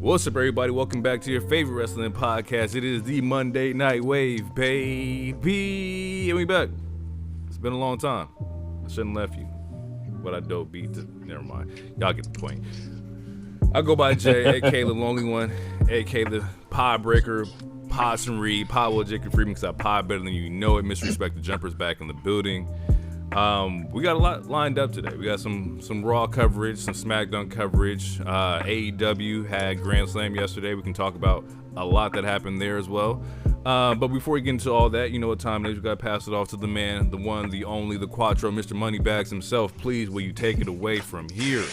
What's up, everybody? Welcome back to your favorite wrestling podcast. It is the Monday Night Wave, baby. And we back. It's been a long time. I shouldn't have left you. But I dope beat. Never mind. Y'all get the point. I go by Jay, a.k.a. the Lonely One, a.k.a. the Pod Breaker, Podson Reed, Pod Will Jacob Freeman, because I pod better than you know it. Misrespect the Jumpers back in the building. We got a lot lined up today. We got some Raw coverage, some SmackDown coverage. AEW had Grand Slam yesterday. We can talk about a lot that happened there as well. But before we get into all that, you know what time it is. We got to pass it off to the man, the one, the only, the Quattro, Mr. Moneybags himself. Please, will you take it away from here?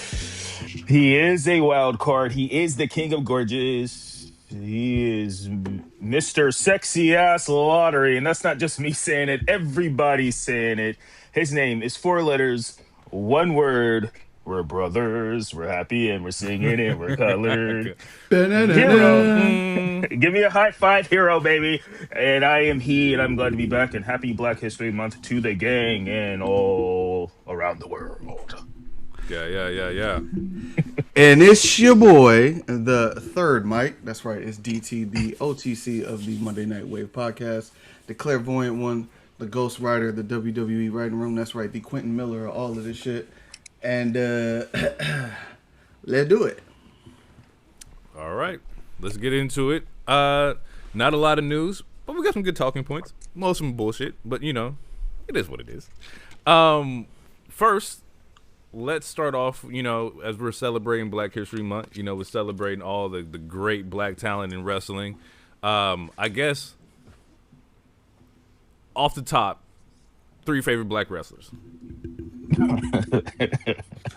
He is a wild card. He is the king of gorgeous. He is Mr. Sexy Ass Lottery. And that's not just me saying it. Everybody's saying it. His name is 4 letters, 1 word. We're brothers, we're happy, and we're singing, and we're colored. Hero. Give me a high five, Hero, baby. And I am he, and I'm glad to be back. And happy Black History Month to the gang and all around the world. Yeah. And it's your boy, the third Mike. That's right, it's DT, the OTC of the Monday Night Wave podcast, the clairvoyant one, the Ghost Rider, the WWE writing room. That's right, the Quentin Miller of all of this shit. And let's do it. All right, let's get into it. Not a lot of news, but we got some good talking points. Most of them bullshit, but you know, it is what it is. First, let's start off, you know, as we're celebrating Black History Month, you know, we're celebrating all the great black talent in wrestling. I guess, off the top, 3 favorite black wrestlers.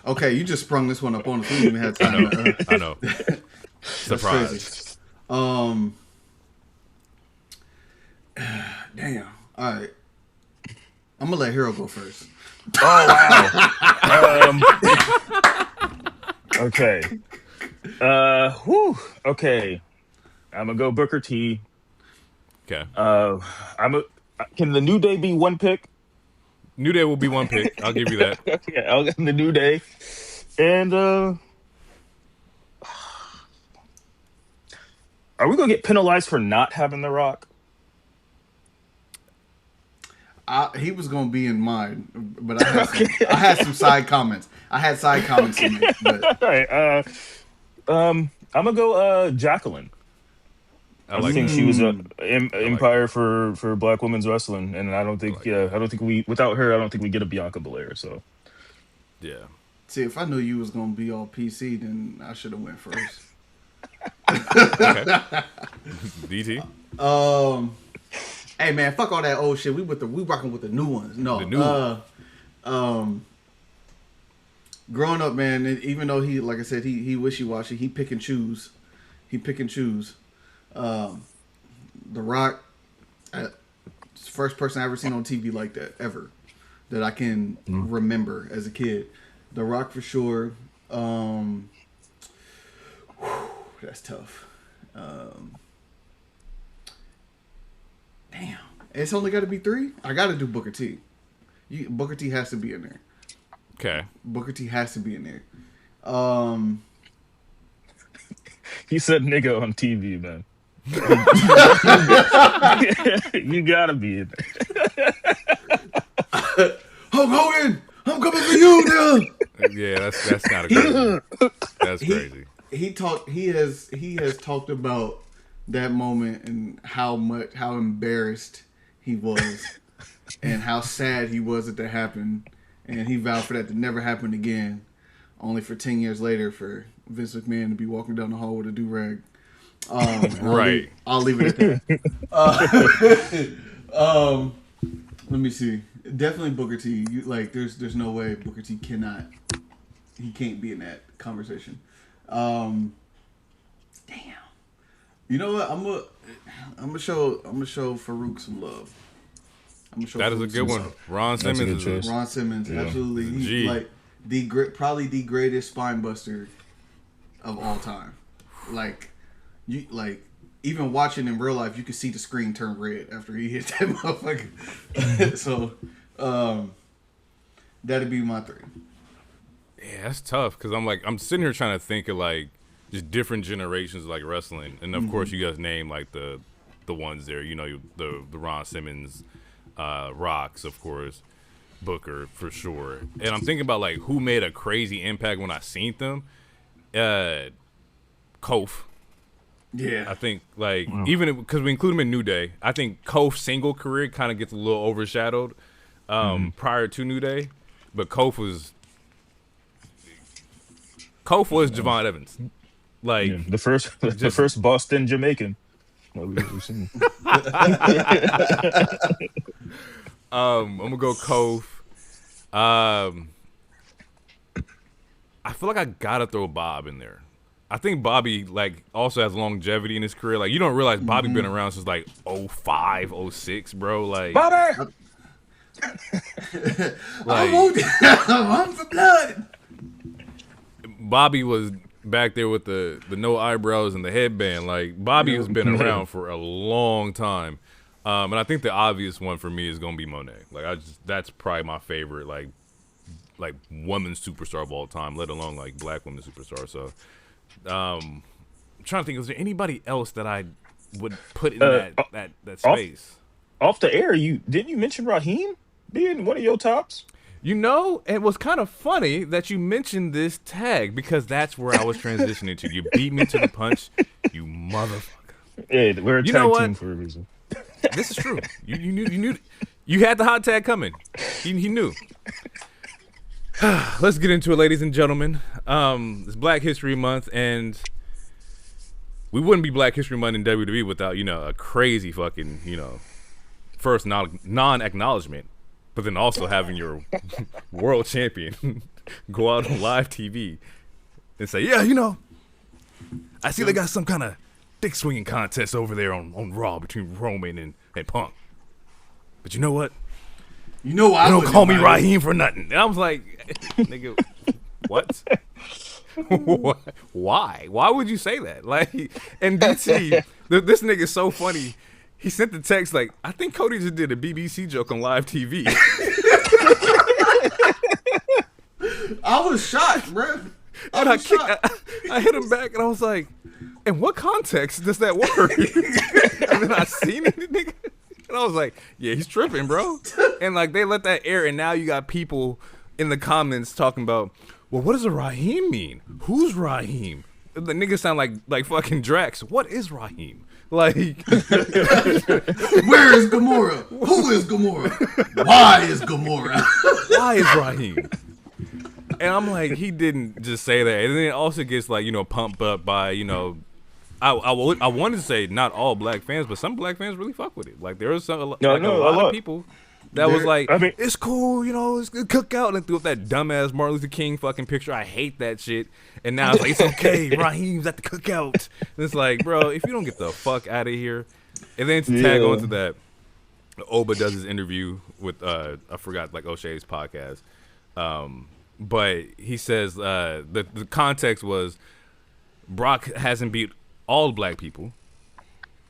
Okay, you just sprung this one up on us. We didn't even have time. I know. Surprise. Damn. All right. I'm gonna let Hero go first. Oh, wow. Okay. Okay. I'm gonna go Booker T. Okay. Can the New Day be 1 pick? New Day will be 1 pick. I'll give you that. Okay, I'll get the New Day. And are we gonna get penalized for not having The Rock? He was gonna be in mine, but I had some side comments. I had side comments to make. But... All right. I'm gonna go Jacqueline. I think she was an empire for black women's wrestling, and I don't think without her, I don't think we get a Bianca Belair. So, yeah. See, if I knew you was gonna be all PC, then I should have went first. Okay. DT. Hey man, fuck all that old shit. We rocking with the new ones. No, the new one. Growing up, man, even though he, like I said, he wishy-washy, he pick and choose. The Rock, first person I ever seen on TV like that ever, that I can remember as a kid. The Rock for sure. That's tough. Damn, it's only got to be 3. I got to do Booker T. Booker T has to be in there. Okay. Booker T has to be in there. He said nigga on TV, man. You gotta be in there. Hulk Hogan, I'm coming for you, nigga. Yeah, that's not a crazy. That's crazy. He has talked about that moment and how embarrassed he was and how sad he was that happened, and he vowed for that to never happen again. Only for 10 years later for Vince McMahon to be walking down the hall with a do-rag. Right. I'll leave it at that. Let me see. Definitely Booker T. There's no way Booker T can't be in that conversation. Damn. You know what? I'm gonna show Farouk some love. That is a good one. Ron Simmons is Ron Simmons, yeah. absolutely. He's like probably the greatest spine buster of all time. Even watching in real life, you could see the screen turn red after he hit that motherfucker. So, that'd be my 3. Yeah, that's tough because I'm sitting here trying to think of just different generations of like wrestling, and of course you guys name like the ones there. You know, the Ron Simmons, Rocks, of course, Booker for sure. And I'm thinking about like who made a crazy impact when I seen them. Kof. Yeah, I think like even because we include him in New Day, I think Kof's single career kind of gets a little overshadowed prior to New Day, but Kof was Javon Evans, like the first Boston Jamaican. I'm gonna go Kof. I feel like I gotta throw Bob in there. I think Bobby like also has longevity in his career. Like you don't realize Bobby been around since like 05, 06, bro. Like Bobby. I'm for blood. Bobby was back there with the no eyebrows and the headband. Like Bobby has been around for a long time. And I think the obvious one for me is gonna be Monet. Like that's probably my favorite like women's superstar of all time, let alone like black women's superstar. So I'm trying to think, is there anybody else that I would put in that space? Off the air, didn't you mention Raheem being one of your tops? You know, it was kind of funny that you mentioned this tag because that's where I was transitioning to. You beat me to the punch, you motherfucker. Yeah, we're a tag team for a reason. This is true. You knew you had the hot tag coming. He knew. Let's get into it, ladies and gentlemen. It's Black History Month, and we wouldn't be Black History Month in WWE without, a crazy fucking, first non-acknowledgement, but then also having your world champion go out on live TV and say, yeah, I see they got some kind of dick swinging contest over there on Raw between Roman and Punk. But you know what? You know why? They don't call me Raheem for nothing. And I was like, nigga, what? Why? Why would you say that? Like, and DT, this nigga is so funny. He sent the text like, I think Cody just did a BBC joke on live TV. I was shocked, bro. And I hit him back and I was like, in what context does that work? And then I seen it, nigga. And I was like, yeah, he's tripping, bro. And like they let that air, and now you got people in the comments talking about, well, what does a Raheem mean? Who's Raheem? The niggas sound like fucking Drax. What is Raheem? Like, where is Gamora? Who is Gamora? Why is Gamora? Why is Raheem? And I'm like, he didn't just say that. And then it also gets like, pumped up by, I wanted to say not all black fans, but some black fans really fuck with it. Like there was a lot of people that was like, it's cool, it's a cookout, and then threw up that dumbass Martin Luther King fucking picture. I hate that shit. And now it's like, it's okay, Raheem's at the cookout. And it's like, bro, if you don't get the fuck out of here. And then to tag on to that, Oba does his interview with I forgot like O'Shea's podcast. But he says the context was Brock hasn't beat all black people.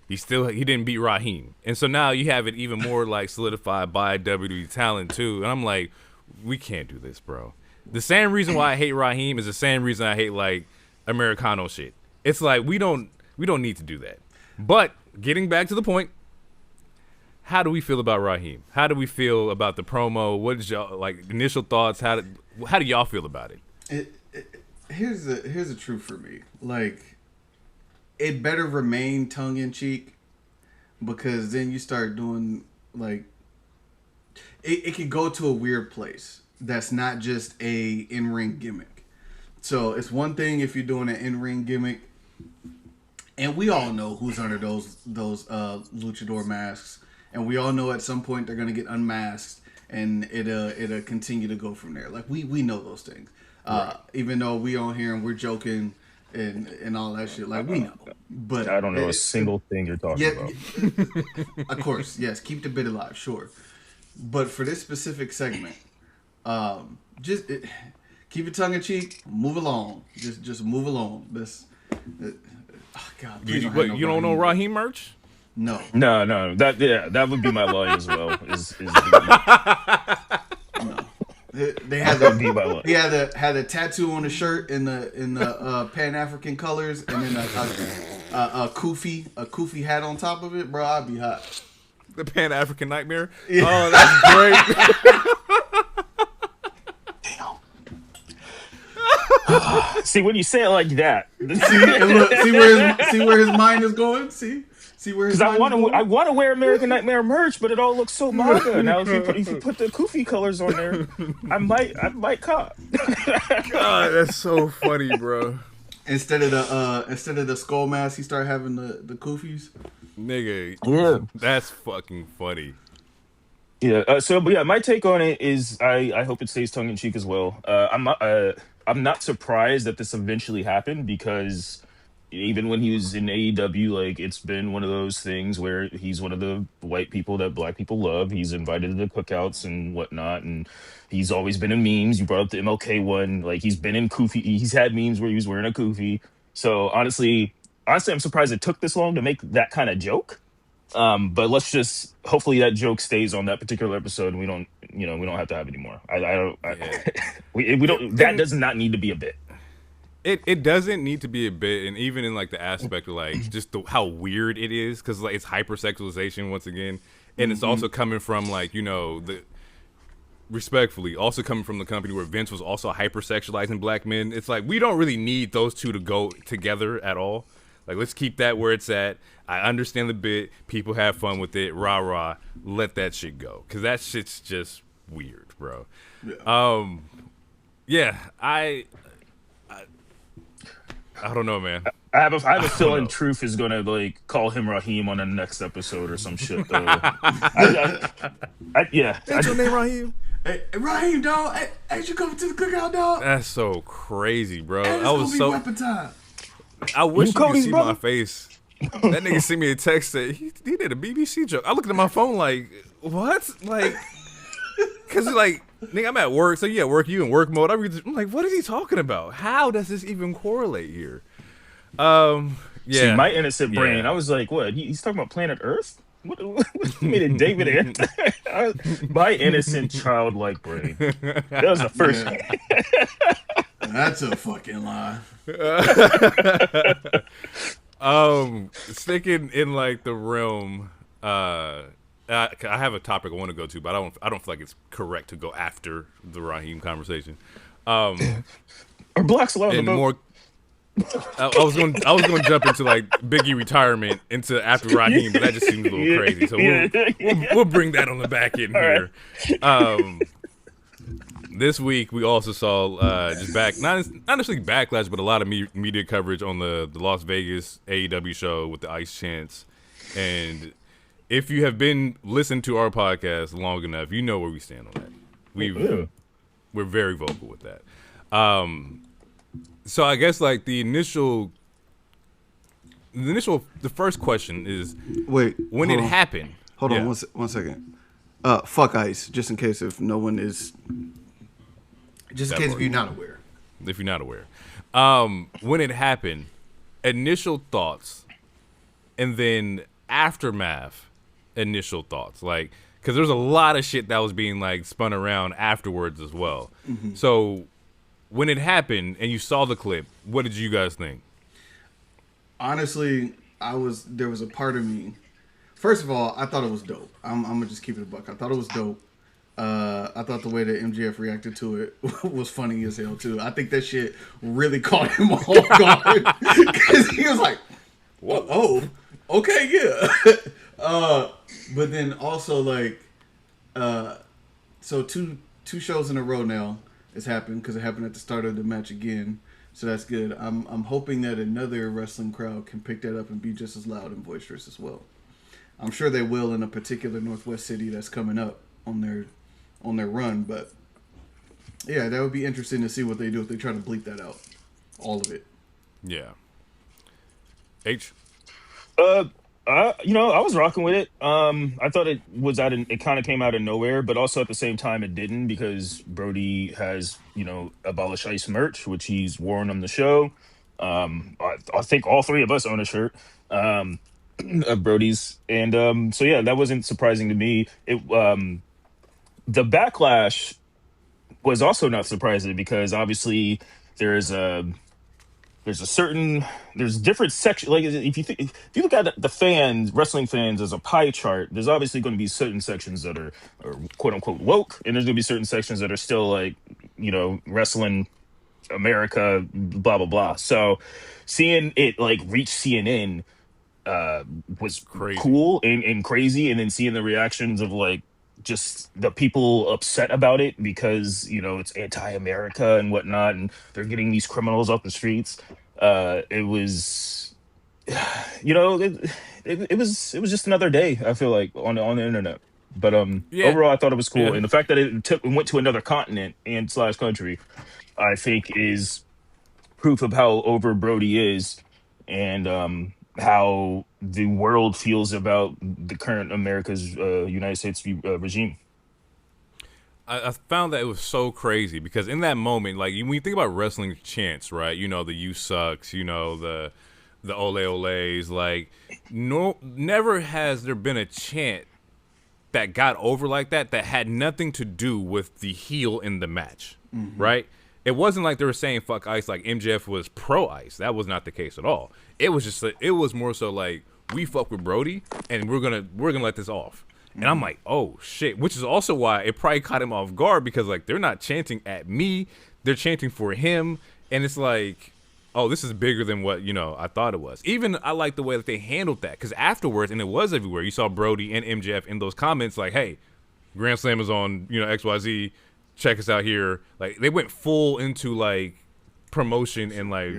He didn't beat Raheem. And so now you have it even more like solidified by WWE talent too. And I'm like, we can't do this, bro. The same reason why I hate Raheem is the same reason I hate like Americano shit. It's like we don't need to do that. But getting back to the point, how do we feel about Raheem? How do we feel about the promo? What is y'all like initial thoughts? How do y'all feel about it? Here's the truth for me. Like, it better remain tongue in cheek, because then you start doing like it could go to a weird place that's not just a in-ring gimmick. So it's one thing if you're doing an in-ring gimmick, and we all know who's under those luchador masks, and we all know at some point they're gonna get unmasked, and it'll continue to go from there. Like we know those things, right. Even though we on here and we're joking and all that shit, like we know. But I don't know a single thing you're talking about. Of course, yes, keep the bit alive, sure. But for this specific segment, keep it tongue in cheek, move along, just move along. God, you don't know Raheem merch? No. That would be my line as well. No. They had What do you mean by what? he had a tattoo on the shirt in the Pan African colors, and then a kufi hat on top of it, bro. I'd be hot. The Pan African Nightmare. Yeah. Oh, that's great. See, when you say it like that, See where his mind is going. See where his because mind is going. I want to wear American Nightmare merch, but it all looks so manga. Now, if you put the Kofi colors on there, I might cop. God, that's so funny, bro. Instead of the skull mask, he started having the kufis. Nigga, Yeah, that's fucking funny. yeah. But yeah, my take on it is I hope it stays tongue in cheek as well. I'm not surprised that this eventually happened because even when he was in AEW, like it's been one of those things where he's one of the white people that black people love. He's invited to the cookouts and whatnot, and he's always been in memes. You brought up the MLK one, like he's been in kufi. He's had memes where he was wearing a kufi. So honestly, I'm surprised it took this long to make that kind of joke. But let's just hopefully that joke stays on that particular episode, and we don't have to have any more. I don't. Yeah. We don't. That does not need to be a bit. It doesn't need to be a bit, and even in like the aspect of like just how weird it is, because like it's hypersexualization once again, and it's also coming from like the respectfully also coming from the company where Vince was also hypersexualizing black men. It's like we don't really need those two to go together at all. Like let's keep that where it's at. I understand the bit, people have fun with it, rah rah. Let that shit go, because that shit's just weird, bro. Yeah, I don't know, man. I have a feeling Truth is gonna like call him Raheem on the next episode or some shit. Though. Yeah. That's your name, Raheem? Hey, Raheem, dog. Hey, you coming to the cookout, dog? That's so crazy, bro. Hey, I was so. Weapon time. I wish you could Cody's see brother? my face. That nigga sent me a text that he did a BBC joke. I looked at my phone like, what? Like, cause like, nigga, I'm at work, so you at work, you in work mode. I'm like, what is he talking about? How does this even correlate here? Yeah. See, my innocent brain, Yeah. I was like, what? He's talking about planet Earth? What you made it David in? My innocent childlike brain. That was the first. That's a fucking lie. Sticking in like the realm, I have a topic I want to go to, but I don't feel like it's correct to go after the Raheem conversation. Are blacks allowed to And vote? more, I was going to jump into like Biggie retirement into after Raheem, but that just seems a little crazy. So we'll bring that on the back end here. This week we also saw just not necessarily backlash, but a lot of media coverage on the Las Vegas AEW show with the Ice Chance. And if you have been listening to our podcast long enough, you know where we stand on that. We're very vocal with that. So I guess like the first question is, Wait, when it happened. Hold on one second. Fuck Ice, just in case if no one is. Just in case if you're not aware. If you're not aware. When it happened, initial thoughts, and then aftermath, initial thoughts. Like, because there's a lot of shit that was being like spun around afterwards as well. Mm-hmm. So when it happened and you saw the clip, what did you guys think? Honestly, there was a part of me. First of all, I thought it was dope. I'm gonna just keep it a buck. I thought it was dope. I thought the way that MJF reacted to it was funny as hell too. I think that shit really caught him off guard because he was like, "Oh, okay, yeah." But then also like, so two shows in a row now it's happened because it happened at the start of the match again. So that's good. I'm hoping that another wrestling crowd can pick that up and be just as loud and boisterous as well. I'm sure they will in a particular Northwest city that's coming up on their run, but yeah, that would be interesting to see what they do if they try to bleep that out, all of it. Yeah. H. I was rocking with it. I thought it was it kind of came out of nowhere, but also at the same time it didn't because Brody has Abolish Ice merch, which he's worn on the show. I think all three of us own a shirt of Brody's, and so yeah, that wasn't surprising to me. The backlash was also not surprising because obviously there's a there's a certain there's different section, like if you look at the fans, wrestling fans, as a pie chart, there's obviously going to be certain sections that are quote unquote woke, and there's going to be certain sections that are still like, wrestling America, blah blah blah. So seeing it like reach CNN was Crazy. cool and crazy, and then seeing the reactions of like just the people upset about it because it's anti-America and whatnot, and they're getting these criminals off the streets. It was, it was just another day. I feel like on the internet, but Yeah, overall, I thought it was cool, yeah. and the fact that it went to another continent and slash country, I think is proof of how over Brody is, and how the world feels about the current America's United States regime. I found that it was so crazy because in that moment, like when you think about wrestling chants, right? The "you sucks," the "ole oles." Like, no, never has there been a chant that got over like that had nothing to do with the heel in the match, right? It wasn't like they were saying "fuck Ice" like MJF was pro Ice. That was not the case at all. It was just it was more so like we fuck with Brody and we're gonna let this off. And I'm like, oh shit, which is also why it probably caught him off guard because like they're not chanting at me, they're chanting for him, and it's like, oh, this is bigger than what I thought it was. Even I like the way that they handled that because afterwards, and it was everywhere. You saw Brody and MJF in those comments like, hey, Grand Slam is on XYZ, check us out here. Like they went full into like promotion and like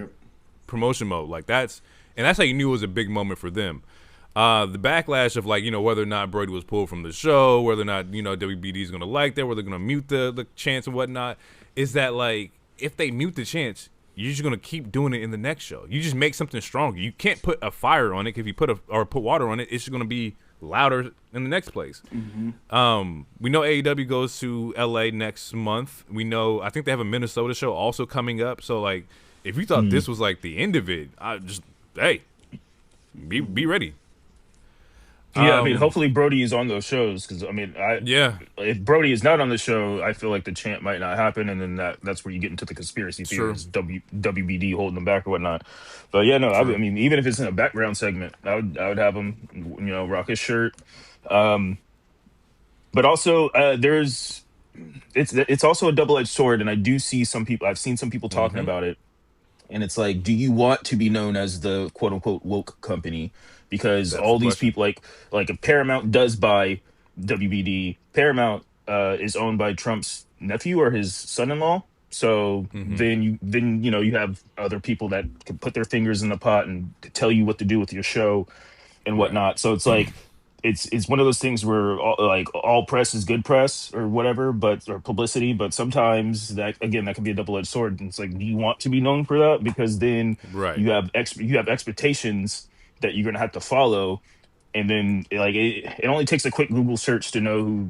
promotion mode. Like that's how you knew it was a big moment for them. The backlash of like whether or not Brody was pulled from the show, whether or not WBD is gonna like that, whether they're gonna mute the chants and whatnot, is that like if they mute the chants, you're just gonna keep doing it in the next show. You just make something stronger. You can't put a fire on it. If you put water on it, it's just gonna be louder in the next place. We know AEW goes to LA next month. We know I think they have a Minnesota show also coming up. So like if you thought this was like the end of it, I just be ready. Yeah, I mean, hopefully Brody is on those shows because I mean, Yeah, if Brody is not on the show, I feel like the chant might not happen, and then that's where you get into the conspiracy true, theories, WBD holding them back or whatnot. But yeah, no, I true. mean, even if it's in a background segment, I would have him, rock his shirt. Um, but also, it's also a double edged sword, and I do see some people. I've seen some people talking about it, and it's like, do you want to be known as the quote unquote woke company? Because That's the all these question. people, like if Paramount does buy WBD, Paramount is owned by Trump's nephew or his son-in-law. So then you have other people that can put their fingers in the pot and tell you what to do with your show and Right. whatnot. So it's like it's one of those things where all press is good press or whatever, or publicity. But sometimes that can be a double edged sword. And it's like, do you want to be known for that? Because then Right. you have expectations that you're gonna have to follow, and then like it only takes a quick Google search to know who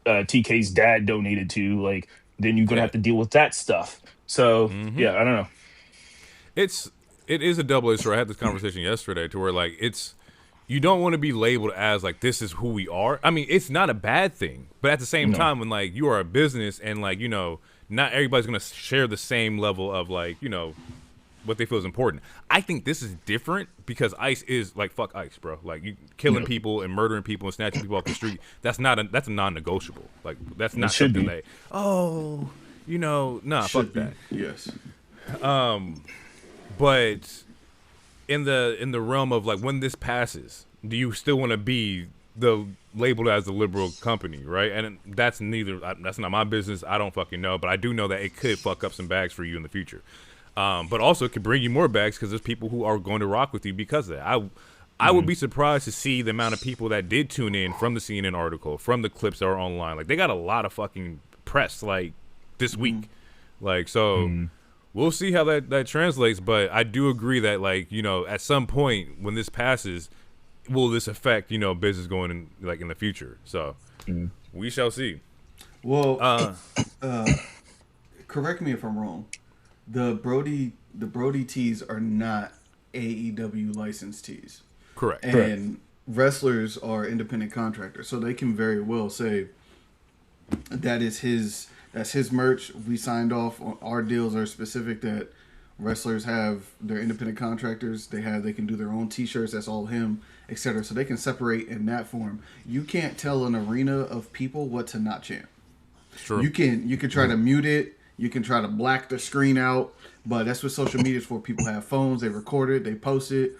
TK's dad donated to. Like then you're gonna Yeah. have to deal with that stuff. So yeah, I don't know. It is a double edged sword. I had this conversation yesterday to where like you don't want to be labeled as like this is who we are. I mean, it's not a bad thing, but at the same No, time, when like you are a business and like not everybody's gonna share the same level of like what they feel is important. I think this is different because Ice is like fuck Ice, bro. Like you killing no, people and murdering people and snatching people off the street. That's a non-negotiable. Like that's it not should something be. that nah, Should fuck be. that. Yes. But in the realm of like when this passes, do you still want to be the labeled as the liberal company, right? And that's that's not my business. I don't fucking know, but I do know that it could fuck up some bags for you in the future. But also it could bring you more bags because there's people who are going to rock with you because of that. I would be surprised to see the amount of people that did tune in from the CNN article, from the clips that are online. Like they got a lot of fucking press like this week. Like so we'll see how that translates, but I do agree that like, at some point when this passes, will this affect, business going in like in the future? So we shall see. Well, Uh correct me if I'm wrong. The Brody tees are not AEW licensed tees. correct. Correct. And wrestlers are independent contractors, so they can very well say that is That's his merch. We signed off on our deals are specific that wrestlers have their independent contractors. They can do their own T-shirts. That's all him, etc. So they can separate in that form. You can't tell an arena of people what to not chant. True. You can try to mute it. You can try to black the screen out. But that's what social media is for. People have phones. They record it. They post it.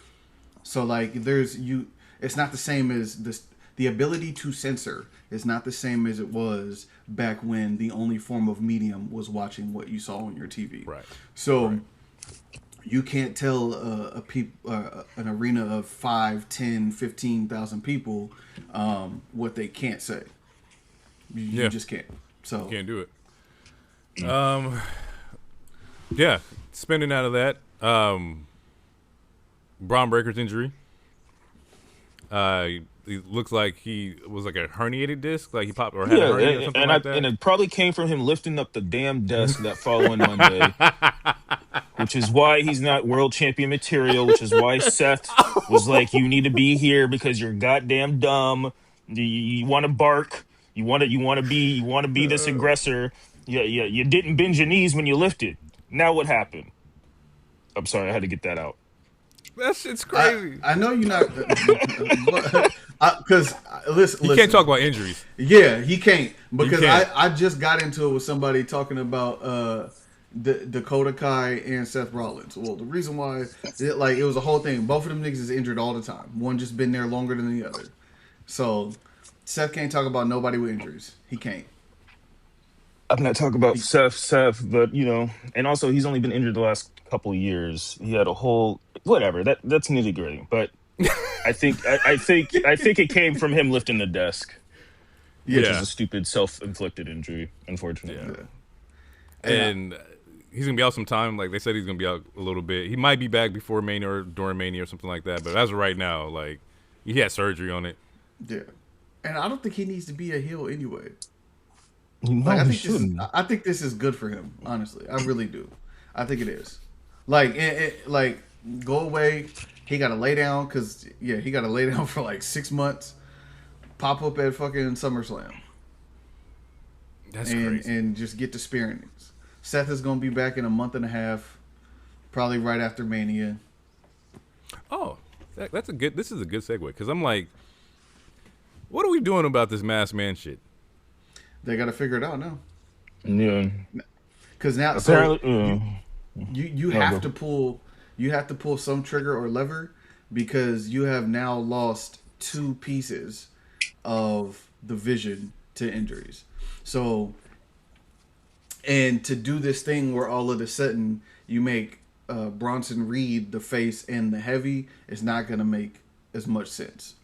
So like it's not the same as this. The ability to censor is not the same as it was back when the only form of medium was watching what you saw on your TV. Right. So you can't tell an arena of 5, 10, 15,000 people what they can't say. You just can't. So you can't do it. Yeah, spending out of that. Braun Breaker's injury. It looks like he was like a herniated disc, like he popped or had a hernia or something like that. And it probably came from him lifting up the damn desk that following Monday, which is why he's not world champion material. Which is why Seth was like, "You need to be here because you're goddamn dumb. You want to bark. You want to be this aggressor. You didn't bend your knees when you lifted. Now what happened?" I'm sorry, I had to get that out. That shit's crazy. I know you're not, because listen, he can't talk about injuries. Yeah, he can't because He can't. I just got into it with somebody talking about Dakota Kai and Seth Rollins. Well, the reason why it was a whole thing. Both of them niggas is injured all the time. One just been there longer than the other. So Seth can't talk about nobody with injuries. He can't. I'm not talking about Seth, but and also he's only been injured the last couple of years. He had a whole whatever. That's nitty gritty, but I think it came from him lifting the desk, which is a stupid self-inflicted injury, unfortunately. Yeah. And he's gonna be out some time. Like they said, he's gonna be out a little bit. He might be back before Mania or during Mania or something like that. But as of right now, like he had surgery on it. Yeah, and I don't think he needs to be a heel anyway. No, I think this is good for him. Honestly, I really do. I think it is. Like go away. He got to lay down because he got to lay down for like 6 months. Pop up at fucking SummerSlam. That's crazy. And just get the spearings. Seth is gonna be back in a month and a half, probably right after Mania. Oh, this is a good segue because I'm like, what are we doing about this masked man shit? They got to figure it out now. Yeah. Because now, you have to pull some trigger or lever because you have now lost 2 pieces of the vision to injuries. So, and to do this thing where all of a sudden you make Bronson Reed the face and the heavy is not going to make as much sense.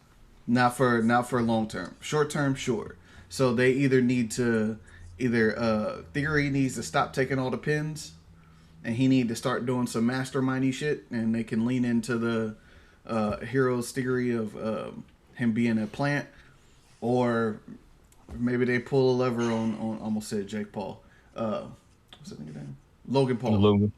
Not for long term. Short term, sure. So they either need to Theory needs to stop taking all the pins, and he need to start doing some mastermindy shit, and they can lean into the Hero's theory of him being a plant, or maybe they pull a lever on almost said Jake Paul. What's that nigga name? Logan Paul. Logan.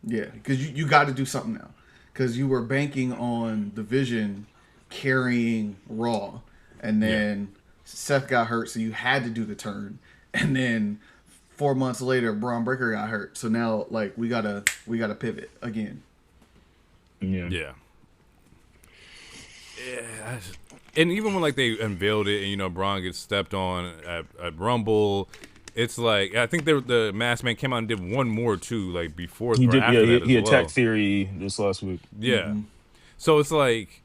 Yeah, because you got to do something now, because you were banking on the Vision carrying Raw, and then Seth got hurt, so you had to do the turn, and then 4 months later, Braun Breaker got hurt. So now, like, we gotta pivot again. Yeah. And even when like they unveiled it, and Braun gets stepped on at Rumble, it's like I think the Masked Man came out and did one more too, like before. He did. After He that attacked Theory this last week. Yeah. Mm-hmm. So it's like,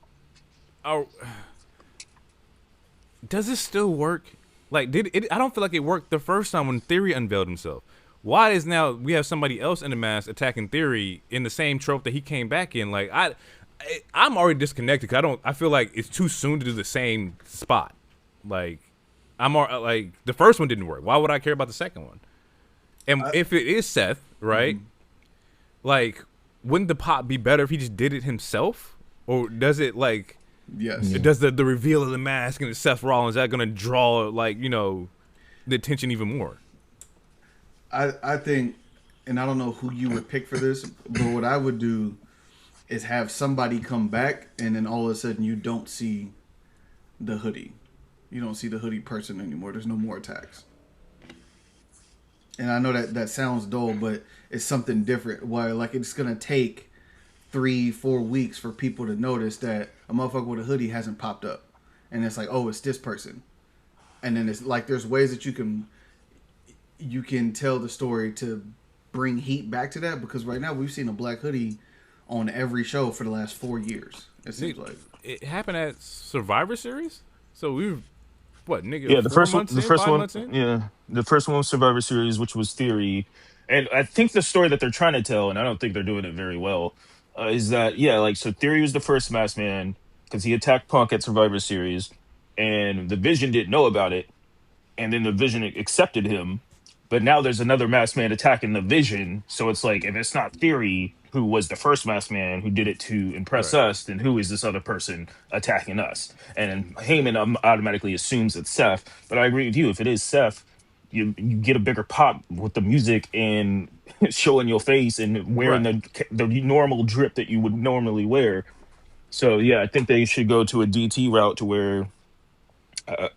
does this still work? Like, I don't feel like it worked the first time when Theory unveiled himself. Why is now we have somebody else in the mask attacking Theory in the same trope that he came back in? Like, I'm already disconnected because I feel like it's too soon to do the same spot. Like, like the first one didn't work. Why would I care about the second one? And if it is Seth, right? Mm-hmm. Like, wouldn't the pop be better if he just did it himself? Or does it like? Yes. Does the reveal of the mask and Seth Rollins, is that going to draw like the attention even more? I think, and I don't know who you would pick for this, but what I would do is have somebody come back, and then all of a sudden you don't see the hoodie. You don't see the hoodie person anymore. There's no more attacks. and I know that sounds dull, but it's something different. Where like it's gonna take 3-4 weeks for people to notice that a motherfucker with a hoodie hasn't popped up, and it's like, oh, it's this person, and then it's like there's ways that you can tell the story to bring heat back to that, because right now we've seen a black hoodie on every show for the last 4 years. It seems like it happened at Survivor Series. So we were what, nigga? Yeah, the 4 first one, months the in, first 5 one, months in. yeah, the first one was Survivor Series, which was Theory, and I think the story that they're trying to tell, and I don't think they're doing it very well, is that yeah, like so Theory was the first masked man because he attacked Punk at Survivor Series, and the Vision didn't know about it, and then the Vision accepted him. But now there's another masked man attacking the Vision. So it's like, if it's not Theory, who was the first masked man who did it to impress Right. us, then who is this other person attacking us? And Heyman automatically assumes it's Seth. But I agree with you. If it is Seth, you get a bigger pop with the music and showing your face and wearing Right. the normal drip that you would normally wear. So yeah, I think they should go to a DT route to where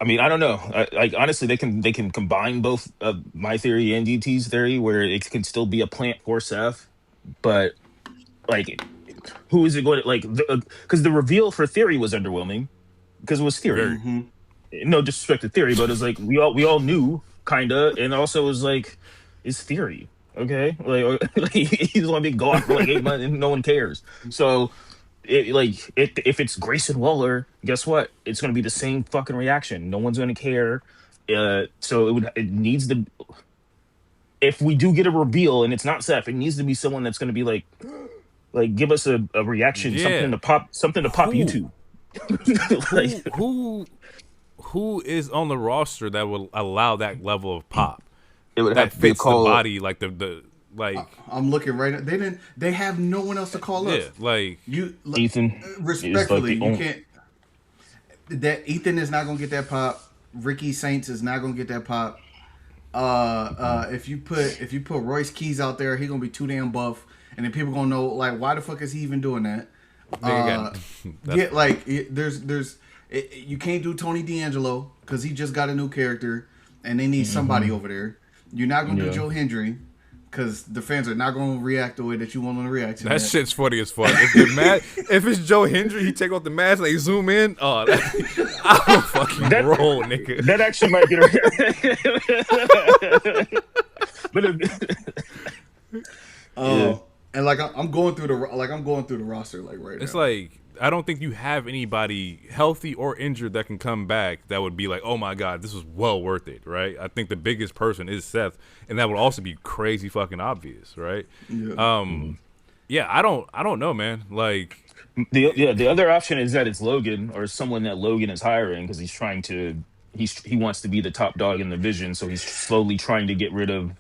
I mean, I don't know. Like honestly, they can combine both my theory and DT's theory, where it can still be a plant for Seth. But like, who is it going to like? Because the reveal for Theory was underwhelming because it was Theory. Very. No disrespect to Theory, but it's like we all knew kinda, and also it was like, it's Theory, okay? Like he's gonna be gone for like 8 months and no one cares. So if it's Grayson Waller, guess what? It's gonna be the same fucking reaction. No one's gonna care. So it needs to. If we do get a reveal and it's not Seth, it needs to be someone that's gonna be like give us a reaction, Yeah. something to pop Who? YouTube. Who, Like, who is on the roster that will allow that level of pop it would that have to be fits the called. body, like the like I'm looking right now. They have no one else to call yeah, up. like You Ethan is like respectfully, the you only. can't. That Ethan is not gonna get that pop. Ricky Saints is not gonna get that pop. If you put Royce Keys out there, he gonna be too damn buff, and then people gonna know like why the fuck is he even doing that? nigga got, Yeah, like you can't do Tony D'Angelo because he just got a new character, and they need somebody over there. You're not gonna do Yeah. Joe Hendry because the fans are not gonna react the way that you want them to react to that shit's funny as fuck. If it's Joe Hendry, he take off the mask, like zoom in. Oh, I'm fucking roll, nigga. That actually might get a. But yeah. And like I'm going through the roster like right It's now. like I don't think you have anybody healthy or injured that can come back that would be like, oh my god, this was well worth it, right? I think the biggest person is Seth, and that would also be crazy fucking obvious, right? Yeah. Yeah, I don't know, man. Like, The other option is that it's Logan or someone that Logan is hiring because he wants to be the top dog in the division, so he's slowly trying to get rid of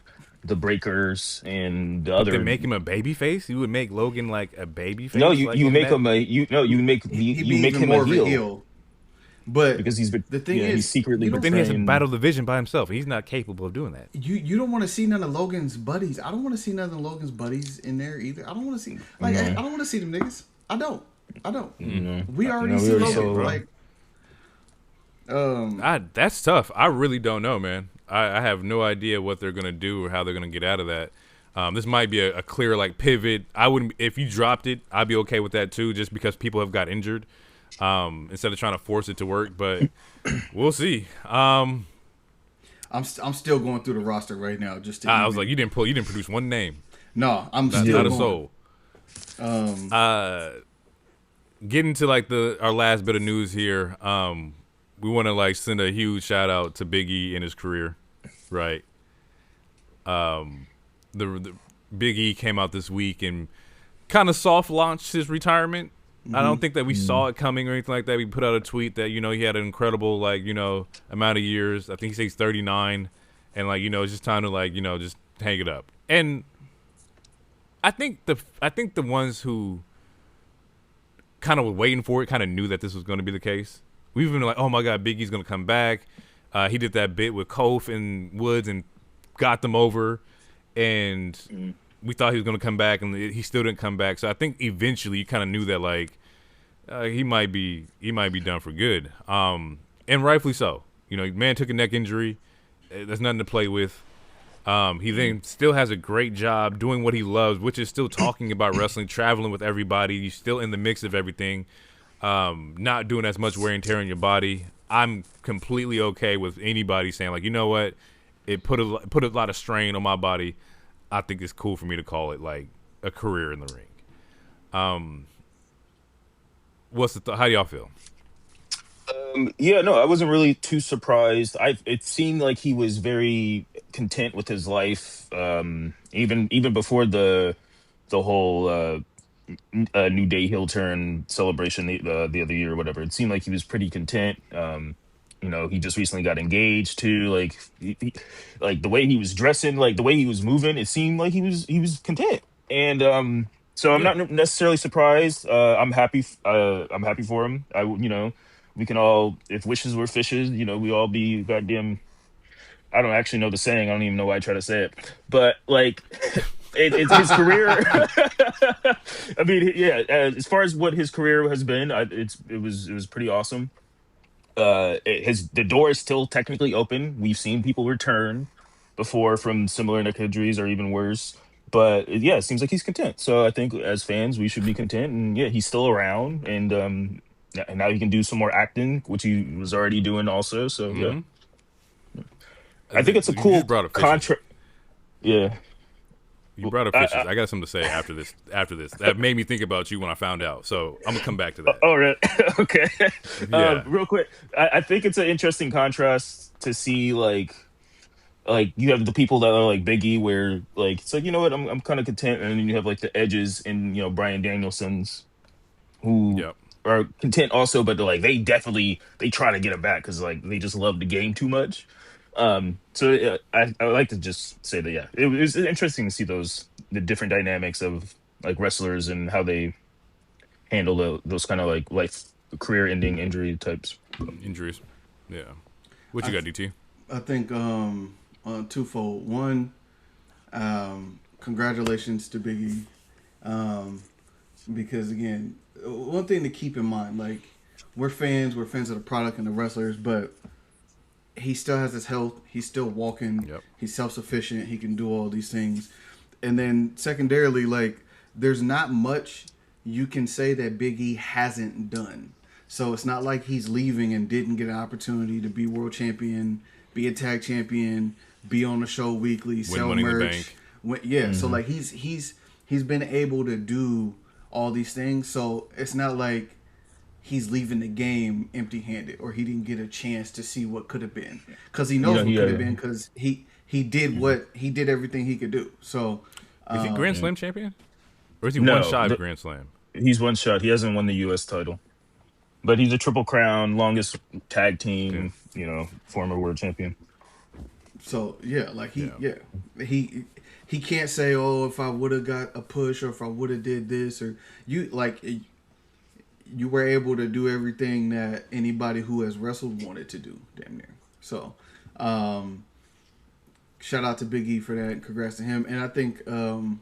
the Breakers and the to other. make him a baby face, you would make Logan like a baby face. No, like, you in make that- him a He'd be you make even him more a of a heel heel. But because the thing is, he's secretly you don't- Then he has to betraying. battle the Vision by himself. He's not capable of doing that. you don't want to see none of Logan's buddies. I don't want to see none of Logan's buddies in there either. I don't want to see I don't want to see them niggas. I don't. We already see already Logan. saw- Like, That's tough. I really don't know, man. I have no idea what they're gonna do or how they're gonna get out of that. This might be a clear like pivot. I wouldn't if you dropped it. I'd be okay with that too, just because people have got injured. Instead of trying to force it to work, but we'll see. I'm still going through the roster right now. Just to I was like, you didn't produce one name, no, I'm not, still not a going. soul. Getting to like our last bit of news here. We want to like send a huge shout out to Big E in his career, right? The Big E came out this week and kind of soft launched his retirement. I don't think that we saw it coming or anything like that. We put out a tweet that, he had an incredible, like, amount of years. I think he says 39. And, like, it's just time to, like, just hang it up. And I think the ones who kind of were waiting for it kind of knew that this was going to be the case. We've been like, oh, my God, Big E's going to come back. He did that bit with Kof and Woods and got them over. And we thought he was going to come back, and he still didn't come back. So I think eventually you kind of knew that, like, he might be done for good. And rightfully so. Man took a neck injury. There's nothing to play with. He then still has a great job doing what he loves, which is still talking about wrestling, traveling with everybody. He's still in the mix of everything, not doing as much wear and tear on your body. I'm completely okay with anybody saying, like, you know what, it put a lot of strain on my body. I think it's cool for me to call it like a career in the ring. What's the how do y'all feel? Yeah, no, I wasn't really too surprised. It seemed like he was very content with his life, even before the whole New Day heel turn celebration the other year or whatever. It seemed like he was pretty content. He just recently got engaged too. Like, like the way he was dressing, like the way he was moving, it seemed like he was content. And so I'm not necessarily surprised. I'm happy. I'm happy for him. We can all, if wishes were fishes, we all be goddamn. I don't actually know the saying. I don't even know why I try to say it. But like, it's his career. I mean, yeah. As far as what his career has been, it was pretty awesome. The door is still technically open. We've seen people return before from similar neck injuries or even worse. But yeah, it seems like he's content. So I think as fans, we should be content. And yeah, he's still around, and now he can do some more acting, which he was already doing also. So yeah, I think it's a cool contract. Yeah. You brought up fishes. I got something to say after this. That made me think about you when I found out. So I'm gonna come back to that. Oh, right. Okay. Yeah. Real quick, I think it's an interesting contrast to see like you have the people that are like Big E, where like it's like, you know what, I'm kind of content, and then you have like the edges and Bryan Danielson's who are content also, but they try to get it back because like they just love the game too much. So I like to just say that, yeah, it was interesting to see the different dynamics of like wrestlers and how they handle those kind of like life career-ending injuries. Yeah. What you got, DT? I think twofold. One, congratulations to Big E, because again, one thing to keep in mind, like we're fans of the product and the wrestlers, but he still has his health. He's still walking. Yep. He's self-sufficient. He can do all these things. And then secondarily, like, there's not much you can say that Big E hasn't done. So it's not like he's leaving and didn't get an opportunity to be world champion, be a tag champion, be on the show weekly, sell Money in the merch. Bank. So like he's been able to do all these things. So it's not like he's leaving the game empty-handed, or he didn't get a chance to see what could have been, because he knows what could have been, because he did everything he could do. So is he Grand Slam champion, or is he one shot of Grand Slam? He's one shot. He hasn't won the U.S. title, but he's a Triple Crown, longest tag team, former world champion. So yeah, like he can't say, oh, if I would have got a push, or if I would have did this, or you were able to do everything that anybody who has wrestled wanted to do, damn near. So, shout out to Big E for that, and congrats to him. And I think, to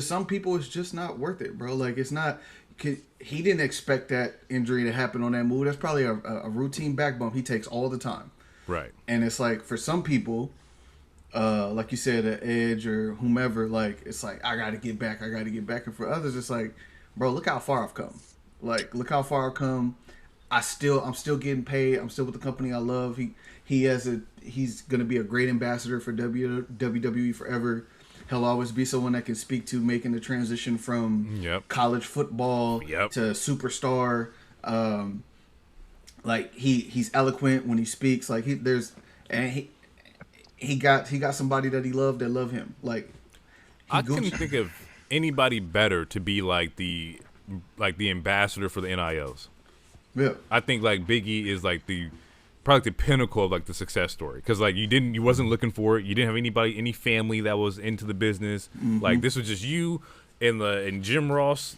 some people, it's just not worth it, bro. Like, it's not. He didn't expect that injury to happen on that move. That's probably a routine back bump he takes all the time. Right. And it's like, for some people, like you said, an Edge or whomever, like, it's like, I got to get back. And for others, it's like, bro, look how far I've come. Like, look how far I've come. I'm still getting paid. I'm still with the company I love. He's gonna be a great ambassador for WWE forever. He'll always be someone that can speak to making the transition from college football to superstar. Like he's eloquent when he speaks. Like he got somebody that he loved that love him. Like I couldn't think of anybody better to be like the ambassador for the NILs. Yeah, I think like Big E is like probably the pinnacle of like the success story, because like you wasn't looking for it. You didn't have any family that was into the business. Like this was just you and Jim Ross.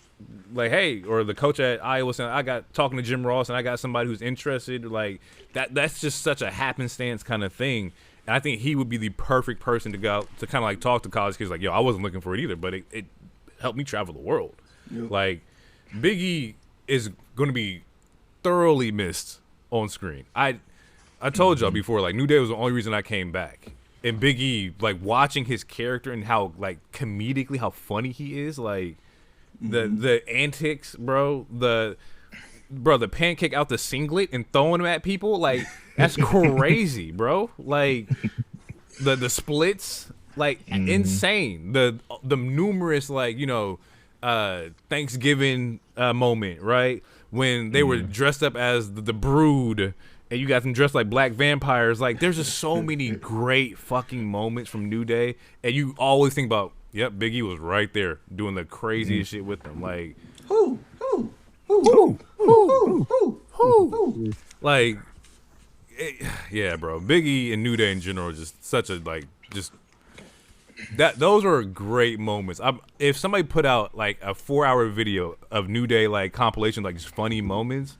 Like, hey, or the coach at Iowa saying, I got talking to Jim Ross and I got somebody who's interested. Like that's just such a happenstance kind of thing. And I think he would be the perfect person to go to kind of like talk to college kids. Like, yo, I wasn't looking for it either, but it helped me travel the world. Yep. Like, Big E is going to be thoroughly missed on screen. I told y'all before, like, New Day was the only reason I came back. and Big E, like watching his character and how like comedically how funny he is, like the antics, bro, the pancake out the singlet and throwing them at people, like that's crazy, bro. Like the splits, like insane. The numerous like Thanksgiving moment, right, when they were dressed up as the Brood. And you got them dressed like black vampires. Like, there's just so many great fucking moments from New Day. And you always think about, yep, Big E was right there doing the craziest shit with them. Like, like, yeah, bro. Big E and New Day in general, just such a, like, just, those are great moments. If somebody put out, like, a 4-hour video of New Day, like, compilation, like, just funny moments,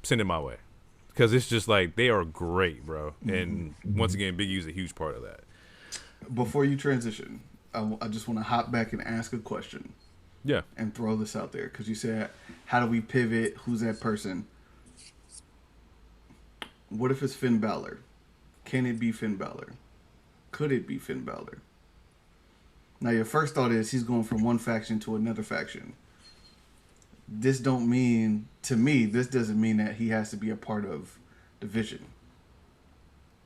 send it my way. Because it's just like, they are great, bro. And once again, Big U's a huge part of that. Before you transition, I just want to hop back and ask a question. Yeah. And throw this out there. Because you said, how do we pivot? Who's that person? What if it's Finn Balor? Can it be Finn Balor? Could it be Finn Balor? Now, your first thought is he's going from one faction to another faction. This doesn't mean that he has to be a part of the Vision.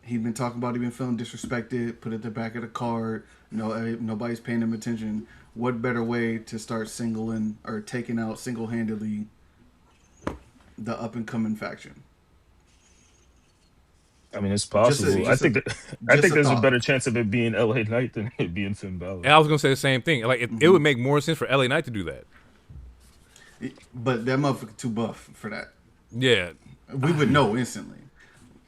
He's been talking about he been feeling disrespected, put it at the back of the card. Nobody's paying him attention. What better way to start singling or taking out single-handedly the up-and-coming faction? I mean, it's possible. I think there's a better chance of it being LA Knight than it being Finn Balor. And I was gonna say the same thing. Like, it would make more sense for LA Knight to do that. But that motherfucker too buff for that. Yeah, we would know instantly.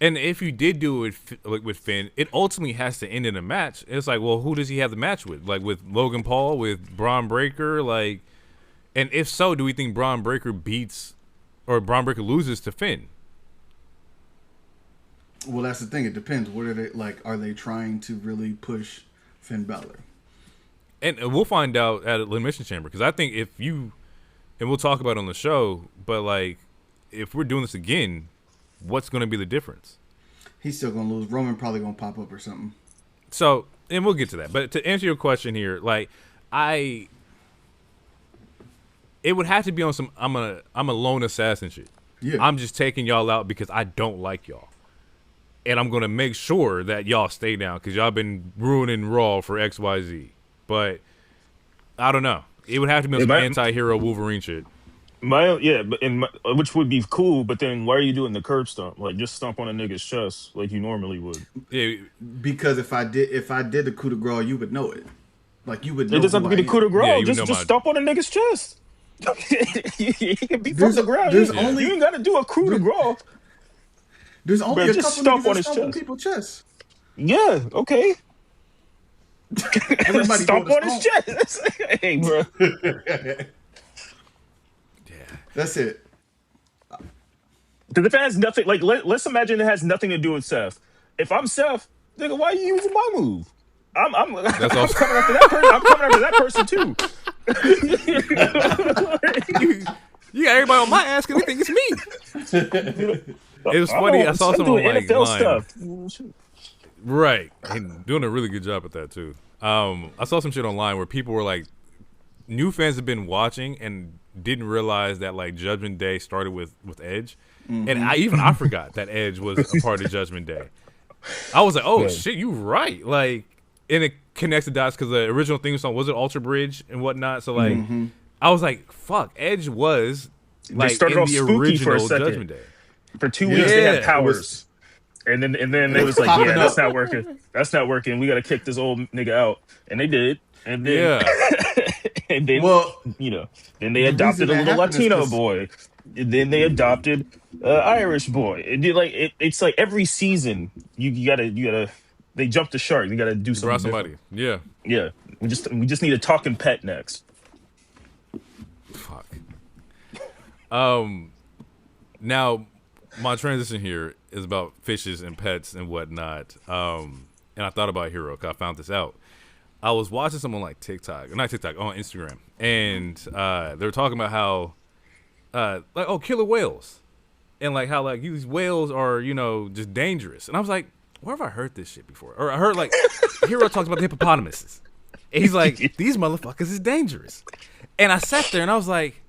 And if you did do it with Finn, it ultimately has to end in a match. It's like, well, who does he have the match with? Like with Logan Paul, with Braun Breaker, like, and if so, do we think Braun Breaker loses to Finn? Well, that's the thing. It depends. What are they like? Are they trying to really push Finn Balor? And we'll find out at Elimination Chamber, because I think and we'll talk about it on the show, but like, if we're doing this again, what's going to be the difference? He's still going to lose. Roman probably going to pop up or something. So, and we'll get to that. But to answer your question here, like, it would have to be on some I'm a lone assassin shit. Yeah. I'm just taking y'all out because I don't like y'all. And I'm going to make sure that y'all stay down because y'all been ruining Raw for XYZ. But I don't know. It would have to be some anti-hero Wolverine shit. Which would be cool, but then why are you doing the curb stomp? Like, just stomp on a nigga's chest like you normally would. Yeah, because if I did the coup de grace, you would know it. Like, you would know. It doesn't have to be the coup de grace. Yeah, just stomp on a nigga's chest. He can be from the ground. You ain't got to do a coup de grace. There's only a couple niggas that stomp on people's chests. Yeah, okay. Everybody stomp on his chest. Hey, bro. That's it. Because if it has nothing, like, let's imagine it has nothing to do with Seth. If I'm Seth, nigga, why are you using my move? I'm coming after that person. I'm coming after that person too. You got everybody on my ass because they think it's me. It was funny. I saw someone like NFL stuff. Right, and doing a really good job at that too. I saw some shit online where people were like, new fans have been watching and didn't realize that like Judgment Day started with Edge, and I forgot that Edge was a part of Judgment Day. I was like, oh shit, you right. Like, and it connects the dots because the original theme song was it Alter Bridge and whatnot. So like, I was like, fuck, Edge was like they started in off the spooky original for a second. Judgment Day. For 2 weeks they had powers. And then it was like, yeah, that's not working. That's not working. We got to kick this old nigga out. And they did. And then, and then, then they adopted a little Latino boy. And then they adopted Irish boy. It's like every season you gotta. They jumped the shark. You gotta do something. Brought somebody. Different. Yeah. We just need a talking pet next. Fuck. Now, my transition here is about fishes and pets and whatnot. And I thought about Hero because I found this out. I was watching someone like on Instagram, and they were talking about how, killer whales, and like how like these whales are just dangerous. And I was like, where have I heard this shit before? Or I heard like Hero talks about the hippopotamuses. And he's like, these motherfuckers is dangerous. And I sat there and I was like,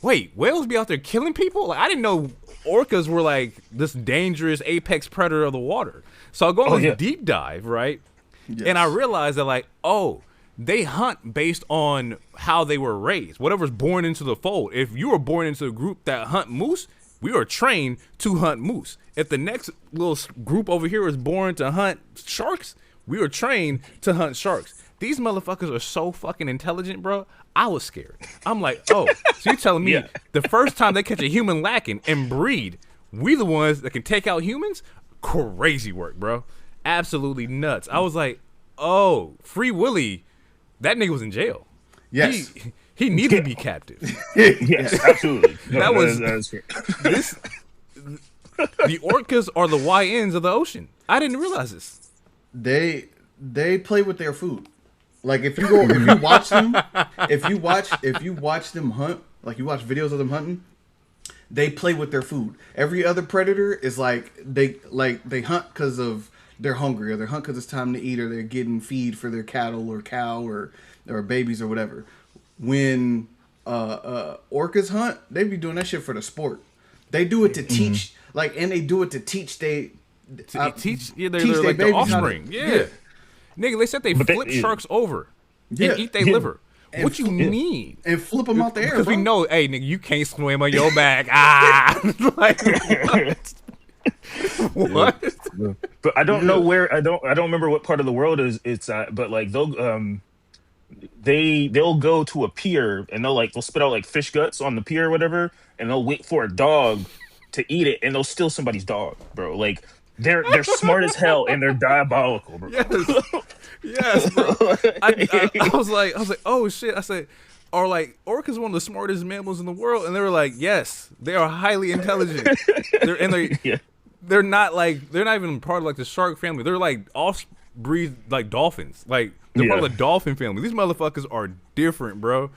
wait, whales be out there killing people? Like I didn't know orcas were like this dangerous apex predator of the water. So I go on this deep dive, right? Yes. And I realized that like, they hunt based on how they were raised. Whatever's born into the fold. If you were born into a group that hunt moose, we are trained to hunt moose. If the next little group over here is born to hunt sharks, we are trained to hunt sharks. These motherfuckers are so fucking intelligent, bro. I was scared. I'm like, so you're telling me the first time they catch a human lacking and breed, we the ones that can take out humans? Crazy work, bro. Absolutely nuts. I was like, Free Willy, that nigga was in jail. Yes. He needed to be captive. Yes, absolutely. That was this. The orcas are the YNs of the ocean. I didn't realize this. They play with their food. Like if you watch them, if you watch them hunt, like you watch videos of them hunting, they play with their food. Every other predator is like they hunt because of they're hungry, or they hunt because it's time to eat, or they're getting feed for their cattle or cow or babies or whatever. When orcas hunt, they be doing that shit for the sport. They do it to teach, and they do it to teach they're like the offspring. Yeah. Nigga, they said they flip sharks over and eat their liver. What you mean? And flip them out the air, because we know, hey, nigga, you can't swim on your back. Like, what? But I don't know where. I don't remember what part of the world it's at. But like they'll go to a pier and they'll spit out like fish guts on the pier or whatever, and they'll wait for a dog to eat it, and they'll steal somebody's dog, bro. Like they're smart as hell and they're diabolical, bro. Yes, bro. I was like, oh shit. I said, are like orcas one of the smartest mammals in the world? And they were like, yes, they are highly intelligent. They're not even part of like the shark family. They're like off-breed like dolphins. Like they're part of the dolphin family. These motherfuckers are different, bro.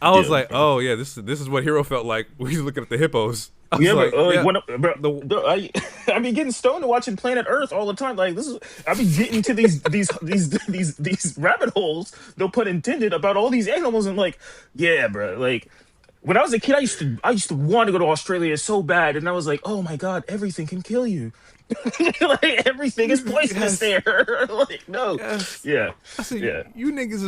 I was like, oh yeah, this is what Hero felt like when he's looking at the hippos. I be getting stoned and watching Planet Earth all the time. Like I be getting to these rabbit holes, no pun intended, about all these animals, and like, yeah, bro. Like when I was a kid, I used to want to go to Australia so bad, and I was like, oh my god, everything can kill you. Like everything is poisonous there. Like no, I said, you niggas is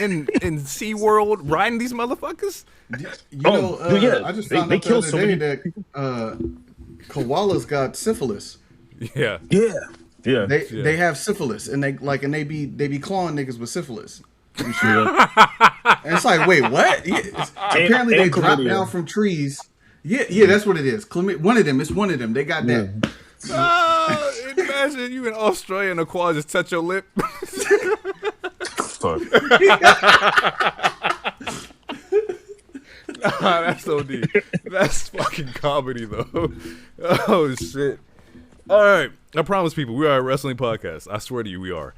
in SeaWorld riding these motherfuckers. I just found out the other day that koalas got syphilis. Yeah. They have syphilis, and they be clawing niggas with syphilis. And it's like, wait, what? Apparently they drop down from trees. Yeah, that's what it is. One of them. They got that. Imagine you in Australia and a koala just touch your lip. Fuck. That's so deep. That's fucking comedy though. Oh shit. All right, I promise people we are a wrestling podcast. I swear to you, we are.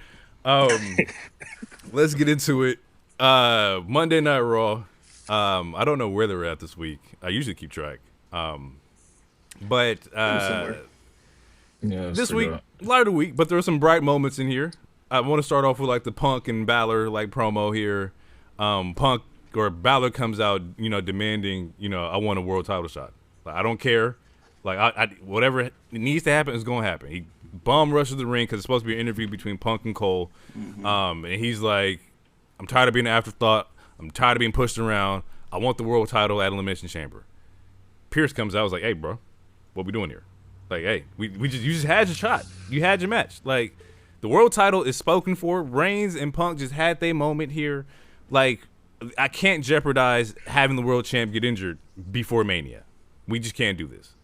Let's get into it. Monday Night Raw. I don't know where they're at this week. I usually keep track. But this week, lighter week, but there are some bright moments in here. I want to start off with like the Punk and Balor like promo here. Punk or Balor comes out, demanding, I want a world title shot. Like, I don't care. Like I whatever needs to happen is going to happen. He bum rushes the ring because it's supposed to be an interview between Punk and Cole. And he's like, I'm tired of being an afterthought. I'm tired of being pushed around. I want the world title at Elimination Chamber. Pierce comes out. I was like, hey, bro, what we doing here? Like, hey, you just had your shot. You had your match. Like, the world title is spoken for. Reigns and Punk just had their moment here. Like, I can't jeopardize having the world champ get injured before Mania. We just can't do this.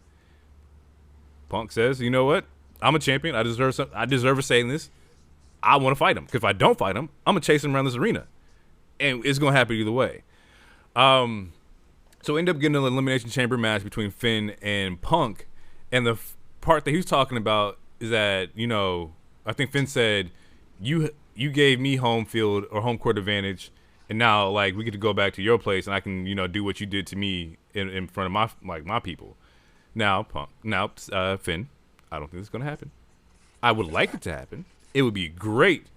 Punk says, you know what? I'm a champion. I deserve a say in this. I want to fight him. Because if I don't fight him, I'm going to chase him around this arena. And it's going to happen either way. So end up getting an Elimination Chamber match between Finn and Punk. And the part that he was talking about is that, I think Finn said, you gave me home field or home court advantage, and now like we get to go back to your place and I can, do what you did to me in front of my people. Now Finn, I don't think it's gonna happen. I would like it to happen. It would be great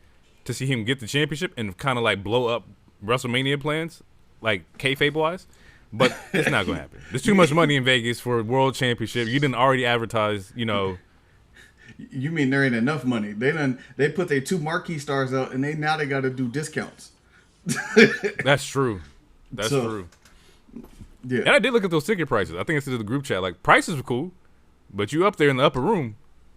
to see him get the championship and kind of like blow up WrestleMania plans, like kayfabe wise. But it's not gonna happen. There's too much money in Vegas for a World Championship. You didn't already advertise, you know. You mean there ain't enough money? They put their 2 marquee stars out, and they got to do discounts. That's true. That's true. Yeah. And I did look at those ticket prices. I think I said to the group chat, like, prices were cool, but you up there in the upper room,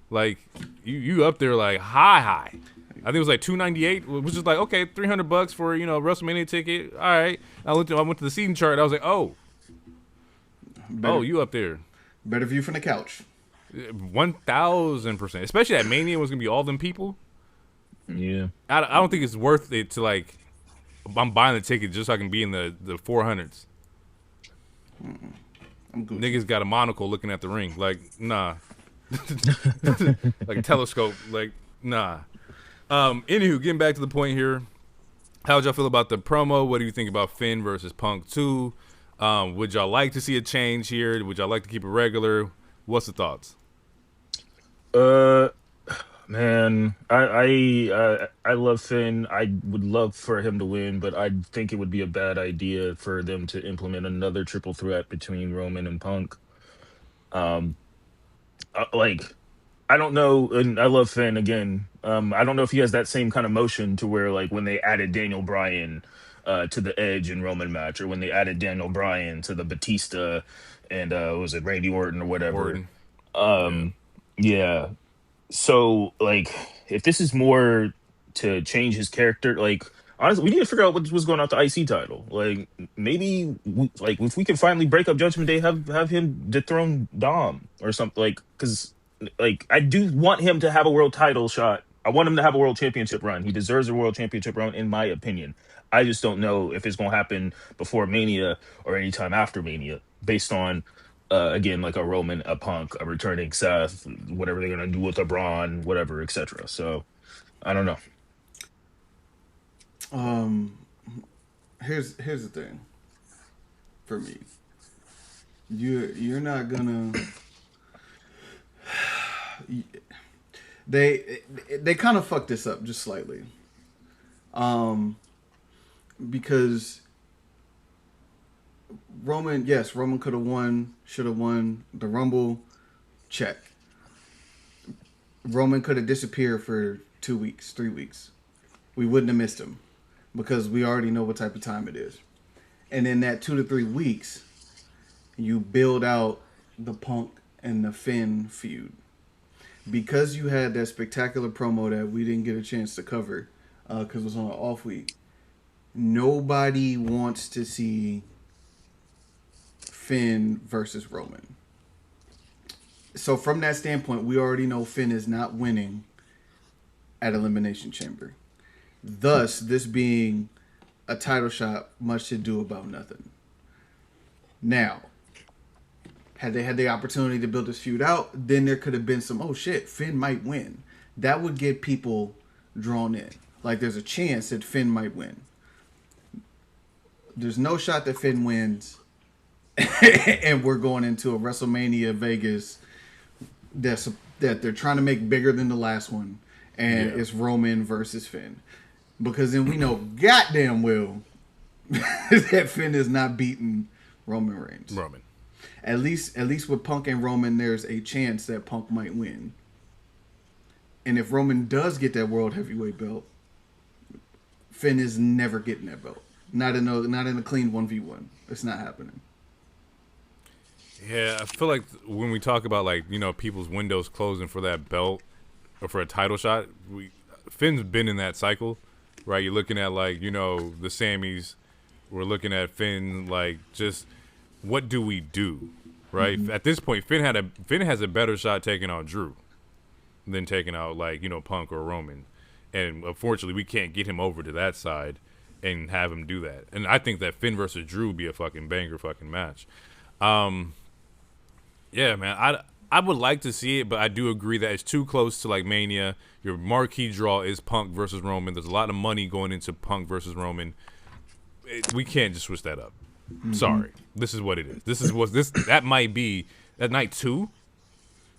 like you up there like high. I think it was like $298, which is like, okay, $300 for, you know, WrestleMania ticket. All right. I went to the seating chart. I was like, you up there. Better view from the couch. 1,000%. Especially at Mania was gonna be all them people. Yeah. I don't think it's worth it to like. I'm buying the ticket just so I can be in the 400s. I'm good. Niggas got a monocle looking at the ring. Like, nah. Like a telescope. Like, nah. Anywho, getting back to the point here. How'd y'all feel about the promo? What do you think about Finn versus Punk 2? Would y'all like to see a change here? Would y'all like to keep it regular? What's the thoughts? Man, I love Finn. I would love for him to win, but I think it would be a bad idea for them to implement another triple threat between Roman and Punk. I don't know, and I love Finn again. I don't know if he has that same kind of motion to where, like, when they added Daniel Bryan to the Edge and Roman match, or when they added Daniel Bryan to the Batista and was it Randy Orton or whatever. Yeah. So, like, if this is more to change his character, like, honestly, we need to figure out what was going on with the IC title. Like, maybe, if we can finally break up Judgment Day, have him dethrone Dom or something, like, because, like, I do want him to have a world title shot. I want him to have a world championship run. He deserves a world championship run, in my opinion. I just don't know if it's going to happen before Mania or anytime after Mania, based on, again, like a Roman, a Punk, a returning Seth, whatever they're going to do with a Braun, whatever, etc. So, I don't know. Here's the thing. For me, you're not gonna. They kind of fucked this up just slightly. Because Roman could have won, should have won the Rumble. Check. Roman could have disappeared for 2 weeks, 3 weeks. We wouldn't have missed him because we already know what type of time it is. And in that 2 to 3 weeks, you build out the Punk and the Finn feud. Because you had that spectacular promo that we didn't get a chance to cover because it was on an off week, nobody wants to see Finn versus Roman. So from that standpoint, we already know Finn is not winning at Elimination Chamber. Thus, this being a title shot, much to do about nothing. Now, had they had the opportunity to build this feud out, then there could have been some, oh shit, Finn might win. That would get people drawn in. Like, there's a chance that Finn might win. There's no shot that Finn wins. And we're going into a WrestleMania Vegas that they're trying to make bigger than the last one. And it's Roman versus Finn. Because then we know goddamn well that Finn is not beating Roman Reigns. At least with Punk and Roman, there's a chance that Punk might win. And if Roman does get that World Heavyweight belt, Finn is never getting that belt. Not in a clean 1v1. It's not happening. Yeah, I feel like when we talk about, like, you know, people's windows closing for that belt or for a title shot, Finn's been in that cycle, right? You're looking at, like, you know, the Sammys. We're looking at Finn, like, just what do we do, right? Mm-hmm. At this point, Finn has a better shot taking out Drew than taking out, like, you know, Punk or Roman. And unfortunately, we can't get him over to that side and have him do that. And I think that Finn versus Drew would be a fucking banger fucking match. Yeah, man, I would like to see it, but I do agree that it's too close to, like, Mania. Your marquee draw is Punk versus Roman. There's a lot of money going into Punk versus Roman. We can't just switch that up. Mm-hmm. Sorry. This is what it is. That might be that night 2.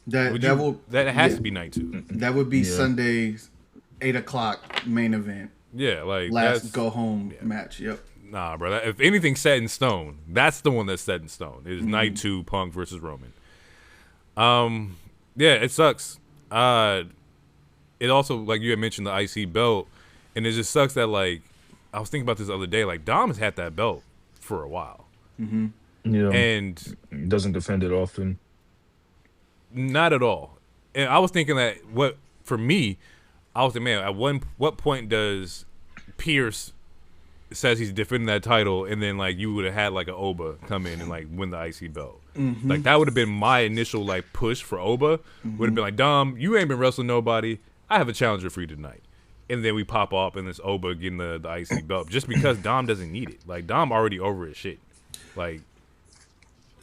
That has to be night 2. That would be Sunday's 8:00 main event. Yeah, like last go home match. Yep. Nah, bro. If anything's set in stone, that's the one that's set in stone. It is night 2, Punk versus Roman. Yeah, it sucks. It also, like you had mentioned, the IC belt, and it just sucks that, like, I was thinking about this the other day. Like, Dom has had that belt for a while. Yeah, and doesn't defend it often. Not at all. And I was thinking that for me, I was thinking, man, at what point does Pierce says he's defending that title, and then like you would have had like an Oba come in and like win the IC belt? Like that would have been my initial like push for Oba. Would have been like, Dom, you ain't been wrestling nobody. I have a challenger for you tonight. And then we pop off and this Oba getting the IC belt just because Dom doesn't need it. Like Dom already over his shit. Like.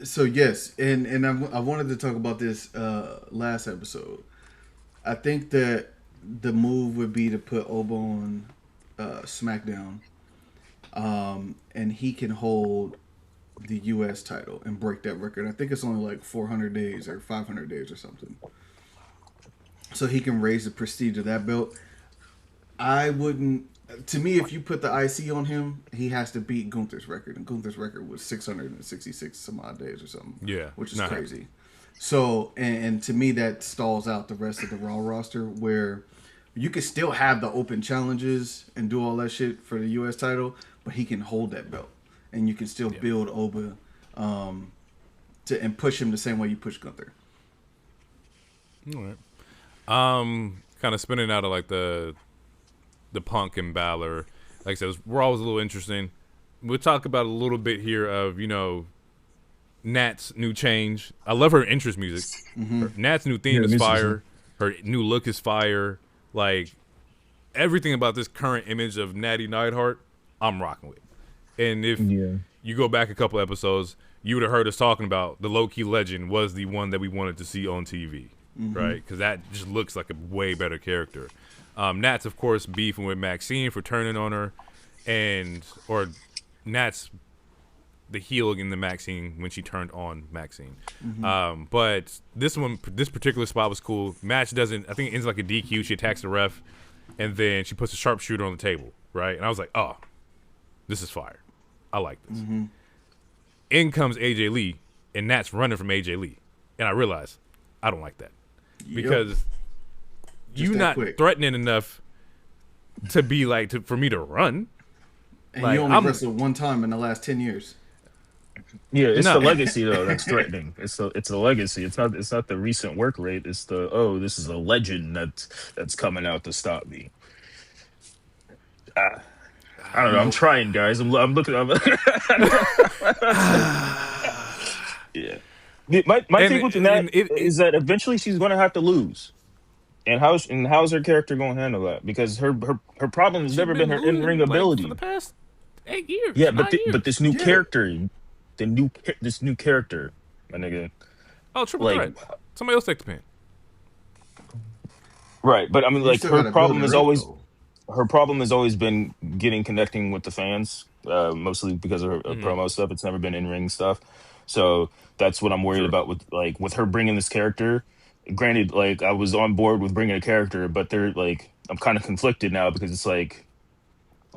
So yes, and I wanted to talk about this last episode. I think that the move would be to put Oba on SmackDown, and he can hold the U.S. title and break that record. I think it's only like 400 days or 500 days or something. So he can raise the prestige of that belt. I wouldn't. To me, if you put the IC on him, he has to beat Gunther's record, and Gunther's record was 666 some odd days or something. Yeah, which is crazy. So, and to me, that stalls out the rest of the Raw roster, where you can still have the open challenges and do all that shit for the U.S. title, but he can hold that belt, and you can still build Oba and push him the same way you push Gunther. All right. Kind of spinning out of like the Punk and Balor, like I said, we're always a little interesting. We'll talk about a little bit here of, you know, Nat's new change. I love her entrance music. Nat's new theme is fire. Her new look is fire. Like, everything about this current image of Natty Neidhart, I'm rocking with. And if you go back a couple episodes, you would have heard us talking about the low-key legend was the one that we wanted to see on TV, right? Because that just looks like a way better character. Nat's, of course, beefing with Maxine for turning on her, or Nat's the heel in the Maxine when she turned on Maxine. But this particular spot was cool. Match doesn't, I think it ends like a DQ. She attacks the ref, and then she puts a sharpshooter on the table, right? And I was like, oh, this is fire. I like this. In comes AJ Lee, and Nat's running from AJ Lee. And I realized I don't like that. Because you're not threatening enough to be like for me to run. And like, you only wrestled one time in the last 10 years. Yeah, it's the legacy though that's threatening. It's the legacy. It's not the recent work rate. It's this is a legend that's coming out to stop me. I don't know. I'm trying, guys. I'm looking. Yeah. My thing with that is that eventually she's going to have to lose. And how's her character going to handle that? Because her problem has never been her in-ring ability for the past 8 years. Yeah, but this new character, this new character, my nigga. Oh, triple threat. Somebody else take the pin. Right, but I mean, like her problem has always been connecting with the fans, mostly because of her promo stuff. It's never been in-ring stuff. So that's what I'm worried about with her bringing this character. Granted, like I was on board with bringing a character, but they're like I'm kind of conflicted now because it's like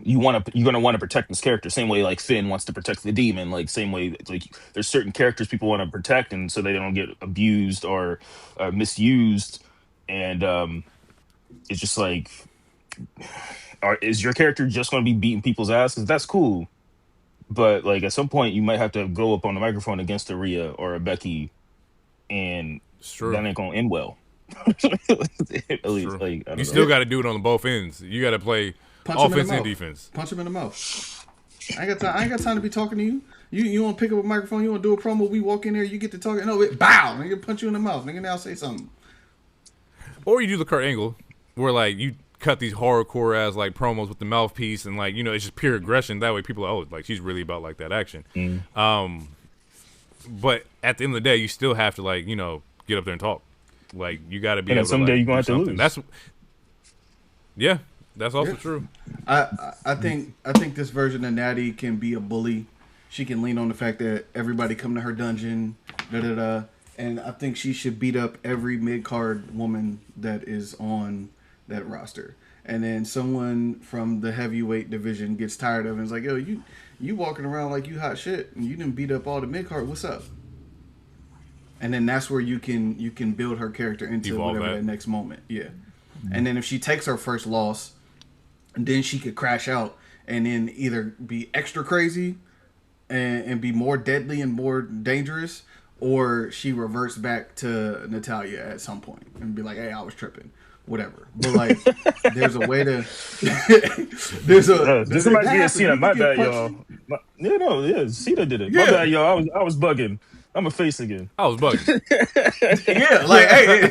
you're gonna want to protect this character same way like Finn wants to protect the demon, like same way like there's certain characters people want to protect and so they don't get abused or misused, and it's just like, is your character just going to be beating people's asses? That's cool, but like at some point you might have to go up on the microphone against a Rhea or a Becky, and that ain't gonna end well. At least, like, you still got to do it on both ends. You got to play offense and defense. Punch him in the mouth. I ain't got time to be talking to you. You want to pick up a microphone? You want to do a promo? We walk in there. You get to talking. No, bow. Nigga, punch you in the mouth. Nigga, now say something. Or you do the Kurt Angle, where like you cut these horrorcore ass like promos with the mouthpiece, and like it's just pure aggression. That way, people are like she's really about like that action. But at the end of the day, you still have to like get up there and talk. Like you got to be. And able someday to, like, you're gonna have to lose. That's also true. I think this version of Natty can be a bully. She can lean on the fact that everybody come to her dungeon, and I think she should beat up every mid-card woman that is on that roster. And then someone from the heavyweight division gets tired of it and is like, yo, you walking around like you hot shit and you didn't beat up all the mid-card. What's up? And then that's where you can build her character into whatever that next moment. Yeah. Mm-hmm. And then if she takes her first loss, then she could crash out and then either be extra crazy and be more deadly and more dangerous, or she reverts back to Natalya at some point and be like, hey, I was tripping. Whatever. But like there's a way to this reminds me of Cena. My bad, y'all. Cena did it. Yeah. My bad, y'all. I was bugging. I'm a face again. I was bugging. Yeah, like hey.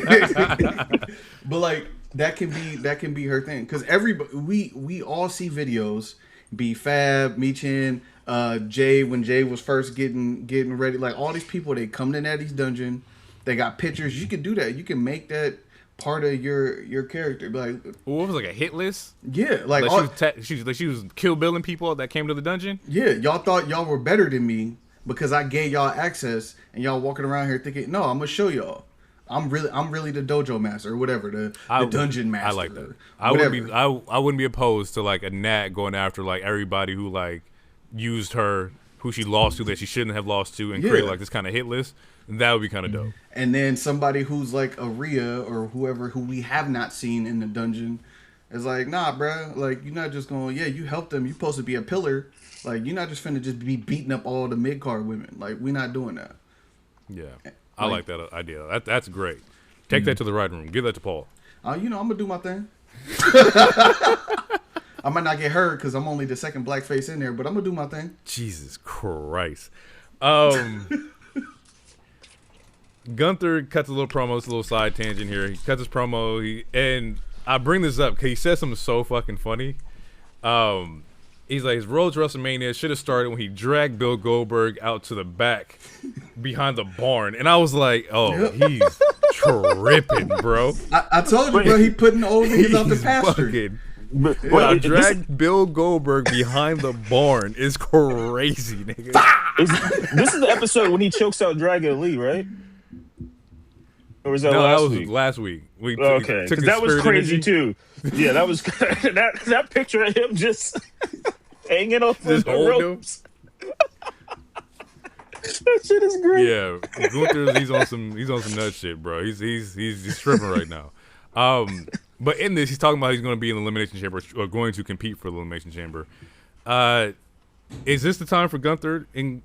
But like that can be her thing, because everybody we all see videos. B Fab, Michin, Jay, when Jay was first getting ready, like all these people, they come to Natty's dungeon, they got pictures. You can do that. You can make that part of your character. Like, what was like a hit list? Yeah, like she was kill billing people that came to the dungeon. Yeah, y'all thought y'all were better than me because I gave y'all access, and y'all walking around here thinking, no, I'm gonna show y'all. I'm really the dojo master or whatever, the dungeon master. I like that. I wouldn't be opposed to like a Nat going after like everybody who like used her, who she lost to that she shouldn't have lost to, and create like this kind of hit list. That would be kind of dope. And then somebody who's like a Rhea or whoever who we have not seen in the dungeon is like, nah, bro. Like, you're not just going, you helped them. You're supposed to be a pillar. Like, you're not just finna just be beating up all the mid-card women. Like, we're not doing that. Yeah. I like that idea. That's great. Take that to the writing room. Give that to Paul. I'm going to do my thing. I might not get hurt because I'm only the second black face in there, but I'm going to do my thing. Jesus Christ. Gunther cuts a little promo. It's a little side tangent here. He cuts his promo. And I bring this up because he says something so fucking funny. He's like, his road to WrestleMania should have started when he dragged Bill Goldberg out to the back behind the barn. And I was like, oh, he's tripping, bro. I told you, bro, he putting old niggas out the pasture. Drag Bill Goldberg behind the barn is crazy, nigga. This is the episode when he chokes out Dragon Lee, right? Or was that last week? Okay, because that was crazy too. Yeah, that was that picture of him just hanging off the ropes. That shit is great. Yeah, Gunther, he's on some nut shit, bro. He's tripping right now. But in this, he's talking about he's going to be in the Elimination Chamber or going to compete for the Elimination Chamber. Is this the time for Gunther to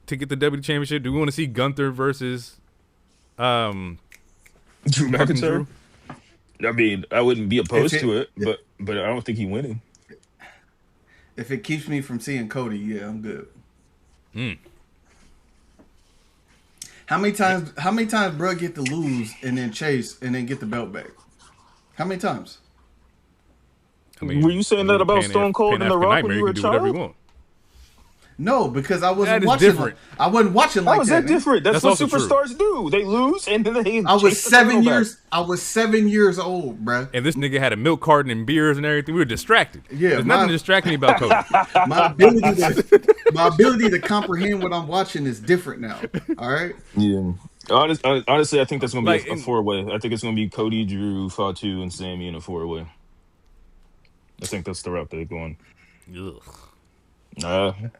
get the WWE Championship? Do we want to see Gunther versus Drew McIntyre? I mean, I wouldn't be opposed to it, but I don't think he's winning. If it keeps me from seeing Cody, yeah, I'm good. How many times bro get to lose and then chase and then get the belt back? How many times? I mean, were you saying that about Stone Cold and The Rock when you were a child? No, because I wasn't watching. Different. I wasn't watching like that. How is that different? That's what superstars do. They lose and then they. I was 7 years. I was 7 years old, bruh. And this nigga had a milk carton and beers and everything. We were distracted. Yeah, there's nothing to distract me about Cody. My ability to comprehend what I'm watching is different now. All right. Yeah. Honestly, I think that's gonna be a 4-way. I think it's gonna be Cody, Drew, Fatu, and Sammy in a 4-way. I think that's the route they're going. Ugh.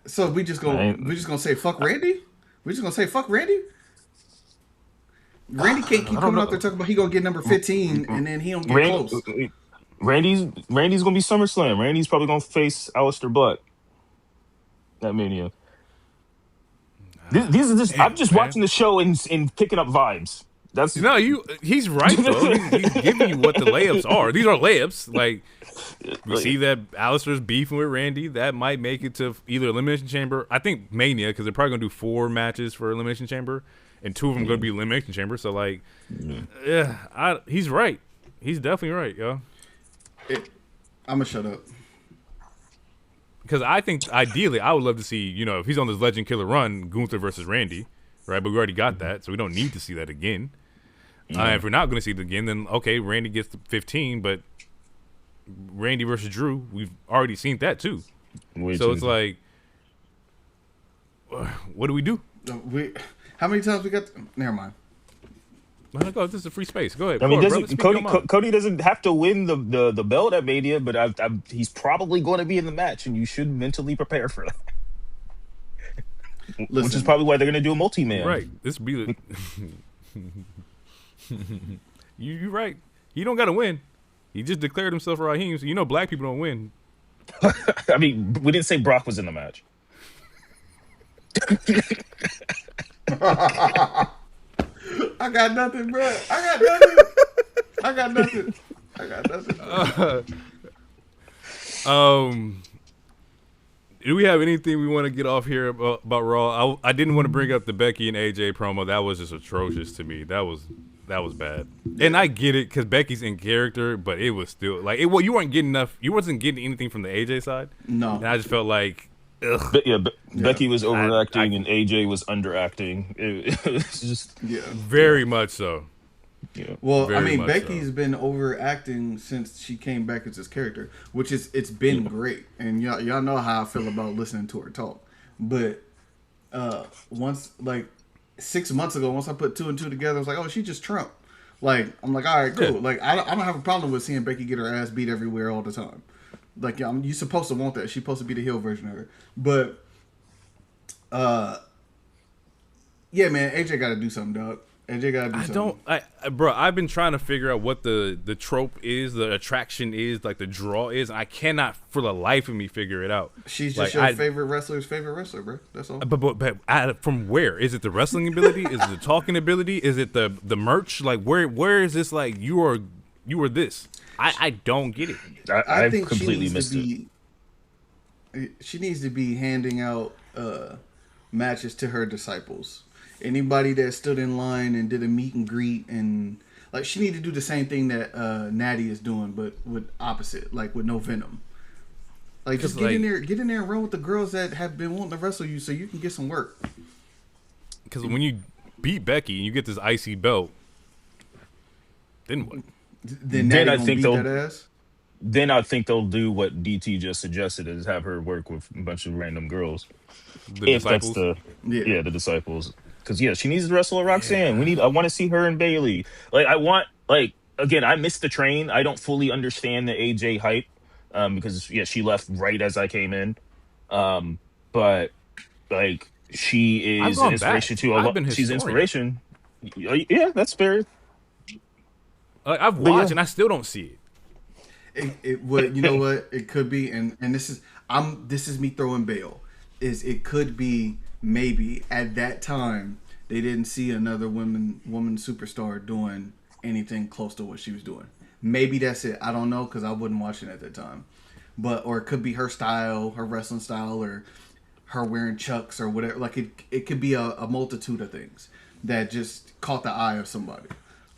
So we just gonna say fuck Randy? We just gonna say fuck Randy? Randy can't keep coming out there talking about he gonna get number 15 and then he don't get close. Randy's gonna be SummerSlam. Randy's probably gonna face Aleister Black at Mania. These are just I'm just watching the show and picking up vibes. That's he's right though. He's giving you what the layups are. These are layups. Like we see that Aleister's beefing with Randy. That might make it to either Elimination Chamber. I think Mania, because they're probably gonna do 4 matches for Elimination Chamber, and 2 of them gonna be Elimination Chamber. So like, he's right. He's definitely right, yo. I'm gonna shut up. Because I think ideally, I would love to see, if he's on this Legend Killer run, Gunther versus Randy, right? But we already got that, so we don't need to see that again. If we're not going to see it again, then okay, Randy gets the 15, but Randy versus Drew, we've already seen that too. It's like, what do we do? How many times we got? Never mind. No, go. This is a free space. Go ahead. I mean, Go ahead, brother. Cody doesn't have to win the belt at Mania, but he's probably going to be in the match, and you should mentally prepare for that. Listen, which is probably why they're going to do a multi-man. Right. This be the. You right. He don't got to win. He just declared himself Raheem, so you know black people don't win. I mean, we didn't say Brock was in the match. I got nothing, bro. I got nothing. Do we have anything we want to get off here about Raw? I didn't want to bring up the Becky and AJ promo. That was just atrocious to me. That was bad. Yeah. And I get it because Becky's in character, but it was still like well, you weren't getting enough. You wasn't getting anything from the AJ side. No, and I just felt like. Becky was overacting and AJ was underacting. It was just very much so. Yeah. Well, I mean, Becky's been overacting since she came back as this character, which it's been great, and y'all know how I feel about listening to her talk. But once, like 6 months ago, once I put 2 and 2 together, I was like, oh, she just Trump. Like I'm like, all right, cool. Yeah. Like I don't have a problem with seeing Becky get her ass beat everywhere all the time. Like you're supposed to want that. She's supposed to be the heel version of her. But yeah, man, AJ got to do something, dog. AJ got to do something. Bro, I've been trying to figure out what the trope is, the attraction is, like the draw is. And I cannot, for the life of me, figure it out. She's just your favorite wrestler's favorite wrestler, bro. That's all. But from where? Is it the wrestling ability? Is it the talking ability? Is it the merch? Like where is this? Like you are this. I don't get it. I think completely missed it. She needs to be handing out matches to her disciples. Anybody that stood in line and did a meet and greet, and like she need to do the same thing that Natty is doing, but with opposite, like with no venom. Like just get in there and run with the girls that have been wanting to wrestle you, so you can get some work. Because when you beat Becky and you get this icy belt, then what? Then I think they'll. That ass? Then I think they'll do what DT just suggested: is have her work with a bunch of random girls. The disciples? That's the disciples. Because she needs to wrestle a Roxanne. I want to see her and Bailey. Again, I missed the train. I don't fully understand the AJ hype because she left right as I came in. But like she is an inspiration to a lot. She's inspiration. Yeah, that's fair. I've watched and I still don't see it. You know what? It could be, and this is me throwing bail. It could be maybe at that time they didn't see another woman superstar doing anything close to what she was doing. Maybe that's it. I don't know because I wasn't watching at that time. Or it could be her style, her wrestling style, or her wearing chucks or whatever. Like it could be a multitude of things that just caught the eye of somebody.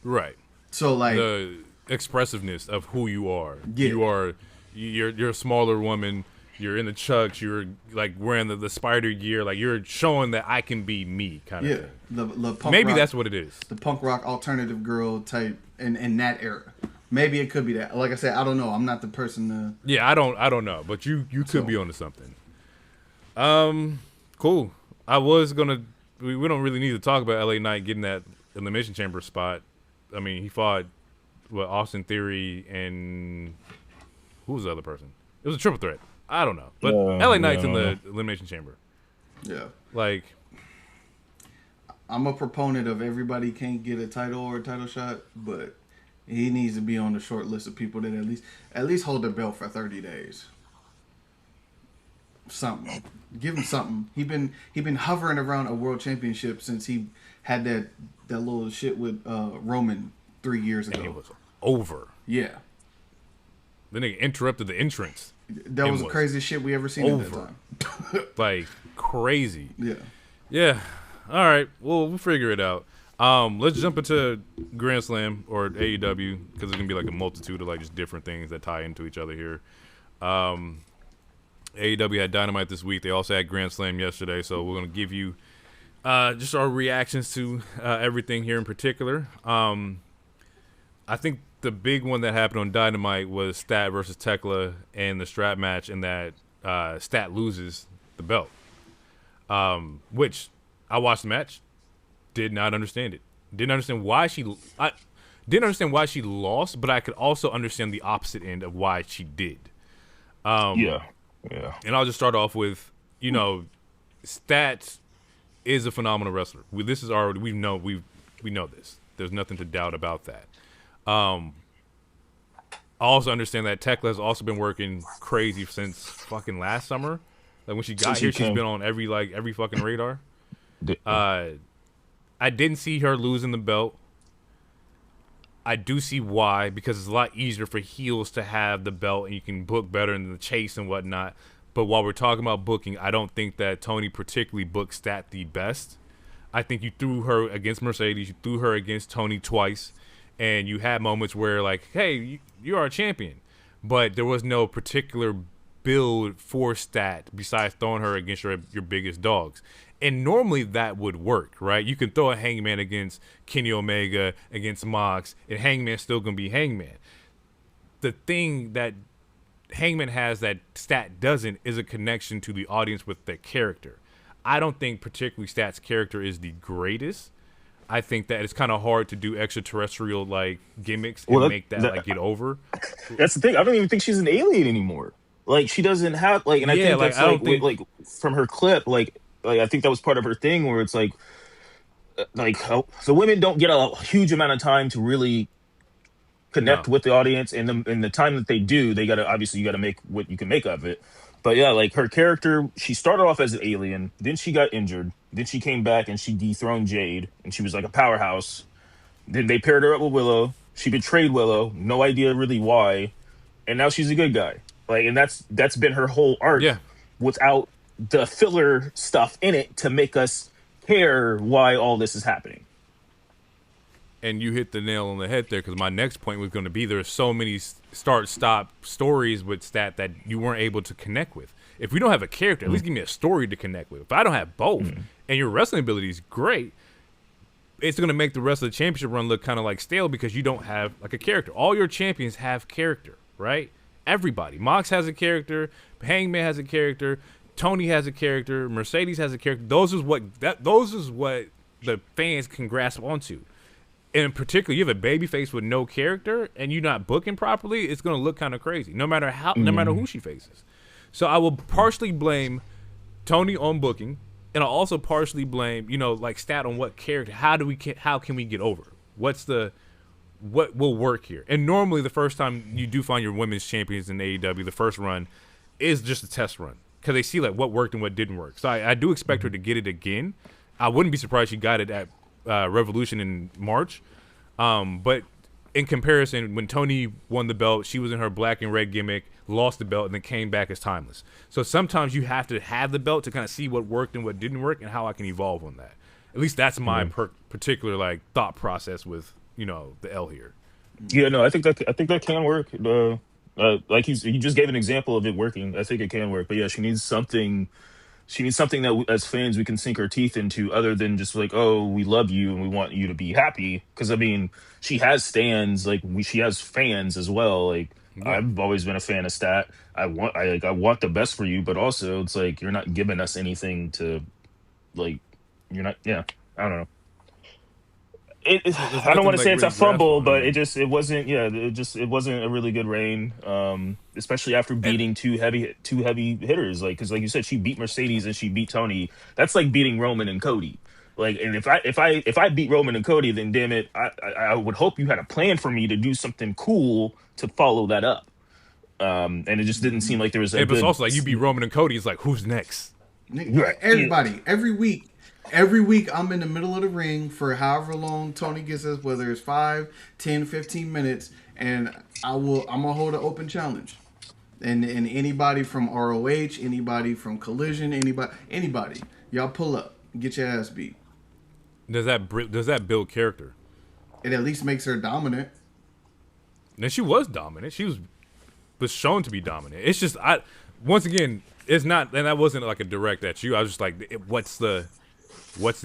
Right. So like the expressiveness of who you are. Yeah. You're a smaller woman. You're in the chucks. You're like wearing the spider gear. Like you're showing that I can be me kind of thing. The punk maybe rock, that's what it is. The punk rock alternative girl type in that era. Maybe it could be that. Like I said, I don't know. I'm not the person to. Yeah, I don't know. But you could be onto something. Cool. I was gonna. We don't really need to talk about LA Knight getting that Elimination Chamber spot. I mean, he fought Austin Theory and who was the other person? It was a triple threat. I don't know, but LA Knight's in the Elimination Chamber. Yeah, like I'm a proponent of everybody can't get a title or a title shot, but he needs to be on the short list of people that at least hold the belt for 30 days. Something, give him something. He been hovering around a world championship since he had that little shit with Roman 3 years ago. And it was over. Yeah. Then they interrupted the entrance. That was the craziest shit we ever seen at that time. Like crazy. Yeah. Yeah. All right. Well, we'll figure it out. Let's jump into Grand Slam or AEW because it's gonna be like a multitude of like just different things that tie into each other here. AEW had Dynamite this week. They also had Grand Slam yesterday, so we're gonna give you just our reactions to everything here in particular. I think the big one that happened on Dynamite was Stat versus Tekla and the strap match, and that Stat loses the belt. Which I watched the match. did not understand it. Didn't understand why I didn't understand why she lost, but I could also understand the opposite end of why she did. Yeah. And I'll just start off with, Stats is a phenomenal wrestler. We know this. There's nothing to doubt about that. I also understand that Tekla has also been working crazy since fucking last summer. Like when she got here, she's been on every fucking radar. I didn't see her losing the belt. I do see why, because it's a lot easier for heels to have the belt and you can book better in the chase and whatnot. But while we're talking about booking, I don't think that Tony particularly booked Stat the best. I think you threw her against Mercedes, you threw her against Tony twice, and you had moments where like, hey, you are a champion. But there was no particular build for Stat besides throwing her against your biggest dogs. And normally that would work, right? You can throw a Hangman against Kenny Omega, against Mox, and Hangman's still going to be Hangman. The thing that Hangman has that Stat doesn't is a connection to the audience with their character. I don't think particularly Stat's character is the greatest. I think that it's kind of hard to do extraterrestrial like gimmicks and make that like get over. That's the thing. I don't even think she's an alien anymore. Like she doesn't have like, and I think that's like from her clip, like I think that was part of her thing where it's like the women don't get a huge amount of time to really connect with the audience, and the time that they do, they gotta you gotta make what you can make of it. But yeah, like her character, she started off as an alien, then she got injured, then she came back and she dethroned Jade, and she was like a powerhouse. Then they paired her up with Willow. She betrayed Willow, no idea really why, and now she's a good guy. Like, and that's been her whole arc without the filler stuff in it to make us care why all this is happening. And you hit the nail on the head there, because my next point was going to be there's so many start-stop stories with Stat that you weren't able to connect with. If we don't have a character, at least give me a story to connect with. If I don't have both, and your wrestling ability is great, it's going to make the rest of the championship run look kind of like stale because you don't have like a character. All your champions have character, right? Everybody. Mox has a character. Hangman has a character. Tony has a character. Mercedes has a character. Those is what the fans can grasp onto. And in particular, you have a baby face with no character and you're not booking properly, it's going to look kind of crazy, no matter who she faces. So I will partially blame Tony on booking, and I'll also partially blame, like Stat on what character. How can we get over? What will work here? And normally the first time you do find your women's champions in AEW, the first run is just a test run, because they see like what worked and what didn't work. So I do expect her to get it again. I wouldn't be surprised she got it at Revolution in March. But in comparison, when Tony won the belt, she was in her black and red gimmick, lost the belt, and then came back as Timeless. So sometimes you have to have the belt to kind of see what worked and what didn't work and how I can evolve on that. At least that's my particular like thought process with the L here. Yeah, no, I think that can work. Like he just gave an example of it working. I think it can work. But yeah, she needs something that as fans we can sink our teeth into, other than just like, oh, we love you and we want you to be happy. Because I mean, she has stands, she has fans as well. Like I've always been a fan of Stat. I want the best for you, but also it's like you're not giving us anything to, like, you're not. Yeah, I don't know. I don't want to say it's a fumble, but it wasn't a really good reign, especially after beating two heavy hitters. Like, because like you said, she beat Mercedes and she beat Tony. That's like beating Roman and Cody. Like, and if I beat Roman and Cody, then damn it, I would hope you had a plan for me to do something cool to follow that up. And it just didn't seem like there was. But it's also like you beat Roman and Cody. It's like, who's next? Everybody, every week I'm in the middle of the ring for however long Tony gets us, whether it's 5, 10, 15 minutes, and I'm gonna hold an open challenge. And anybody from ROH, anybody from Collision, anybody, y'all pull up, get your ass beat. Does that build character? It at least makes her dominant. And she was dominant. She was shown to be dominant. It's just once again, it's not, and that wasn't like a direct at you. I was just like, what's the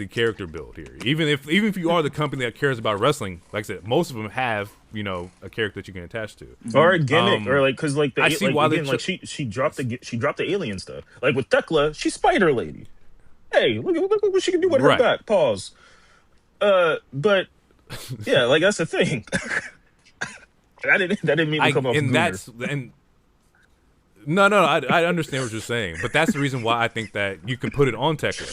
character build here? Even if you are the company that cares about wrestling, like I said, most of them have a character that you can attach to, or a gimmick, or like because like I see why again, she dropped the alien stuff. Like with Tekla, she's Spider Lady. Hey, look what she can do with her back. Pause. But yeah, like that's the thing. That didn't mean to come off and gooner. that's and no, I understand what you're saying, but that's the reason why I think that you can put it on Tekla,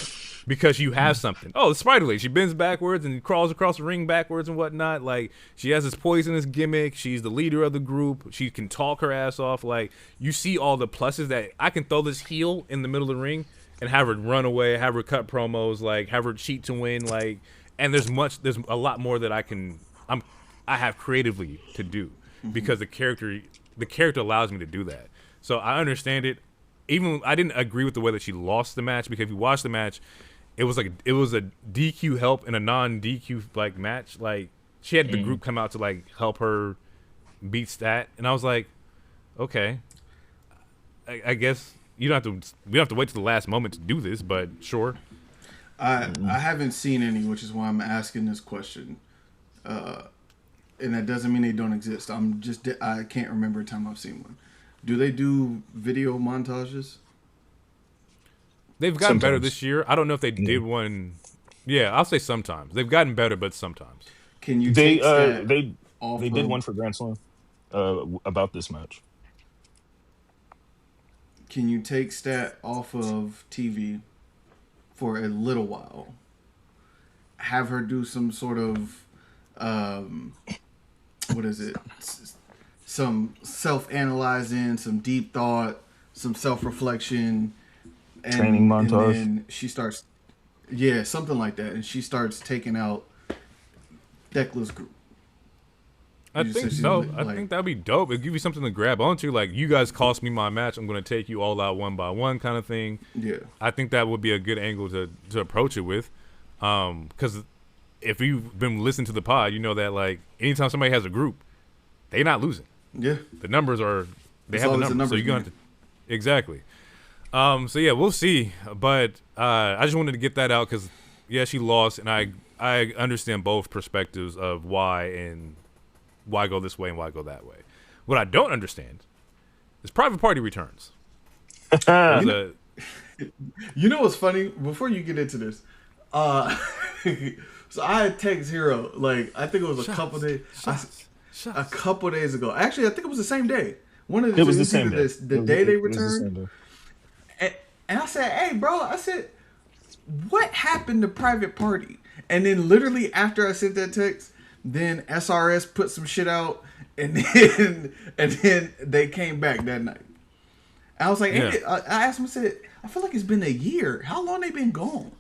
because you have something. Oh, the Spider Lady, she bends backwards and crawls across the ring backwards and whatnot. Like, she has this poisonous gimmick. She's the leader of the group. She can talk her ass off. Like, you see all the pluses that I can throw this heel in the middle of the ring and have her run away, have her cut promos, like have her cheat to win, like. And there's a lot more that I have creatively to do, because the character allows me to do that. So I understand it. Even I didn't agree with the way that she lost the match, because if you watch the match, it was a DQ help in a non-DQ like match. Like, she had the group come out to like help her beat Stat, and I was like, okay, I guess we don't have to wait till the last moment to do this, but sure. I haven't seen any, which is why I'm asking this question. And that doesn't mean they don't exist. I can't remember a time I've seen one. Do they do video montages? They've gotten better this year. I don't know if they did one. Yeah, I'll say sometimes. They've gotten better, but sometimes. Can you They take Stat they did one for Grand Slam about this match. Can you take Stat off of TV for a little while? Have her do some sort of what is it? Some self-analyzing, some deep thought, some self-reflection, Training montage. And then she starts, something like that, and she starts taking out Decla's group. I think so. I think that'd be dope. It'd give you something to grab onto. Like, you guys cost me my match, I'm going to take you all out one by one, kind of thing. Yeah. I think that would be a good angle to approach it with. Because if you've been listening to the pod, you know that, like, anytime somebody has a group, they're not losing. Yeah. The numbers are, they have the numbers. So you're going to have to, exactly. So yeah, we'll see. But I just wanted to get that out because, yeah, she lost, and I understand both perspectives of why go this way and why go that way. What I don't understand is Private Party returns. You know what's funny? Before you get into this, so I had text Hero, like, I think it was a couple days ago. Actually, I think it was the same day. It was the same day. The day they returned. And I said, hey, bro, what happened to Private Party? And then literally after I sent that text, then SRS put some shit out, and then they came back that night. I was like, I asked him, I said, I feel like it's been a year. How long they been gone?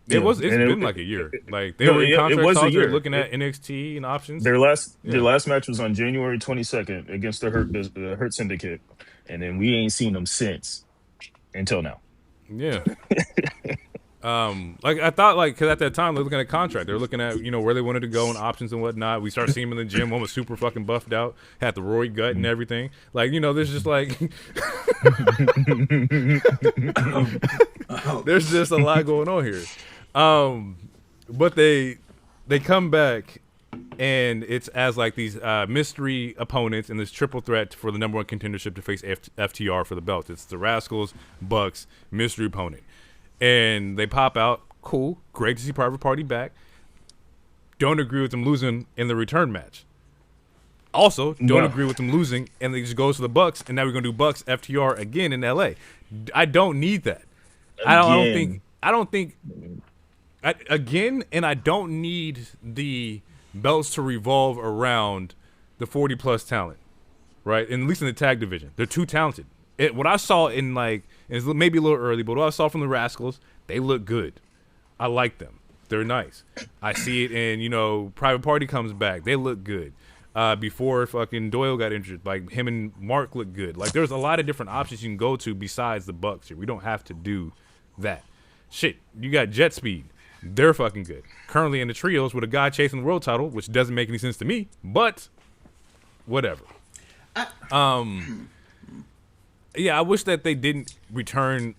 It's been like a year. Like, they were in contract talks, they were looking at NXT and options. Their last match was on January 22nd against the Hurt Syndicate, and then we ain't seen them since until now. Yeah. Like, I thought, like, because at that time they're looking at contract, they're looking at, you know, where they wanted to go and options and whatnot. We started seeing them in the gym. One was super fucking buffed out, had the Roy gut and everything. Like, you know, there's just like there's just a lot going on here. But they come back, and it's as like these mystery opponents in this triple threat for the number one contendership to face FTR for the belt. It's the Rascals, Bucks, mystery opponent. And they pop out. Cool. Great to see Private Party back. Don't agree with them losing in the return match. Also, don't agree with them losing, and they just goes to the Bucks, and now we're going to do Bucks FTR again in LA. I don't need that. I don't think I don't need the belts to revolve around the 40 plus talent, right? And at least in the tag division, they're too talented. What I saw in, like, it's maybe a little early, but what I saw from the Rascals, they look good. I like them. They're nice. I see it in, you know, Private Party comes back. They look good. Before fucking Doyle got injured, like, him and Mark look good. Like, there's a lot of different options you can go to besides the Bucks here. We don't have to do that. Shit, you got Jet Speed. They're fucking good. Currently in the trios with a guy chasing the world title, which doesn't make any sense to me, but whatever. Yeah, I wish that they didn't return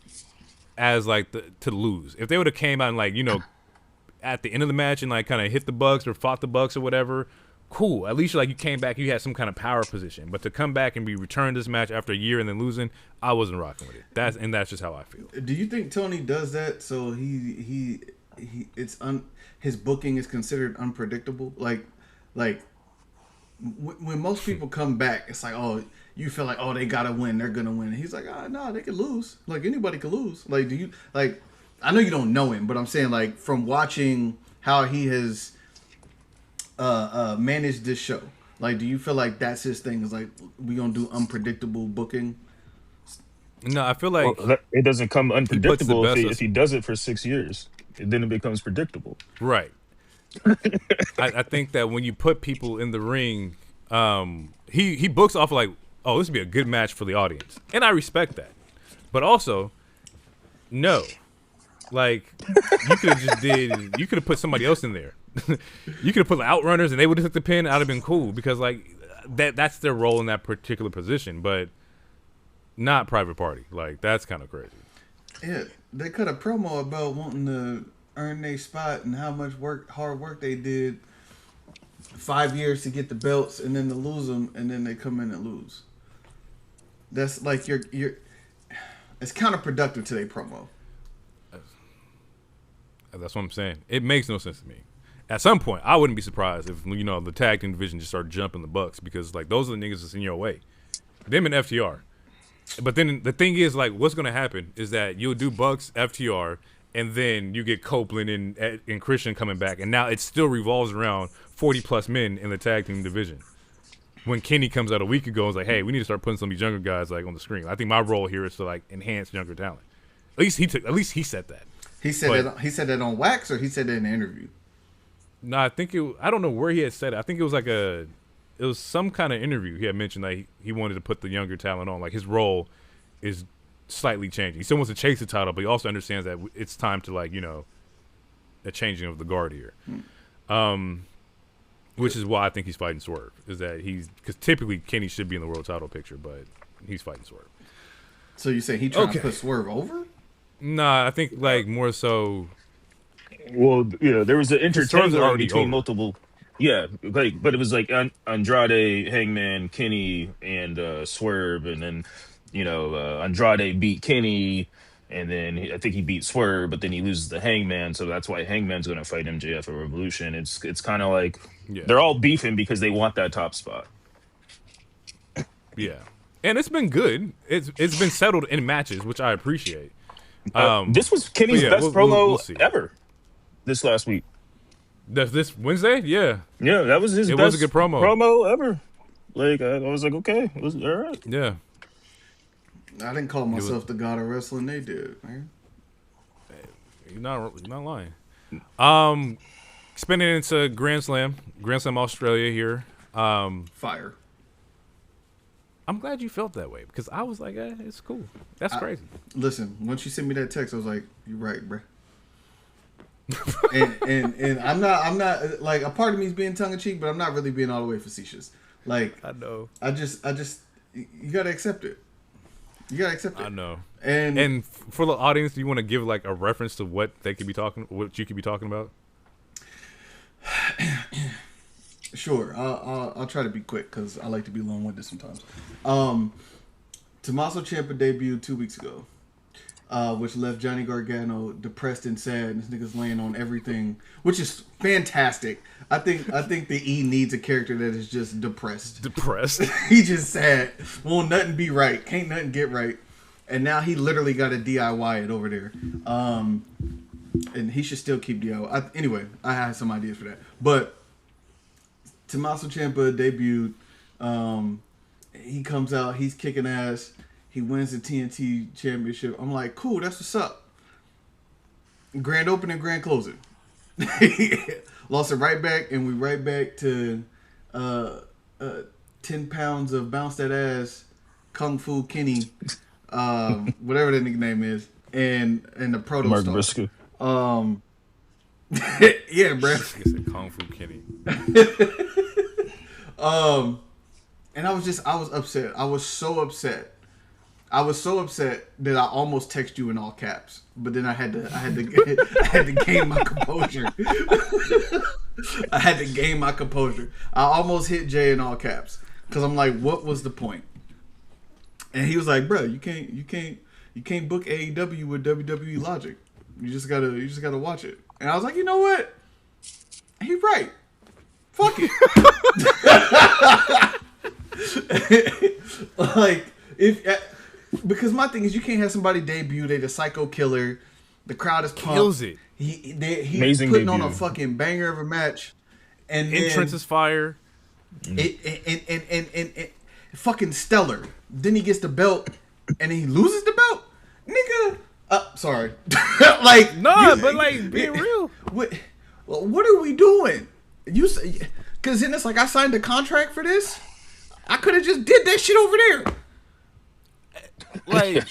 as, like, to lose. If they would have came out and, like, you know, at the end of the match and, like, kind of hit the Bucks or fought the Bucks or whatever, cool. At least, like, you came back, you had some kind of power position. But to come back and be returned this match after a year and then losing, I wasn't rocking with it. That's just how I feel. Do you think Tony does that so his booking is considered unpredictable. Like when most people come back, it's like, oh, you feel like, oh, they gotta win, they're gonna win. And he's like, no, they could lose. Like anybody could lose. Like, do you like? I know you don't know him, but I'm saying like from watching how he has managed this show. Like, do you feel like that's his thing? Is like we gonna do unpredictable booking? No, I feel like it doesn't come unpredictable if he of, does it for 6 years. Then it becomes predictable. Right. I think that when you put people in the ring, he books off like, oh, this would be a good match for the audience, and I respect that. But also, no, like you could have put somebody else in there. You could have put the Outrunners, and they would have took the pin. I'd have been cool because like that's their role in that particular position, but not Private Party. Like that's kind of crazy. Yeah, they cut a promo about wanting to earn their spot and how much hard work they did. 5 years to get the belts and then to lose them, and then they come in and lose. That's like you're. It's counterproductive to their promo. That's what I'm saying. It makes no sense to me. At some point, I wouldn't be surprised if the tag team division just started jumping the Bucks because like those are the niggas that's in your way. Them and FTR. But then the thing is, like, what's going to happen is that you'll do Bucks, FTR, and then you get Copeland and Christian coming back, and now it still revolves around 40-plus men in the tag team division. When Kenny comes out a week ago and was like, hey, we need to start putting some of these younger guys like on the screen. I think my role here is to like enhance younger talent. At least he said that. He said that on Wax, or he said that in the interview? No, I don't know where he had said it. I think it was some kind of interview he had mentioned that he wanted to put the younger talent on. Like his role is slightly changing. He still wants to chase the title, but he also understands that it's time to like, a changing of the guard here. Which is why I think he's fighting Swerve. Is that because typically Kenny should be in the world title picture, but he's fighting Swerve. So you say he trying to put Swerve over? Nah, I think like more so. Well, there was an interchange between over. multiple. Yeah, but it was like Andrade, Hangman, Kenny, and Swerve, and then Andrade beat Kenny, and then I think he beat Swerve, but then he loses the Hangman, so that's why Hangman's going to fight MJF at Revolution. It's kind of like they're all beefing because they want that top spot. Yeah, and it's been good. It's been settled in matches, which I appreciate. This was Kenny's best promo ever this last week. This Wednesday? Yeah, that was his. It best was a good promo ever. Like I was like, okay, it was all right. Yeah. I didn't call myself the god of wrestling. They did, man. You're not lying. Spinning into Grand Slam Australia here. Fire. I'm glad you felt that way because I was like, it's cool. That's crazy. Listen, once you sent me that text, I was like, you're right, bro. and I'm not like, a part of me is being tongue in cheek, but I'm not really being all the way facetious. Like, I know. I just you gotta accept it. You gotta accept it. I know. And for the audience, do you want to give like a reference to what you could be talking about? Sure. I'll try to be quick because I like to be long-winded sometimes. Tommaso Ciampa debuted 2 weeks ago, which left Johnny Gargano depressed and sad. This nigga's laying on everything, which is fantastic. I think the E needs a character that is just depressed. He just sad. Won't nothing be right. Can't nothing get right. And now he literally got a DIY it over there. And he should still keep DIY. Anyway, I had some ideas for that. But Tommaso Ciampa debuted. He comes out. He's kicking ass. He wins the TNT Championship. I'm like, cool. That's what's up. Grand opening, grand closing. Lost it right back, and we right back to 10 pounds of bounce that ass, Kung Fu Kenny, whatever that nickname is, and the Proto Mark Star. Briscoe. Yeah, bro. Kung Fu Kenny. And I was upset. I was so upset that I almost texted you in all caps. But then I had to gain my composure. I had to gain my composure. I almost hit Jay in all caps because I'm like, what was the point? And he was like, bro, you can't book AEW with WWE logic. You just gotta watch it. And I was like, you know what? He right. Fuck it. Like, because my thing is, you can't have somebody debut. They the psycho killer. The crowd is pumped. Kills it. He's Amazing putting debut. on a fucking banger of a match. And Entrance is fire. And fucking stellar. Then he gets the belt, and then he loses the belt, nigga. Sorry. Like but like being real. What are we doing? Because then it's like I signed a contract for this. I could have just did that shit over there. Like,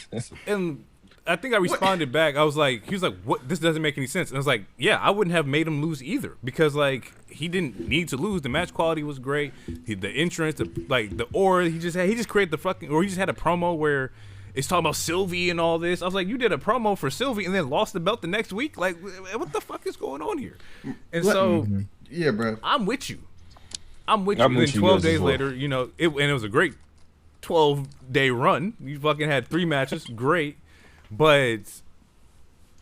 and I think I responded back. I was like, he was like, "What? This doesn't make any sense." And I was like, "Yeah, I wouldn't have made him lose either because like he didn't need to lose. The match quality was great. The entrance, the aura he just created the fucking, or he just had a promo where it's talking about Sylvie and all this. I was like, you did a promo for Sylvie and then lost the belt the next week. Like, what the fuck is going on here? And so, yeah, bro, I'm with you. And then 12 days later, you know, it was a great 12-day run. You fucking had 3 matches, great. But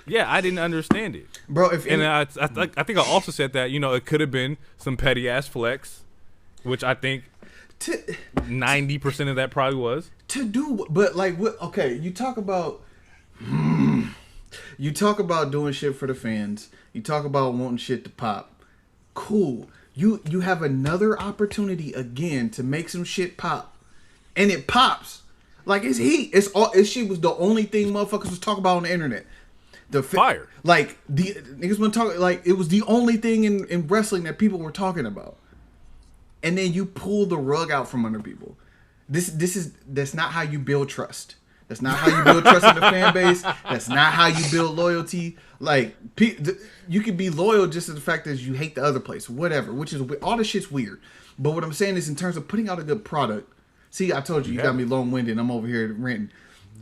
yeah, I didn't understand it, bro. I think I also said that, you know, it could have been some petty ass flex, which I think 90% of that probably was to do. But like, what? Okay, you talk about doing shit for the fans. You talk about wanting shit to pop. Cool. You have another opportunity again to make some shit pop, and it pops. Like it's heat. It's she was the only thing motherfuckers was talking about on the internet. The fire. Like the niggas been talking. Like it was the only thing in wrestling that people were talking about. And then you pull the rug out from under people. That's not how you build trust. That's not how you build trust in the fan base. That's not how you build loyalty. Like you can be loyal just to the fact that you hate the other place, whatever. Which is all this shit's weird. But what I'm saying is, in terms of putting out a good product. See, I told you got me long-winded. I'm over here ranting.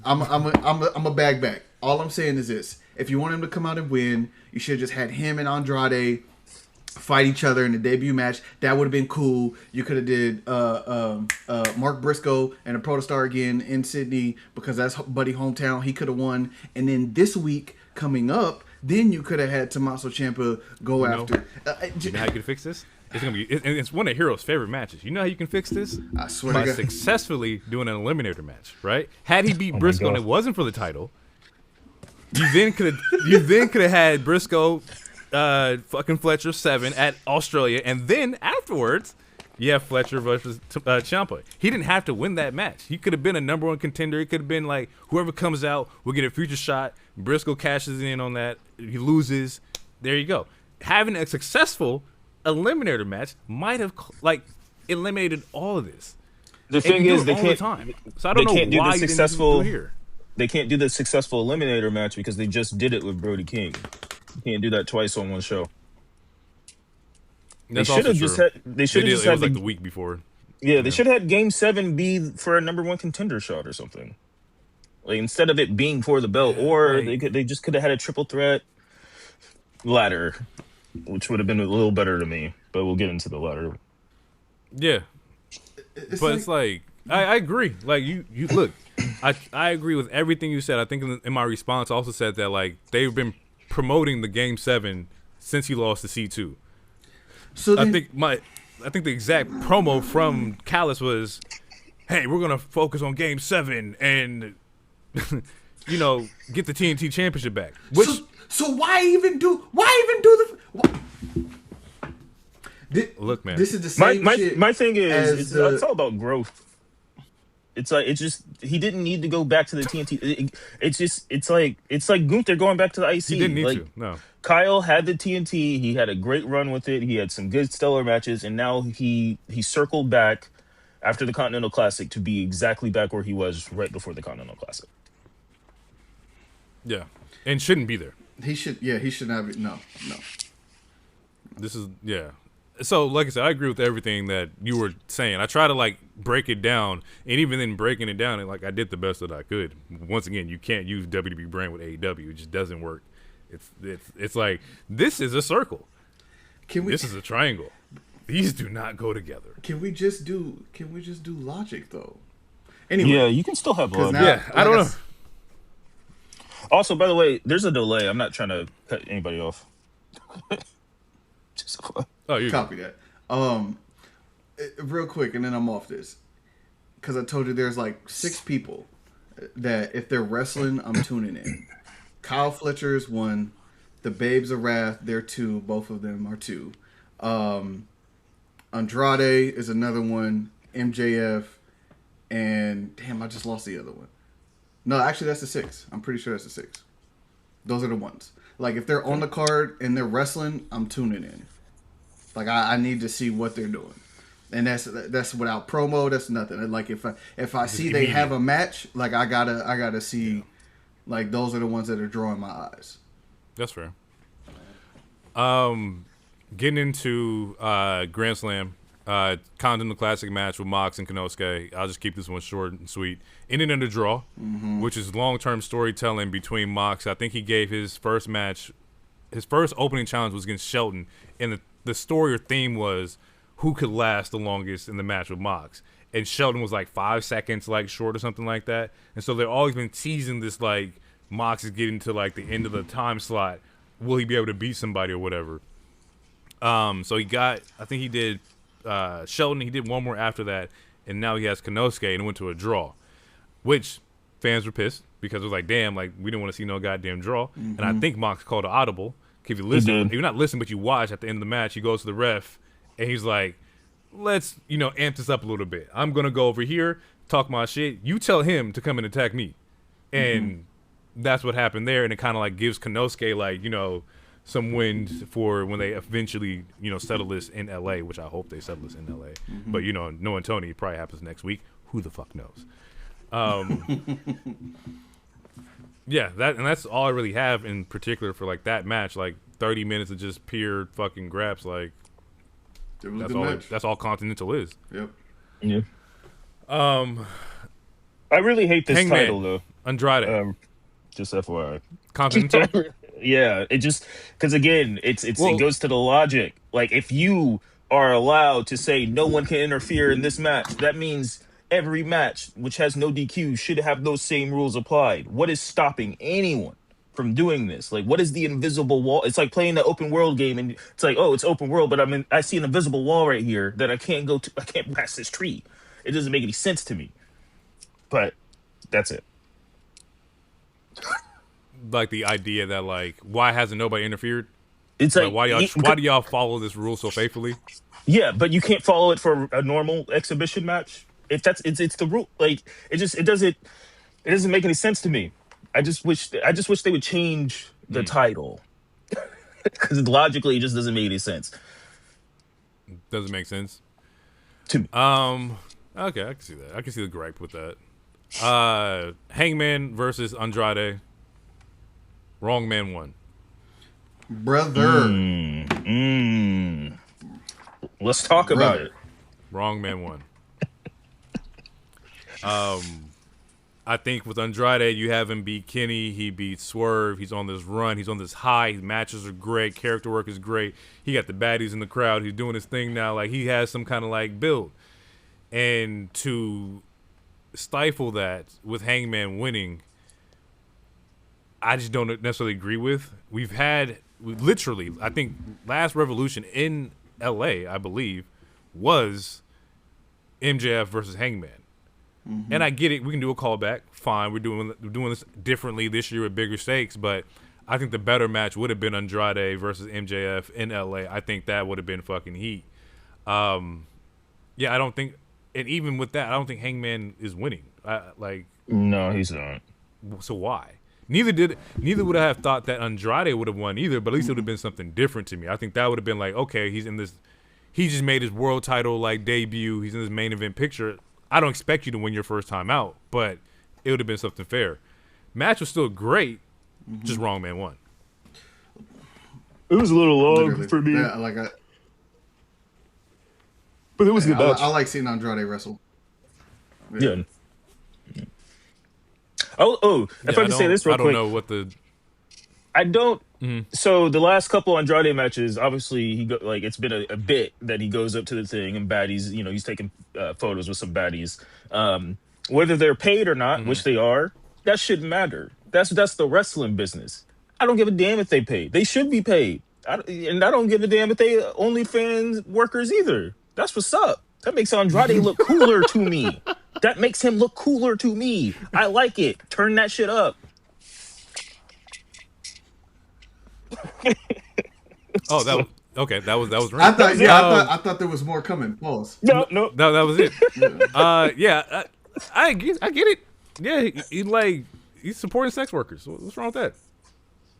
I'm a bag back. All I'm saying is this: if you want him to come out and win, you should have just had him and Andrade fight each other in the debut match. That would have been cool. You could have did Mark Briscoe and a Protostar again in Sydney because that's Buddy hometown. He could have won. And then this week coming up, then you could have had Tommaso Ciampa go after. You know how you can fix this? It's one of Hero's favorite matches. You know how you can fix this? I swear by to God. successfully doing an eliminator match, right? Had he beat Briscoe and it wasn't for the title, you then could have had Briscoe fucking Fletcher 7 at Australia, and then afterwards you have Fletcher versus Ciampa. He didn't have to win that match. He could have been a number 1 contender. It could have been like whoever comes out will get a future shot. Briscoe cashes in on that. He loses. There you go. Having a successful eliminator match might have like eliminated all of this. The thing is, they can't. So I don't know why you didn't do it here. They can't do the successful eliminator match because they just did it with Brody King. You can't do that twice on one show. They should have just had. They should have just had like the week before. Yeah, they should have had Game 7 be for a number 1 contender shot or something. Like instead of it being for the belt, or they just could have had a triple threat ladder, which would have been a little better to me. But we'll get into the ladder. Yeah, it's like I agree. Like you look, I agree with everything you said. I think in my response I also said that like they've been promoting the Game 7 since he lost to C2. So then, I think the exact promo from Callis was, "Hey, we're gonna focus on Game 7 and you know get the TNT Championship back." Which so why even do the? Look, man, this is the same shit. My thing is, it's all about growth. It's like he didn't need to go back to the TNT. It's like Gunther going back to the IC. He didn't need to. No. Kyle had the TNT. He had a great run with it. He had some good stellar matches, and now he circled back after the Continental Classic to be exactly back where he was right before the Continental Classic. Yeah, and shouldn't be there. He should. Yeah, he should not be. No. This is So, like I said, I agree with everything that you were saying. I try to like break it down, and even then breaking it down, I did the best that I could. Once again, you can't use WWE brand with AEW; it just doesn't work. It's like this is a circle. This is a triangle. These do not go together. Can we just do logic though? Anyway, yeah, you can still have logic. I don't know. Also, by the way, there's a delay. I'm not trying to cut anybody off. Oh, you Copy that. Real quick, and then I'm off this because I told you there's like 6 people that if they're wrestling, I'm tuning in. Kyle Fletcher's 1. The Babes of Wrath, they're 2. Both of them are 2. Andrade is another one. MJF, and damn, I just lost the other one. No, actually, that's the 6. I'm pretty sure that's the 6. Those are the ones. Like if they're on the card and they're wrestling, I'm tuning in. Like I need to see what they're doing, and that's without promo. That's nothing. And like if I see they have a match, like I gotta see, like those are the ones that are drawing my eyes. That's fair. Getting into Grand Slam, Continental Classic match with Mox and Konosuke. I'll just keep this one short and sweet. Ending in a draw, which is long-term storytelling between Mox. I think he gave his first match, his first opening challenge was against Shelton, and the story or theme was who could last the longest in the match with Mox. And Shelton was like 5 seconds like short or something like that. And so they've always been teasing this like Mox is getting to like the end of the time slot. Will he be able to beat somebody or whatever? So he got, I think he did Shelton. He did one more after that, and now he has Konosuke and went to a draw, which fans were pissed because it was like, damn, like we didn't want to see no goddamn draw. And I think Mox called an audible. If you listen, if you're not listening, but you watch at the end of the match, he goes to the ref and he's like, let's, amp this up a little bit. I'm going to go over here, talk my shit. You tell him to come and attack me. And that's what happened there. And it kind of like gives Konosuke like, some wind for when they eventually, settle this in LA, which I hope they settle this in LA. But, knowing Tony, it probably happens next week. Who the fuck knows? Yeah, that's all I really have in particular for like that match. Like 30 minutes of just pure fucking graps. Like that's all Continental is. Yep. Yeah. I really hate this Hangman, title though. Andrade. Just FYI. Continental. Yeah, it just because again, it goes to the logic. Like if you are allowed to say no one can interfere in this match, that means every match which has no DQ should have those same rules applied. What is stopping anyone from doing this? Like, what is the invisible wall? It's like playing the open world game, and it's like, oh, it's open world, but I see an invisible wall right here that I can't go to. I can't pass this tree. It doesn't make any sense to me. But that's it. Like the idea that like, why hasn't nobody interfered? It's like why do y'all follow this rule so faithfully? Yeah, but you can't follow it for a normal exhibition match. If that's it's the rule. Like it doesn't make any sense to me. I just wish they would change the title because logically it just doesn't make any sense. Doesn't make sense to me. Okay, I can see that. I can see the gripe with that. Hangman versus Andrade. Wrong man won. Brother. Let's talk about it. Wrong man won. I think with Andrade, you have him beat Kenny. He beat Swerve. He's on this run. He's on this high. His matches are great. Character work is great. He got the baddies in the crowd. He's doing his thing now. Like he has some kind of like build. And to stifle that with Hangman winning, I just don't necessarily agree with. We literally, I think last Revolution in LA, I believe, was MJF versus Hangman. And I get it. We can do a callback. Fine. We're doing this differently this year with bigger stakes. But I think the better match would have been Andrade versus MJF in LA. I think that would have been fucking heat. Yeah, I don't think. And even with that, I don't think Hangman is winning. No, he's not. So why? Neither would I have thought that Andrade would have won either. But at least it would have been something different to me. I think that would have been like, okay, he's in this. He just made his world title like debut. He's in this main event picture. I don't expect you to win your first time out, but it would have been something fair. Match was still great, just wrong man won. It was a little long for me. Yeah, but it was a good match. I like seeing Andrade wrestle. Yeah. If I can say this real quick. I don't know what the... I don't... So the last couple Andrade matches, obviously, it's been a bit that he goes up to the thing and baddies, he's taking photos with some baddies. Whether they're paid or not, which they are, that shouldn't matter. That's the wrestling business. I don't give a damn if they paid. They should be paid. And I don't give a damn if they OnlyFans workers either. That's what's up. That makes Andrade look cooler to me. That makes him look cooler to me. I like it. Turn that shit up. Oh, okay. That was I Ring. thought, I thought there was more coming. Pause. No. That was it. Yeah, I get it. Yeah, he's supporting sex workers. What's wrong with that?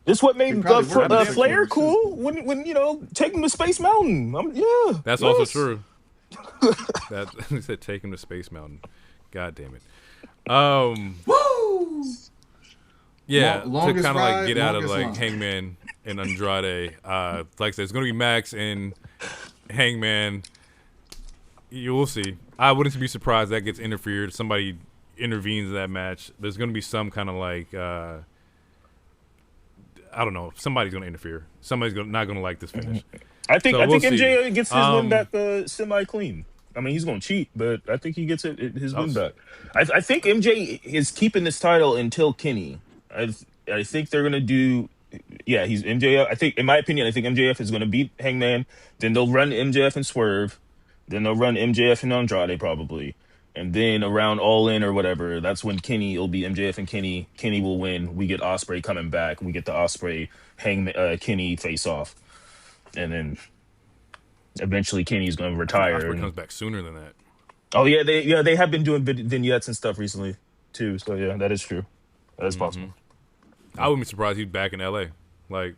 This what made Flair too. cool when take him to Space Mountain. That's also true. That he said take him to Space Mountain. God damn it. Woo! Yeah, to Longest kind of ride, get out of longest line. Hangman and Andrade. Like I said, it's gonna be Max and Hangman. You will see. I wouldn't be surprised that gets interfered. Somebody intervenes in that match. There's gonna be some kind of I don't know. Somebody's gonna interfere. Somebody's not gonna like this finish. I think we'll MJ see. gets his win back semi clean. I mean, he's gonna cheat, but I think he gets his win back. I think MJ is keeping this title until Kenny. I think they're gonna do. Yeah, he's MJF. I think, in my opinion, MJF is gonna beat Hangman. Then they'll run MJF and Swerve. Then they'll run MJF and Andrade probably. And then around All In or whatever, that's when it'll be MJF and Kenny. Kenny will win. We get Ospreay coming back. We get the Ospreay Kenny face off. And then eventually Kenny's going to retire. Ospreay comes back sooner than that. Oh yeah, they have been doing vignettes and stuff recently too. So yeah, that is true. That is possible. I wouldn't be surprised he's back in LA. Like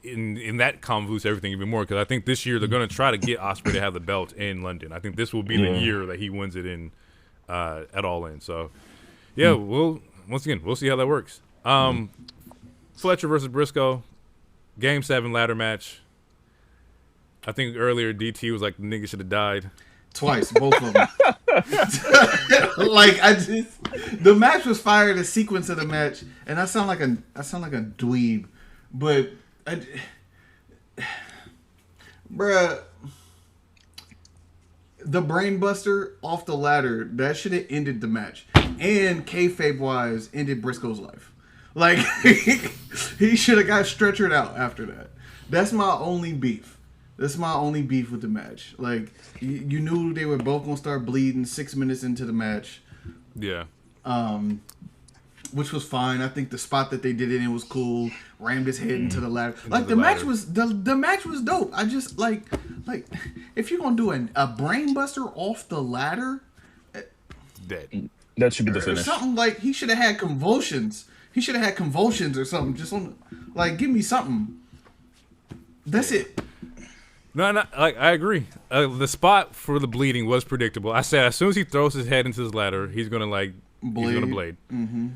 in that convolutes everything even more, because I think this year they're going to try to get Ospreay to have the belt in London. I think this will be the year that he wins it in at All In. So yeah, we'll see how that works. Fletcher versus Briscoe, Game 7 ladder match. I think earlier DT was like the nigga should have died. Twice, both of them. The match was fire, the sequence of the match, and I sound like a dweeb, but bruh, the brainbuster off the ladder, that should have ended the match, and kayfabe wise ended Briscoe's life. Like he should have got stretchered out after that. That's my only beef. That's my only beef with the match. Like, you knew they were both gonna start bleeding 6 minutes into the match. Yeah. Which was fine. I think the spot that they did it in was cool. Rammed his head into the ladder. Like the match was the match was dope. I just like if you're gonna do a brain buster off the ladder, Dead. That should be the or finish. something like he should have had convulsions. He should have had convulsions or something. Just on give me something. That's it. No, I agree. The spot for the bleeding was predictable. I said as soon as he throws his head into his ladder, he's gonna blade. He's gonna blade. Mm-hmm.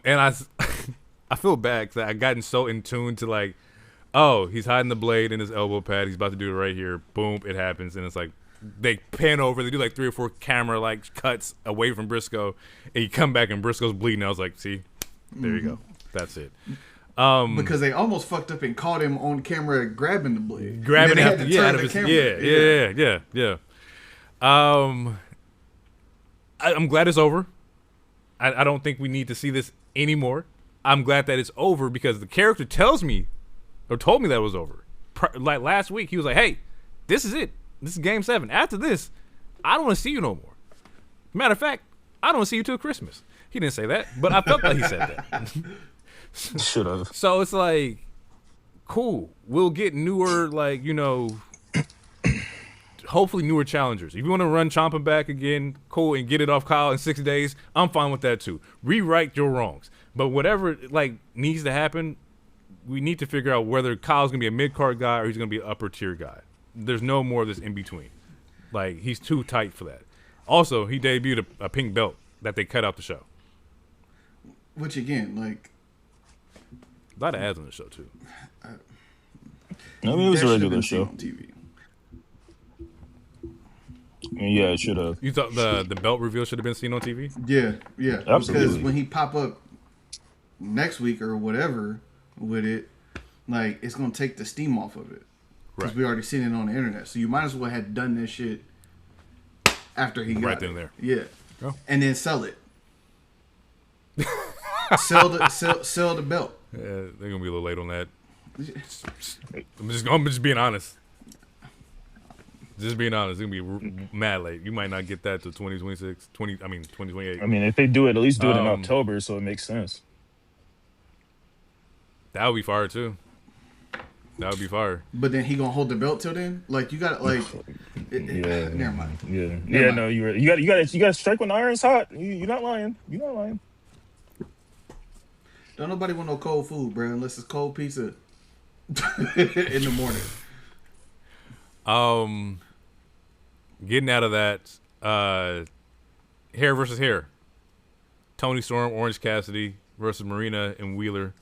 And I feel bad because I gotten so in tune to he's hiding the blade in his elbow pad. He's about to do it right here. Boom, it happens, and it's like they pan over. They do like 3 or 4 camera cuts away from Briscoe, and you come back and Briscoe's bleeding. I was like, see, there you go. That's it. Because they almost fucked up and caught him on camera grabbing the blade. Grabbing it out of his yeah. I'm glad it's over. I don't think we need to see this anymore. I'm glad that it's over because the character told me that it was over. Like last week, he was like, "Hey, this is it. This is Game 7. After this, I don't want to see you no more. Matter of fact, I don't want to see you till Christmas." He didn't say that, but I felt like he said that. Should have. So it's like, cool. We'll get newer, hopefully newer challengers. If you want to run Ciampa back again, cool, and get it off Kyle in 6 days, I'm fine with that too. Rewrite your wrongs. But whatever needs to happen, we need to figure out whether Kyle's gonna be a mid-card guy or he's gonna be an upper tier guy. There's no more of this in between. He's too tight for that. Also, he debuted a pink belt that they cut out the show. Which again, a lot of ads on the show too. I mean, it was a regular show. On TV. Yeah, it should have. You thought the belt reveal should have been seen on TV? Yeah. Absolutely. Because when he pop up next week or whatever with it, it's gonna take the steam off of it. Because we already seen it on the internet. So you might as well have done this shit after he got right then it. and there. Yeah. Oh. And then sell it. sell the belt. Yeah, they're gonna be a little late on that. I'm just being honest. Just being honest, it's gonna be mad late. You might not get that till 2026, 2028. I mean, if they do it, at least do it in October, so it makes sense. That would be fire too. That would be fire. But then he gonna hold the belt till then? Like you got like, Yeah. never mind. Yeah. Never Yeah. mind. No, you got to strike when the iron's hot. You're not lying. You're not lying. Don't nobody want no cold food, bro, unless it's cold pizza in the morning. Getting out of that, hair versus hair. Tony Storm, Orange Cassidy versus Marina and Wheeler.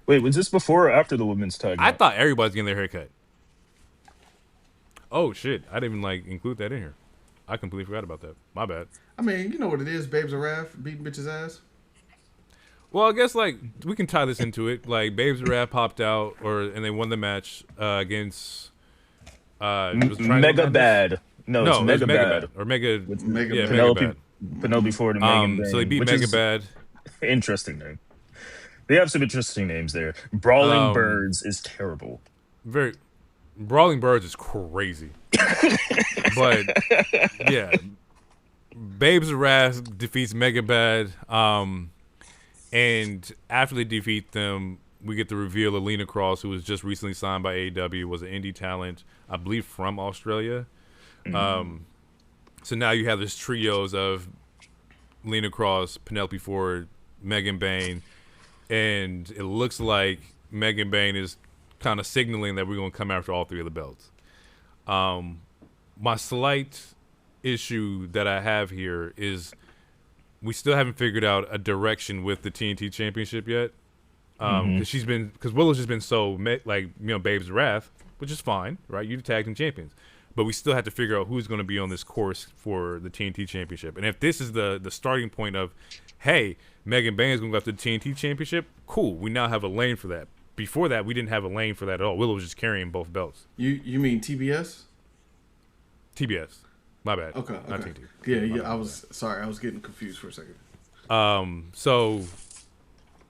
Wait, was this before or after the women's tag? I thought everybody's getting their hair cut. Oh shit! I didn't even include that in here. I completely forgot about that. My bad. I mean, you know what it is, Babes of Wrath beating bitches ass. Well, I guess we can tie this into it. Like Babes of Wrath popped out, and they won the match against Mega Bad. No, it's Mega Bad. Or Mega. Mega Yeah, Bad. Mega Bad. Penelope Ford and Megan Bayne, So they beat which Mega is Bad. Interesting name. They have some interesting names there. Brawling Birds is terrible. Brawling Birds is crazy. But yeah, Babes of Wrath defeats Mega Bad. And after they defeat them, we get the reveal of Lena Cross, who was just recently signed by AEW, was an indie talent, I believe from Australia. So now you have this trios of Lena Cross, Penelope Ford, Megan Bayne, and it looks like Megan Bayne is kind of signaling that we're going to come after all three of the belts. My slight issue that I have here is we still haven't figured out a direction with the TNT Championship yet. Because Willow's just been so Babes of Wrath, which is fine, right? You're the tag team champions, but we still have to figure out who's going to be on this course for the TNT Championship. And if this is the starting point of, hey, Megan Bayne is going to go after the TNT Championship, cool. We now have a lane for that. Before that, we didn't have a lane for that at all. Willow was just carrying both belts. You mean TBS? TBS, my bad. Okay. Not TNT. Yeah. I was sorry. I was getting confused for a second. So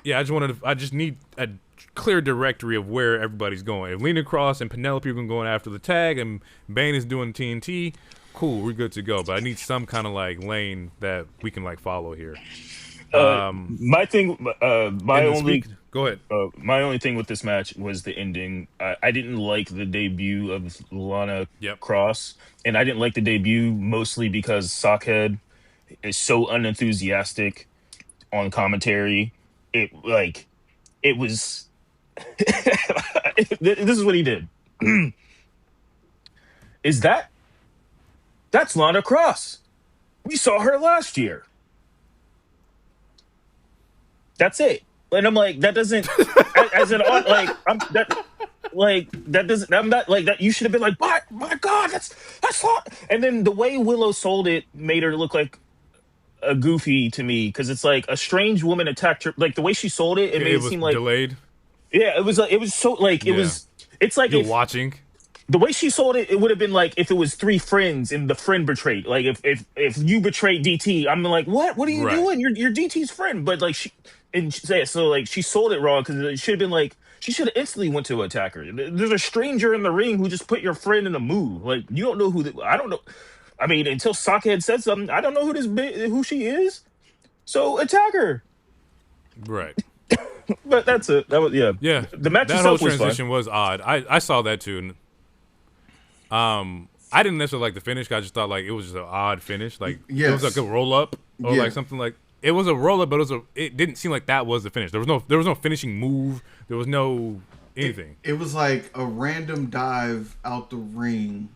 yeah, I just need a clear directory of where everybody's going. If Lena Cross and Penelope are going after the tag and Bayne is doing TNT, cool, we're good to go. But I need some kind of lane that we can follow here. My only thing with this match was the ending. I didn't like the debut of Lana Cross, and I didn't like the debut mostly because Sockhead is so unenthusiastic on commentary. It was. This is what he did. That's Lana Cross? We saw her last year. That's it. And I'm like, that doesn't, that doesn't, I'm not like that. You should have been like, my God, that's hot. And then the way Willow sold it made her look like a goofy to me. Cause it's like a strange woman attacked her. Like the way she sold it, made it seem like delayed. Yeah. It was so like, it's like you're watching. The way she sold it, it would have been like if it was three friends and the friend betrayed. Like if you betrayed DT, I'm like, what are you doing? You're DT's friend. But like she sold it wrong because it should have been like she should have instantly went to attack her. There's a stranger in the ring who just put your friend in a move. Like you don't know I don't know. I mean, until Sockhead said something, I don't know who she is. So attack her. Right. But that's it. That was yeah. The match that itself whole transition was was odd. I saw that too. I didn't necessarily like the finish. I just thought it was just an odd finish. It was like a roll up or like something like. It was a roll up, but it didn't seem like that was the finish. There was no finishing move. There was no anything. It was like a random dive out the ring,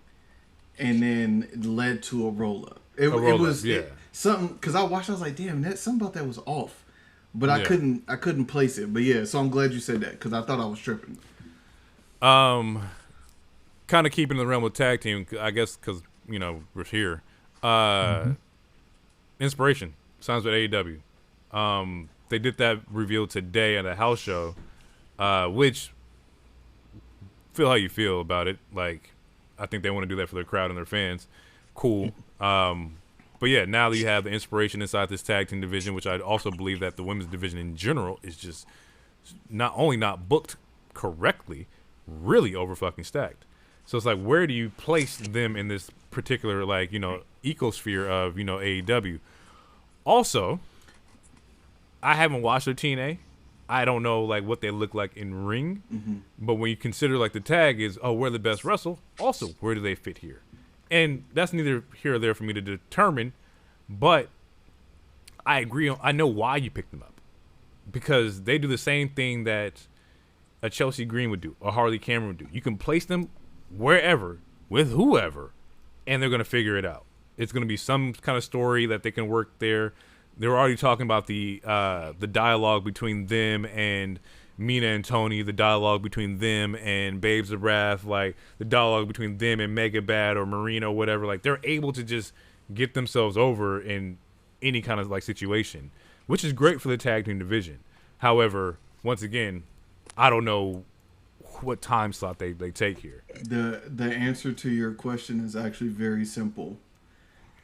and then it led to a roll up. It was something because I watched. I was like, damn, something about that was off, but I couldn't place it. But yeah, so I'm glad you said that because I thought I was tripping. Kind of keeping in the realm of tag team, I guess, because we're here. Inspiration. Signs with AEW. They did that reveal today at a house show, which feel how you feel about it. Like, I think they want to do that for their crowd and their fans. Cool. But yeah, now that you have the inspiration inside this tag team division, which I also believe that the women's division in general is just not only not booked correctly, really over fucking stacked. So it's like, where do you place them in this particular, like, ecosphere of, AEW? Also, I haven't watched their TNA. I don't know, like, what they look like in ring. Mm-hmm. But when you consider, like, the tag is, we're the best wrestle, also, where do they fit here? And that's neither here or there for me to determine. But I agree. I know why you picked them up. Because they do the same thing that a Chelsea Green would do, a Harley Cameron would do. You can place them wherever, with whoever, and they're going to figure it out. It's going to be some kind of story that they can work there. They're already talking about the dialogue between them and Mina and Tony, the dialogue between them and Babes of Wrath, like the dialogue between them and Mega Bad or Marino, whatever. Like, they're able to just get themselves over in any kind of, like, situation, which is great for the tag team division. However, once again, I don't know what time slot they take here. The answer to your question is actually very simple.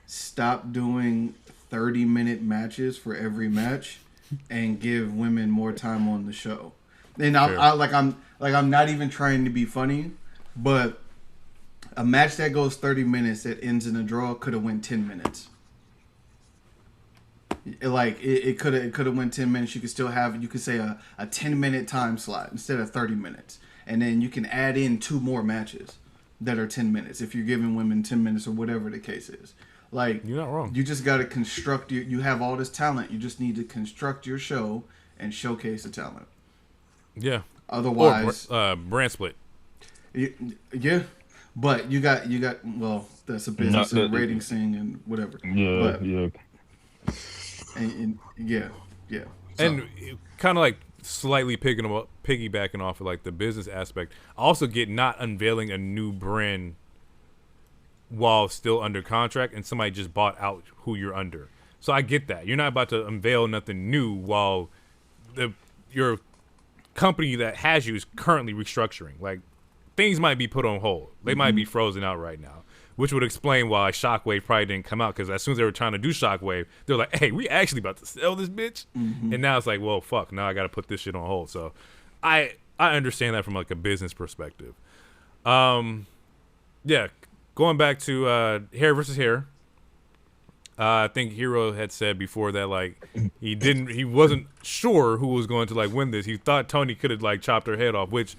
Stop doing 30-minute matches for every match and give women more time on the show. And I'm not even trying to be funny, but a match that goes 30 minutes that ends in a draw could have went 10 minutes. It could have went 10 minutes. You could still have, you could say a 10-minute time slot instead of 30 minutes. And then you can add in 2 more matches that are 10 minutes if you're giving women 10 minutes or whatever the case is. Like, you're not wrong. You just got to construct you have all this talent. You just need to construct your show and showcase the talent. Yeah. Otherwise, brand split. Yeah. But you got well, that's a business and rating thing and whatever. Yeah, but, yeah. And yeah. So. And kind of like slightly piggybacking off of like the business aspect, I also get not unveiling a new brand while still under contract and somebody just bought out who you're under. So I get that. You're not about to unveil nothing new while your company that has you is currently restructuring. Like, things might be put on hold. They might be frozen out right now, which would explain why Shockwave probably didn't come out, because as soon as they were trying to do Shockwave, they're like, hey, we actually about to sell this bitch. And now it's like, well, fuck, now I got to put this shit on hold. So I understand that from like a business perspective. Yeah, going back to hair versus hair. I think Hero had said before that like he wasn't sure who was going to like win this. He thought Tony could have like chopped her head off, which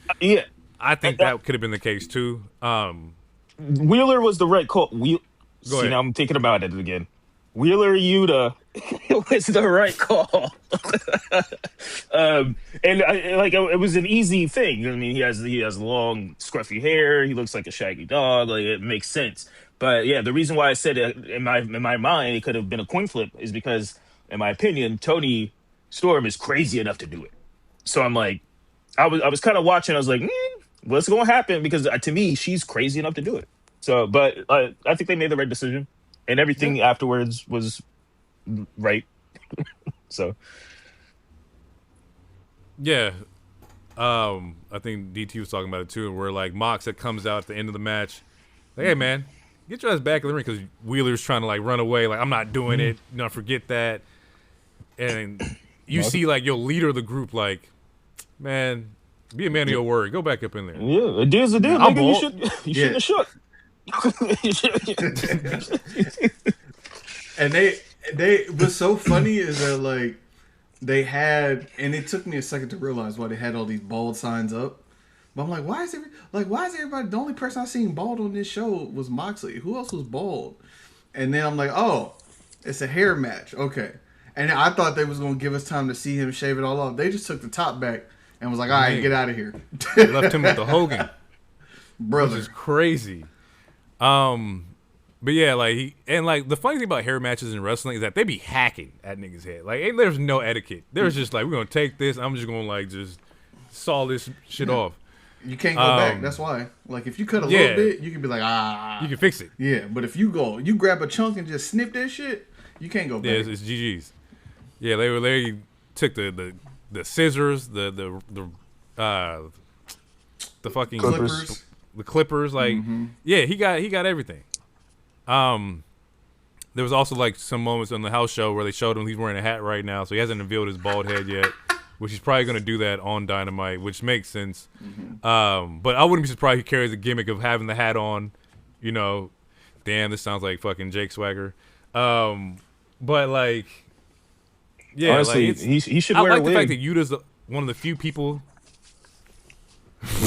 I think that could have been the case too. Wheeler was the right call. Go ahead. Now I'm thinking about it again. Wheeler Yuta was the right call. It was an easy thing. I mean, he has long, scruffy hair. He looks like a shaggy dog. Like, it makes sense. But yeah, the reason why I said it in my mind it could have been a coin flip is because, in my opinion, Tony Storm is crazy enough to do it. So I'm like, I was kind of watching. I was like, what's going to happen? Because to me, she's crazy enough to do it. So, but I think they made the right decision, and everything afterwards was right. So, yeah, I think DT was talking about it too, where like Mox that comes out at the end of the match, like, hey man, get your ass back in the ring, because Wheeler's trying to like run away, like, I'm not doing it, forget that. And you see like your leader of the group, like, man, be a man of your word, go back up in there. Yeah, a deal's a deal. Nigga, you shouldn't have shook. And they what's so funny is that like they had, and it took me a second to realize why they had all these bald signs up. But I'm like, why is everybody? The only person I seen bald on this show was Moxley. Who else was bald? And then I'm like, oh, it's a hair match. Okay. And I thought they was gonna give us time to see him shave it all off. They just took the top back and was like, all right, get out of here. Left him with the Hogan, brother. Which is crazy. But yeah, like the funny thing about hair matches in wrestling is that they be hacking at niggas' head. Like, there's no etiquette. There's just like, we're gonna take this. I'm just gonna like just saw this shit off. You can't go back. That's why. Like, if you cut a little bit, you can be like, you can fix it. Yeah, but if you grab a chunk and just snip that shit, you can't go back. Yeah, it's GG's. Yeah, they took the scissors, the fucking clippers. The clippers, like, yeah, he got everything. There was also like some moments on the house show where they showed him he's wearing a hat right now, so he hasn't revealed his bald head yet. which he's probably gonna do that on Dynamite, which makes sense. But I wouldn't be surprised he carries the gimmick of having the hat on. You know, damn, this sounds like fucking Jake Swagger. But like, yeah, honestly, like he should I wear like a the wig. fact that Yuta's one of the few people.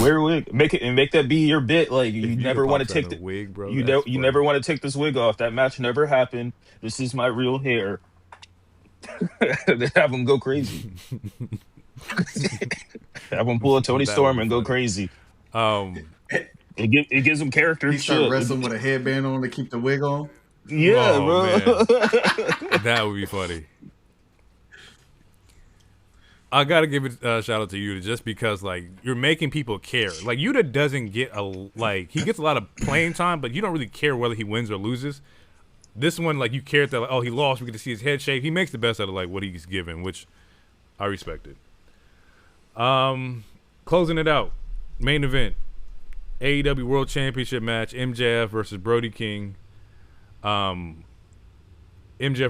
Wear a wig. Make that be your bit. Like you If Yuta never want to pops out take in a the wig, bro. you That's you funny. never want to take this wig off. That match never happened. This is my real hair. They have him go crazy. Have him pull a Tony That would Storm be and go funny. crazy. Um, It gives him character. He And started shit. wrestling with a headband on to keep the wig on. Yeah, Oh, bro. man. That would be funny. I gotta give it a shout out to Yuta just because like you're making people care. Like Yuta doesn't get he gets a lot of playing time, but you don't really care whether he wins or loses. This one, like you care that like, oh, he lost, we get to see his head shake. He makes the best out of like what he's given, which I respected. Closing it out, main event, AEW World Championship match, MJF versus Brody King. MJF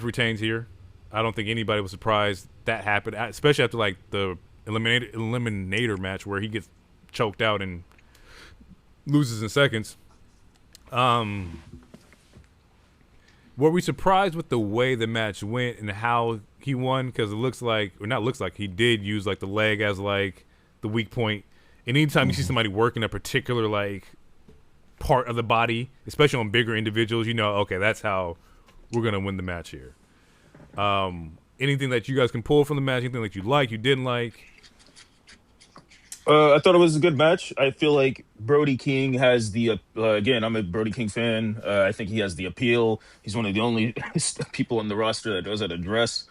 retains here. I don't think anybody was surprised that happened, especially after like the eliminator match where he gets choked out and loses in seconds. Were we surprised with the way the match went and how he won? Because it looks like, or not looks like, he did use like the leg as like the weak point. And anytime you see somebody working a particular like part of the body, especially on bigger individuals, you know, okay, that's how we're gonna win the match here. Anything that you guys can pull from the match? Anything that you didn't like? I thought it was a good match. I feel like Brody King has the again. I'm a Brody King fan. I think he has the appeal. He's one of the only people on the roster that knows how to dress.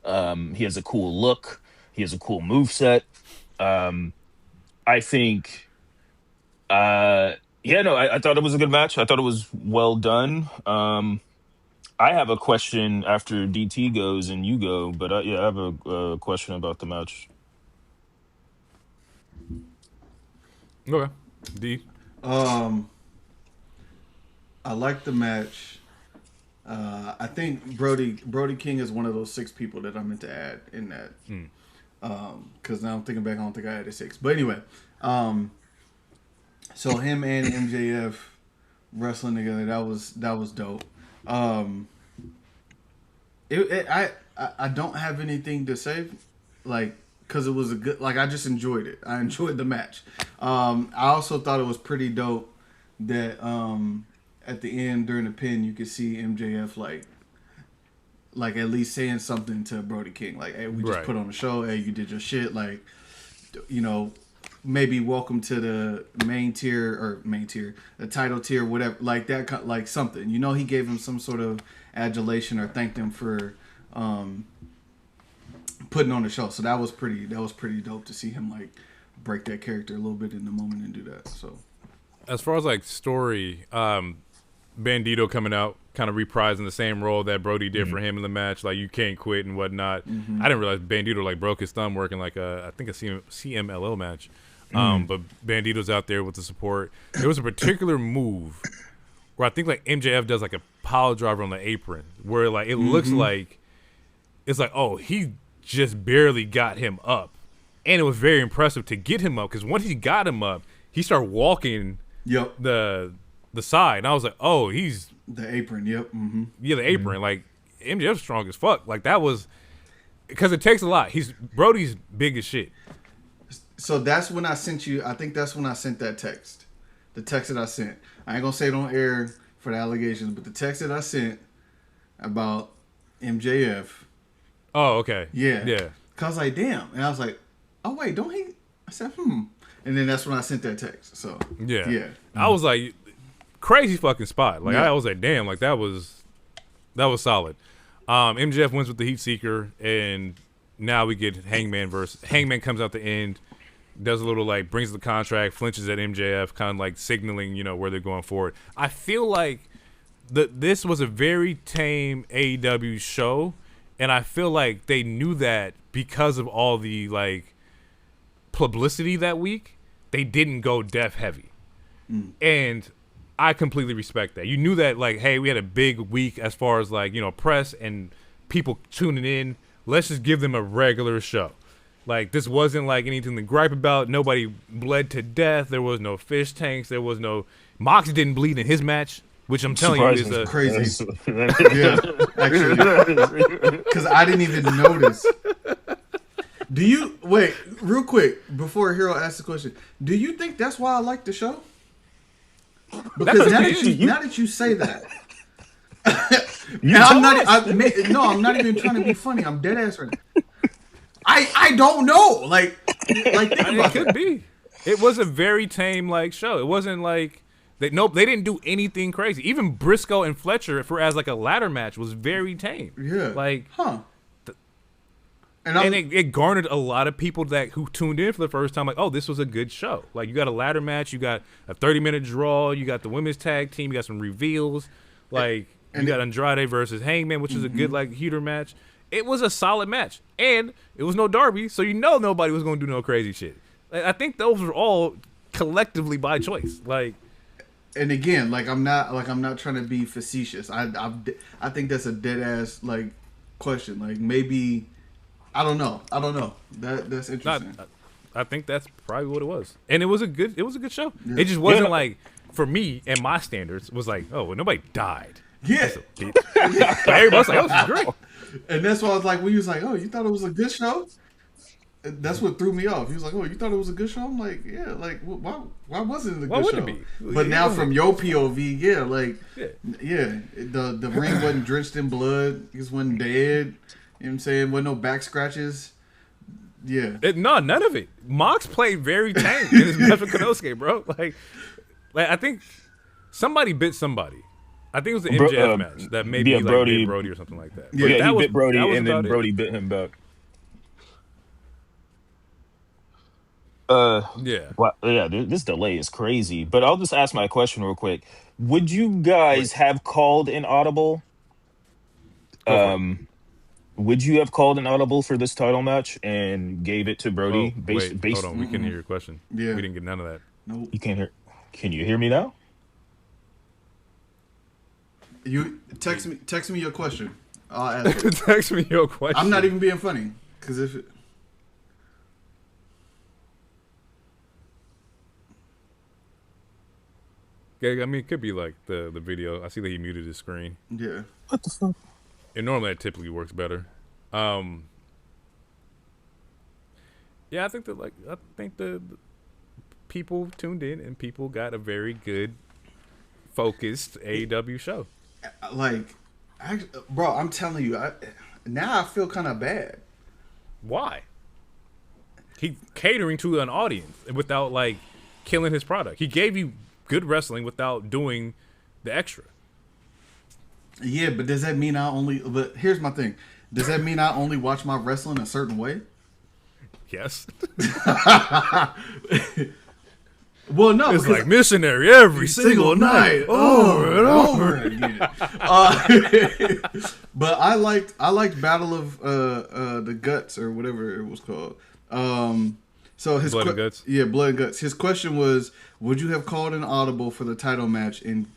He has a cool look. He has a cool moveset. I think. Yeah, no, I thought it was a good match. I thought it was well done. I have a question after DT goes and you go, but yeah, I have a question about the match. Okay, D. I like the match. I think Brody King is one of those 6 people that I meant to add in that. Because now I'm thinking back, I don't think I added 6. But anyway, so him and MJF wrestling together, that was dope. I don't have anything to say, like, because it was a good, like, I just enjoyed it. I enjoyed the match. I also thought it was pretty dope that at the end during the pin you could see MJF like at least saying something to Brody King, like, hey, we just put on a show, hey, you did your shit, like, you know, maybe welcome to the the title tier, whatever, like that, like something, you know, he gave him some sort of adulation or thanked him for putting on the show. So that was pretty dope to see him like break that character a little bit in the moment and do that. So as far as like story, Bandito coming out, kind of reprising the same role that Brody did for him in the match, like you can't quit and whatnot. I didn't realize Bandito like broke his thumb working like I think a CMLL match. But Bandito's out there with the support. There was a particular move where I think like MJF does like a pile driver on the apron where like it looks like it's like, oh, he just barely got him up. And it was very impressive to get him up because once he got him up, he started walking the side. And I was like, oh, he's the apron, yeah, the apron. Like MJF's strong as fuck. Like that was because it takes a lot. Brody's big as shit. So that's when I sent you. I think that's when I sent that text. The text that I sent. I ain't gonna say it on air for the allegations, but the text that I sent about MJF. Oh, okay. Yeah. Yeah. Cause I was like, damn, and I was like, oh wait, don't he? I said, and then that's when I sent that text. So yeah. I was like, crazy fucking spot. Like I was like, damn, like that was solid. MJF wins with the Heat Seeker, and now we get Hangman versus Hangman comes out the end. Does a little like brings the contract, flinches at MJF, kind of like signaling, you know, where they're going forward. I feel like this was a very tame AEW show, and I feel like they knew that because of all the like publicity that week, they didn't go death heavy, and I completely respect that. You knew that like, hey, we had a big week as far as like, you know, press and people tuning in. Let's just give them a regular show. Like, this wasn't like anything to gripe about. Nobody bled to death. There was no fish tanks. There was no Mox didn't bleed in his match, which I'm telling you is crazy. Yeah, actually, because I didn't even notice. Do you wait real quick before Hero asks the question? Do you think that's why I like the show? Because now that you say that, I'm not even trying to be funny. I'm dead ass right now. I don't know. Like think about it could be. It was a very tame like show. It wasn't like they didn't do anything crazy. Even Briscoe and Fletcher for as like a ladder match was very tame. Yeah. Like And it garnered a lot of people who tuned in for the first time. Like, oh, this was a good show. Like, you got a ladder match, you got a 30-minute draw, you got the women's tag team, you got some reveals. Like, you got Andrade versus Hangman, which is a good like heater match. It was a solid match, and it was no Darby, so nobody was going to do no crazy shit. Like, I think those were all collectively by choice. Like, and again, I'm not trying to be facetious. I think that's a dead ass like question. Like maybe. I don't know. That's interesting. I think that's probably what it was, and it was a good show. Yeah. It just wasn't like for me and my standards was like, oh, well, nobody died. Yeah, but everybody was like, oh, this is great. And that's why I was like, when he was like, oh, you thought it was a good show? That's what threw me off. He was like, oh, you thought it was a good show? I'm like, yeah, like why wasn't it a good show? It be? But now from your POV, the ring wasn't drenched in blood. He just wasn't dead. You know what I'm saying? Wasn't no back scratches. Yeah. None of it. Mox played very tame in his match with Konosuke, bro. Like I think somebody bit somebody. I think it was the MJF match that maybe like Brody, bit Brody or something like that. Yeah, he bit Brody and then Brody bit him back. This delay is crazy. But I'll just ask my question real quick. Would you guys have called an audible? Would you have called an audible for this title match and gave it to Brody? Hold on, we couldn't hear your question. Yeah. We didn't get none of that. Nope. You can't hear. Can you hear me now? You text me your question. I'll ask it. Text me your question. I'm not even being funny because if it... Yeah, I mean, it could be like the video. I see that he muted his screen. Yeah. What the fuck? And normally that typically works better. Yeah, I think the people tuned in and people got a very good, focused AEW show. Bro, I'm telling you, now I feel kind of bad. Why? He catering to an audience without like killing his product. He gave you good wrestling without doing the extra. Yeah, but does that mean but here's my thing. Does that mean I only watch my wrestling a certain way? Yes. Well, no. It's like missionary every single night. Over and over again. But I liked Battle of the Guts or whatever it was called. So his Blood and Guts? Yeah, Blood and Guts. His question was, would you have called an audible for the title match and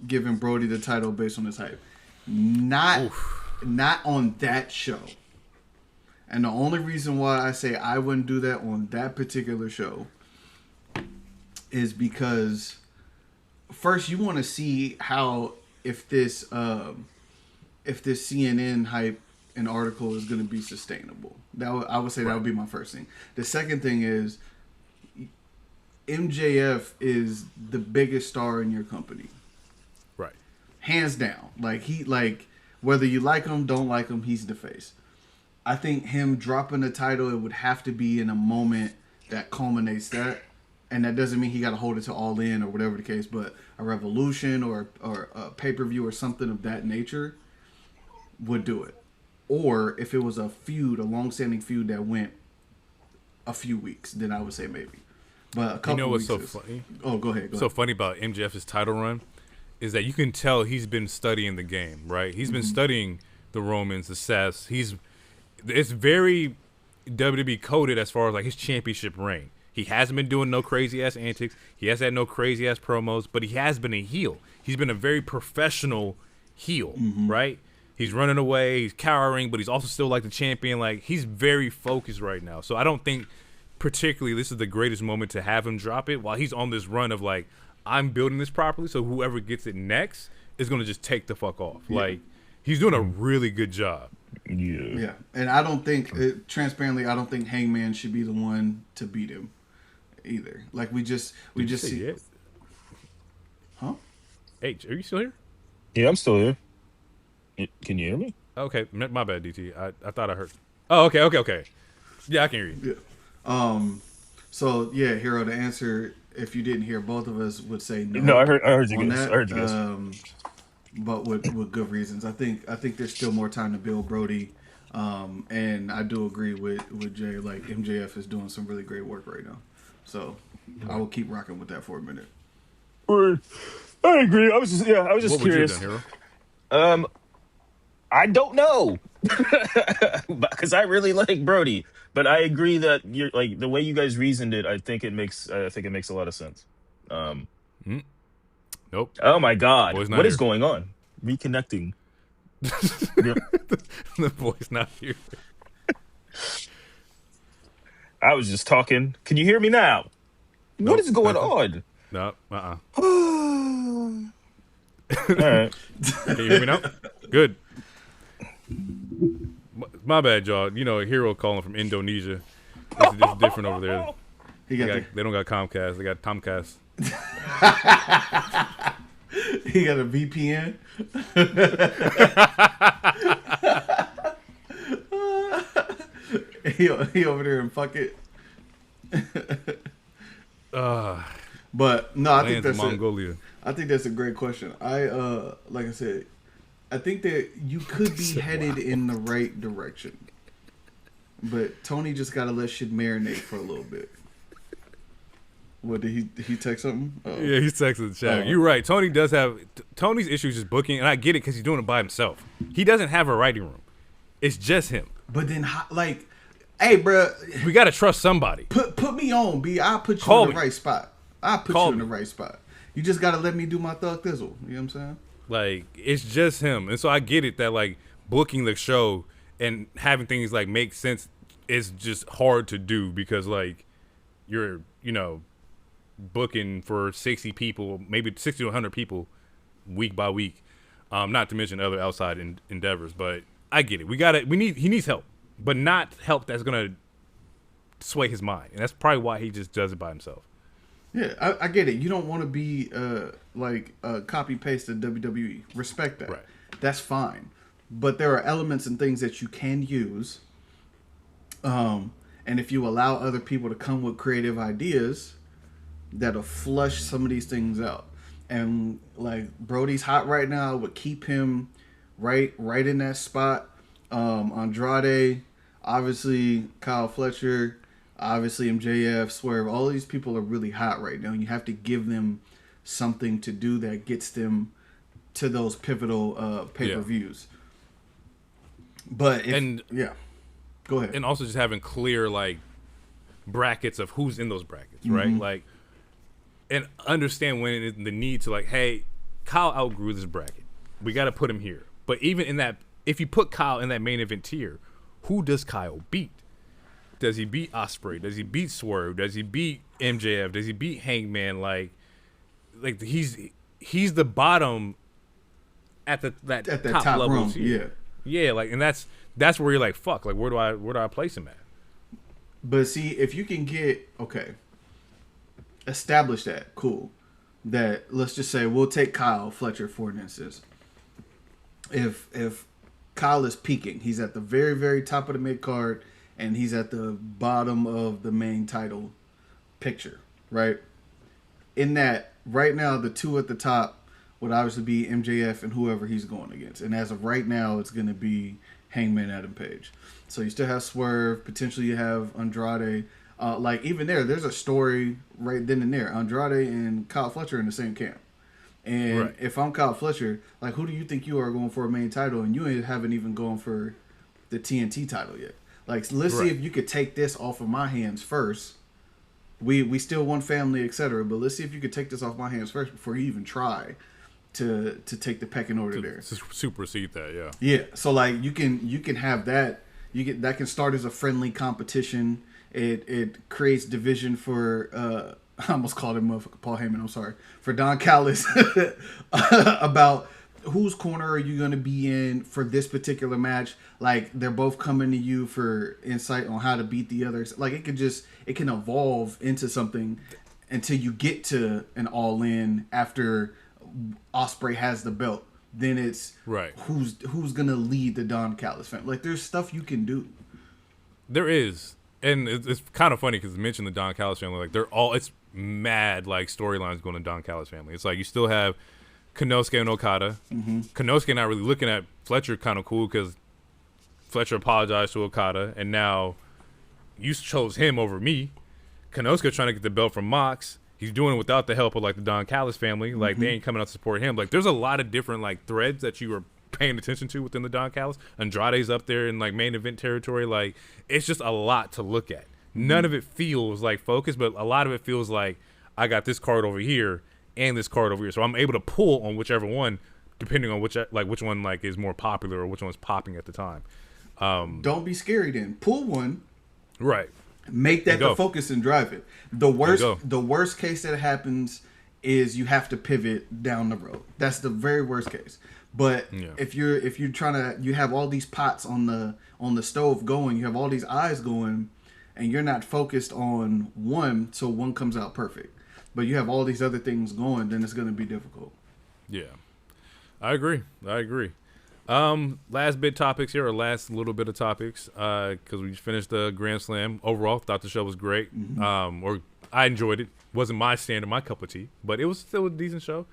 given Brody the title based on his hype? Not on that show. And the only reason why I say I wouldn't do that on that particular show is because first you want to see how if this CNN hype and article is going to be sustainable. I would say that would be my first thing. The second thing is MJF is the biggest star in your company. Right. Hands down. Whether you like him, don't like him, he's the face. I think him dropping the title, it would have to be in a moment that culminates that. And that doesn't mean he got to hold it to All In or whatever the case, but a Revolution or a pay-per-view or something of that nature would do it. Or if it was a long-standing feud that went a few weeks, then I would say maybe. But a couple weeks. You know what's so funny? Oh, go ahead. So funny about MJF's title run is that you can tell he's been studying the game, right? He's been studying the Romans, the Seths. It's very WWE coded as far as like his championship reign. He hasn't been doing no crazy ass antics. He hasn't had no crazy ass promos, but he has been a heel. He's been a very professional heel, right? He's running away. He's cowering, but he's also still like the champion. Like, he's very focused right now. So I don't think particularly this is the greatest moment to have him drop it while he's on this run of like, I'm building this properly. So whoever gets it next is going to just take the fuck off. Yeah. Like, he's doing a really good job. Yeah. And I don't think, transparently, I don't think Hangman should be the one to beat him either. Like, we just see. Yes? Huh? H, are you still here? Yeah, I'm still here. Can you hear me? Okay, my bad, DT. I thought I heard. Oh, okay. Yeah, I can hear you. Yeah. So yeah, Hero. The answer, if you didn't hear, both of us would say no. No, I heard you guys. I heard you guys. But with good reasons. I think there's still more time to build Brody. And I do agree with Jay. Like, MJF is doing some really great work right now. So I will keep rocking with that for a minute. I agree. I was just what curious. Would you have done, Hero? I don't know, because I really like Brody, but I agree that you're like the way you guys reasoned it. I think it makes a lot of sense. Nope. Oh my God, what is here. going on? Reconnecting. The boy's not here. I was just talking. Can you hear me now? Nope, what is going on? No. All right. Can you hear me now? Good. My bad, y'all. You know, Hero calling from Indonesia. It's different over there. They don't got Comcast. They got Tomcast. He got a VPN. he over there in fuck it. But no, I think that's Mongolia. I think that's a great question. Like I said, I think that you could be headed in the right direction, but Tony just gotta let shit marinate for a little bit. What did he text something? Yeah, he's texting the chat. You're right. Tony's issue is just booking, and I get it because he's doing it by himself. He doesn't have a writing room. It's just him. But then, like, hey, bro, we gotta trust somebody. Put me on, B. I'll put you in the right spot. I'll put you in the right spot. You just gotta let me do my thug thizzle. You know what I'm saying? Like, it's just him. And so I get it that, like, booking the show and having things, like, make sense is just hard to do because, like, you're, you know, booking for 60 people, maybe 60 to 100 people week by week. Not to mention other outside endeavors. But I get it. He needs help. But not help that's going to sway his mind. And that's probably why he just does it by himself. Yeah, I get it. You don't want to be copy paste of WWE. Respect that. Right. That's fine. But there are elements and things that you can use. And if you allow other people to come with creative ideas, that'll flush some of these things out. And like Brody's hot right now, would keep him right in that spot. Andrade, obviously Kyle Fletcher. Obviously, MJF, Swerve, all these people are really hot right now. And you have to give them something to do that gets them to those pivotal pay-per-views. But go ahead. And also just having clear, like, brackets of who's in those brackets, right? Like, and understand when the need to, like, hey, Kyle outgrew this bracket. We got to put him here. But even in that, if you put Kyle in that main event tier, who does Kyle beat? Does he beat Ospreay? Does he beat Swerve? Does he beat MJF? Does he beat Hangman? Like he's the bottom at that top level. Room, yeah. Like, and that's where you're like, fuck. Like, where do I place him at? But see, if you can establish that, cool. That let's just say we'll take Kyle Fletcher for instance. If Kyle is peaking, he's at the very, very top of the mid card. And he's at the bottom of the main title picture, right? In that, right now, the two at the top would obviously be MJF and whoever he's going against. And as of right now, it's going to be Hangman Adam Page. So you still have Swerve. Potentially you have Andrade. Like, even there's a story right then and there. Andrade and Kyle Fletcher in the same camp. And if I'm Kyle Fletcher, like, who do you think you are going for a main title? And you haven't even gone for the TNT title yet. Like, let's see if you could take this off of my hands first. We still one family, etc. But let's see if you could take this off my hands first before you even try to take the pecking order there. To supersede that, yeah. Yeah. So like you can have that. That can start as a friendly competition. It creates division for I almost called him Paul Heyman, I'm sorry. For Don Callis about whose corner are you going to be in for this particular match. Like they're both coming to you for insight on how to beat the others. Like it can evolve into something until you get to an All In after Ospreay has the belt. Then it's right. Who's going to lead the Don Callis family. Like there's stuff you can do. There is. And it's kind of funny because you mentioned the Don Callis family. Like it's mad like storylines going to Don Callis family. It's like you still have Konosuke and Okada. Mm-hmm. Konosuke not really looking at Fletcher kind of cool because Fletcher apologized to Okada, and now you chose him over me. Konosuke trying to get the belt from Mox. He's doing it without the help of like the Don Callis family. Like they ain't coming out to support him. Like there's a lot of different like threads that you are paying attention to within the Don Callis. Andrade's up there in like main event territory. Like it's just a lot to look at. None of it feels like focus, but a lot of it feels like I got this card over here and this card over here, so I'm able to pull on whichever one, depending on which one like is more popular or which one's popping at the time. Don't be scary then. Pull one. Right. Make that the focus and drive it. The worst case that happens is you have to pivot down the road. That's the very worst case. But if you're trying to, you have all these pots on the stove going, you have all these eyes going, and you're not focused on one, so one comes out perfect. But you have all these other things going, then it's going to be difficult. Yeah, I agree. Last bit topics here, or last little bit of topics, because we finished the Grand Slam. Overall, thought the show was great. Or I enjoyed it. Wasn't my standard, my cup of tea, but it was still a decent show.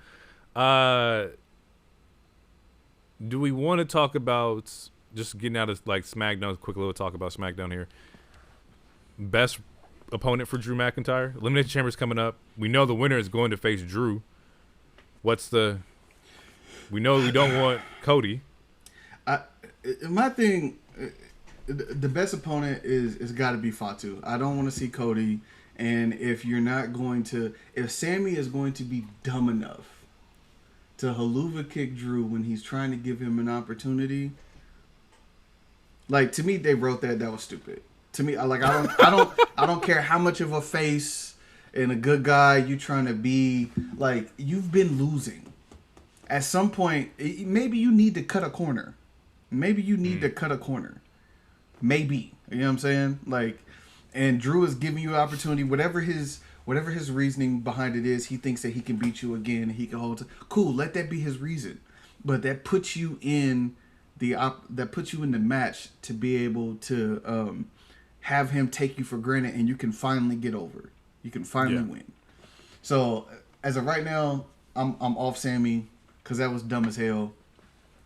Do we want to talk about, just getting out of like SmackDown, quick little talk about SmackDown here. Best opponent for Drew McIntyre. Elimination Chamber's coming up. We know the winner is going to face Drew. We know we don't want Cody. My thing, the best opponent is got to be Fatu. I don't want to see Cody. And if Sammy is going to be dumb enough to haluva kick Drew when he's trying to give him an opportunity, like to me, they wrote that was stupid. To me, I don't care how much of a face and a good guy you trying to be. Like you've been losing. At some point, maybe you need to cut a corner. Maybe, you know what I'm saying? Like, and Drew is giving you an opportunity. Whatever his reasoning behind it is, he thinks that he can beat you again. And he can hold. Cool, let that be his reason. But that puts you in the match to be able to have him take you for granted, and you can finally get over. You can finally win. So as of right now, I'm off Sammy because that was dumb as hell.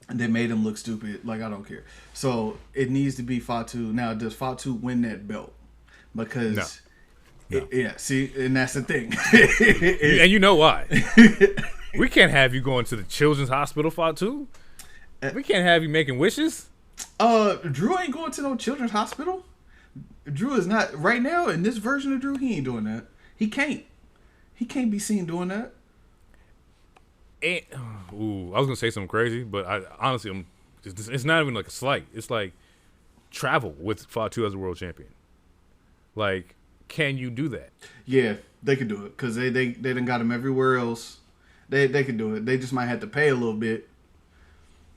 And they made him look stupid. Like, I don't care. So it needs to be Fatu. Now, does Fatu win that belt? Because, no. See, and that's the thing. And you know why. We can't have you going to the children's hospital, Fatu. We can't have you making wishes. Drew ain't going to no children's hospital. Drew is not, right now, in this version of Drew, he ain't doing that. He can't be seen doing that. And, I was gonna say something crazy, but it's not even like a slight. It's like travel with Fatu as a world champion. Like, can you do that? Yeah, they could do it because they done got him everywhere else. They could do it. They just might have to pay a little bit.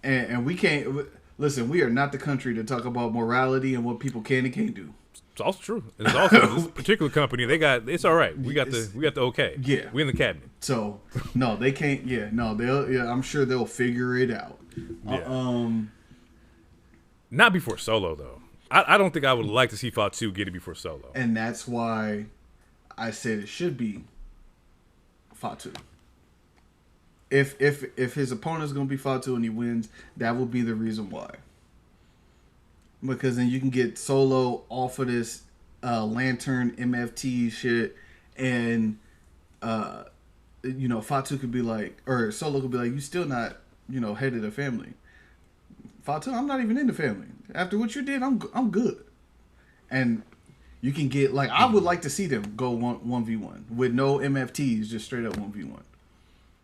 And we can't listen. We are not the country to talk about morality and what people can and can't do. It's also true. It's also this particular company. It's all right. We got the okay. Yeah, we in the cabinet. So no, they can't. Yeah, no, they'll. Yeah, I'm sure they'll figure it out. Yeah. Not before Solo though. I don't think I would like to see Fatu get it before Solo. And that's why I said it should be Fatu. If his opponent is going to be Fatu and he wins, that will be the reason why. Because then you can get Solo off of this Lantern MFT shit, and Fatu could be like, or Solo could be like, you still not, head of the family. Fatu, I'm not even in the family. After what you did, I'm good. And you can get like, I would like to see them go 1v1 with no MFTs, just straight up 1v1.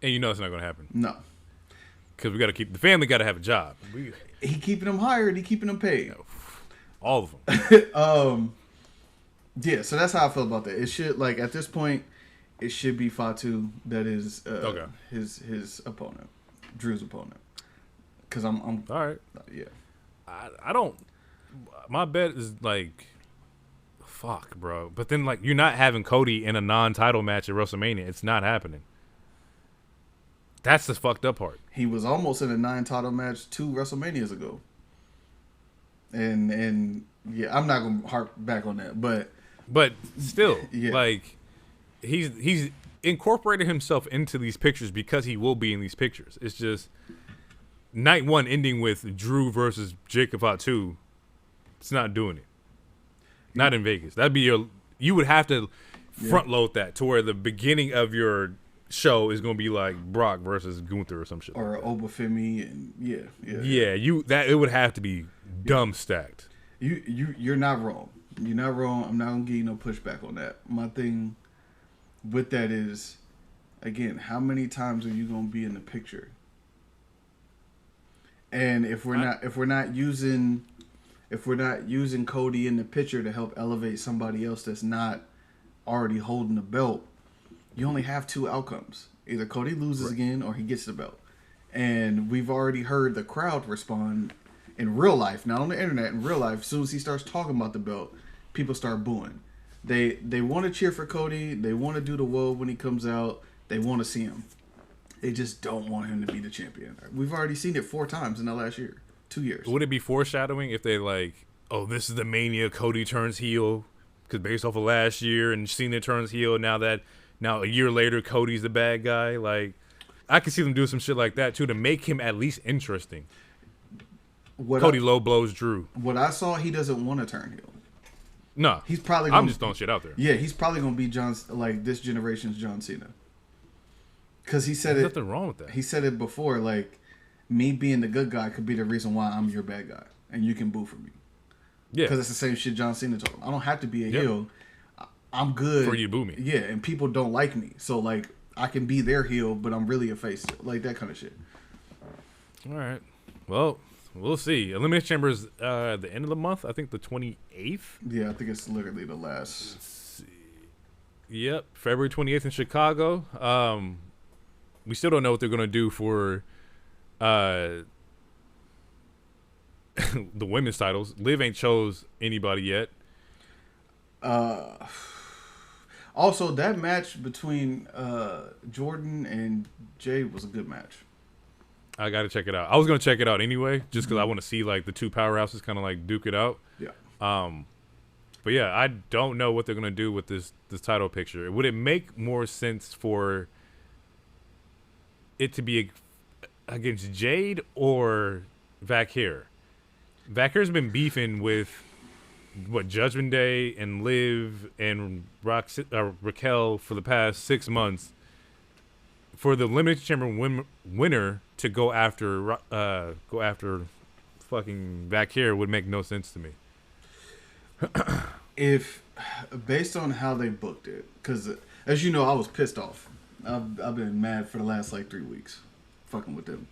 And it's not going to happen. No. because we got to keep the family. Got to have a job. He keeping them hired. He keeping them paid. All of them. Yeah. So that's how I feel about that. It should at this point, it should be Fatu that is his opponent, Drew's opponent. Because I'm all right. Yeah. I don't. My bet is fuck, bro. But then you're not having Cody in a non-title match at WrestleMania. It's not happening. That's the fucked up part. He was almost in a 9-title match 2 WrestleManias ago. And yeah, I'm not gonna harp back on that, but still, yeah. He's incorporated himself into these pictures because he will be in these pictures. It's just night 1 ending with Drew versus Jacob Fatu. It's not doing it. Not in Vegas. That'd be you would have to front load that to where the beginning of your show is going to be like Brock versus Gunther or some shit. Or Obafemi and yeah. It would have to be dumb stacked. You're not wrong. You're not wrong. I'm not going to give you no pushback on that. My thing with that is, again, how many times are you going to be in the picture? And if we're not using Cody in the picture to help elevate somebody else that's not already holding the belt, you only have 2 outcomes. Either Cody loses again or he gets the belt. And we've already heard the crowd respond in real life, not on the internet, in real life. As soon as he starts talking about the belt, people start booing. They want to cheer for Cody. They want to do the whoa when he comes out. They want to see him. They just don't want him to be the champion. We've already seen it 4 times in the last year. 2 years. Would it be foreshadowing if they this is the Mania, Cody turns heel? Because based off of last year and Cena turns heel, now a year later, Cody's the bad guy. I could see them do some shit like that too to make him at least interesting. Cody low blows Drew. What I saw, he doesn't want to turn heel. No, he's probably. I'm just throwing shit out there. Yeah, he's probably gonna be this generation's John Cena. Because he said There's nothing wrong with that. He said it before, me being the good guy could be the reason why I'm your bad guy, and you can boo for me. Yeah, because it's the same shit John Cena told him. I don't have to be a heel. I'm good for you to boo me. Yeah, and people don't like me, so I can be their heel, but I'm really a face, that kind of shit. All right, well, we'll see. Elimination Chamber is the end of the month. I think the 28th. Yeah, I think it's literally the last. Let's see. Yep, February 28th in Chicago. We still don't know what they're gonna do for the women's titles. Liv ain't chose anybody yet. Also, that match between Jordan and Jay was a good match. I got to check it out. I was going to check it out anyway, just because I want to see the 2 powerhouses kind of duke it out. Yeah. But yeah, I don't know what they're going to do with this title picture. Would it make more sense for it to be against Jade or Vakir? Vakir's been beefing with Judgment Day and Liv and Raquel for the past 6 months. For the Elimination Chamber winner to go after fucking Vakir would make no sense to me. If based on how they booked it, because as you know, I was pissed off. I've been mad for the last 3 weeks, fucking with them.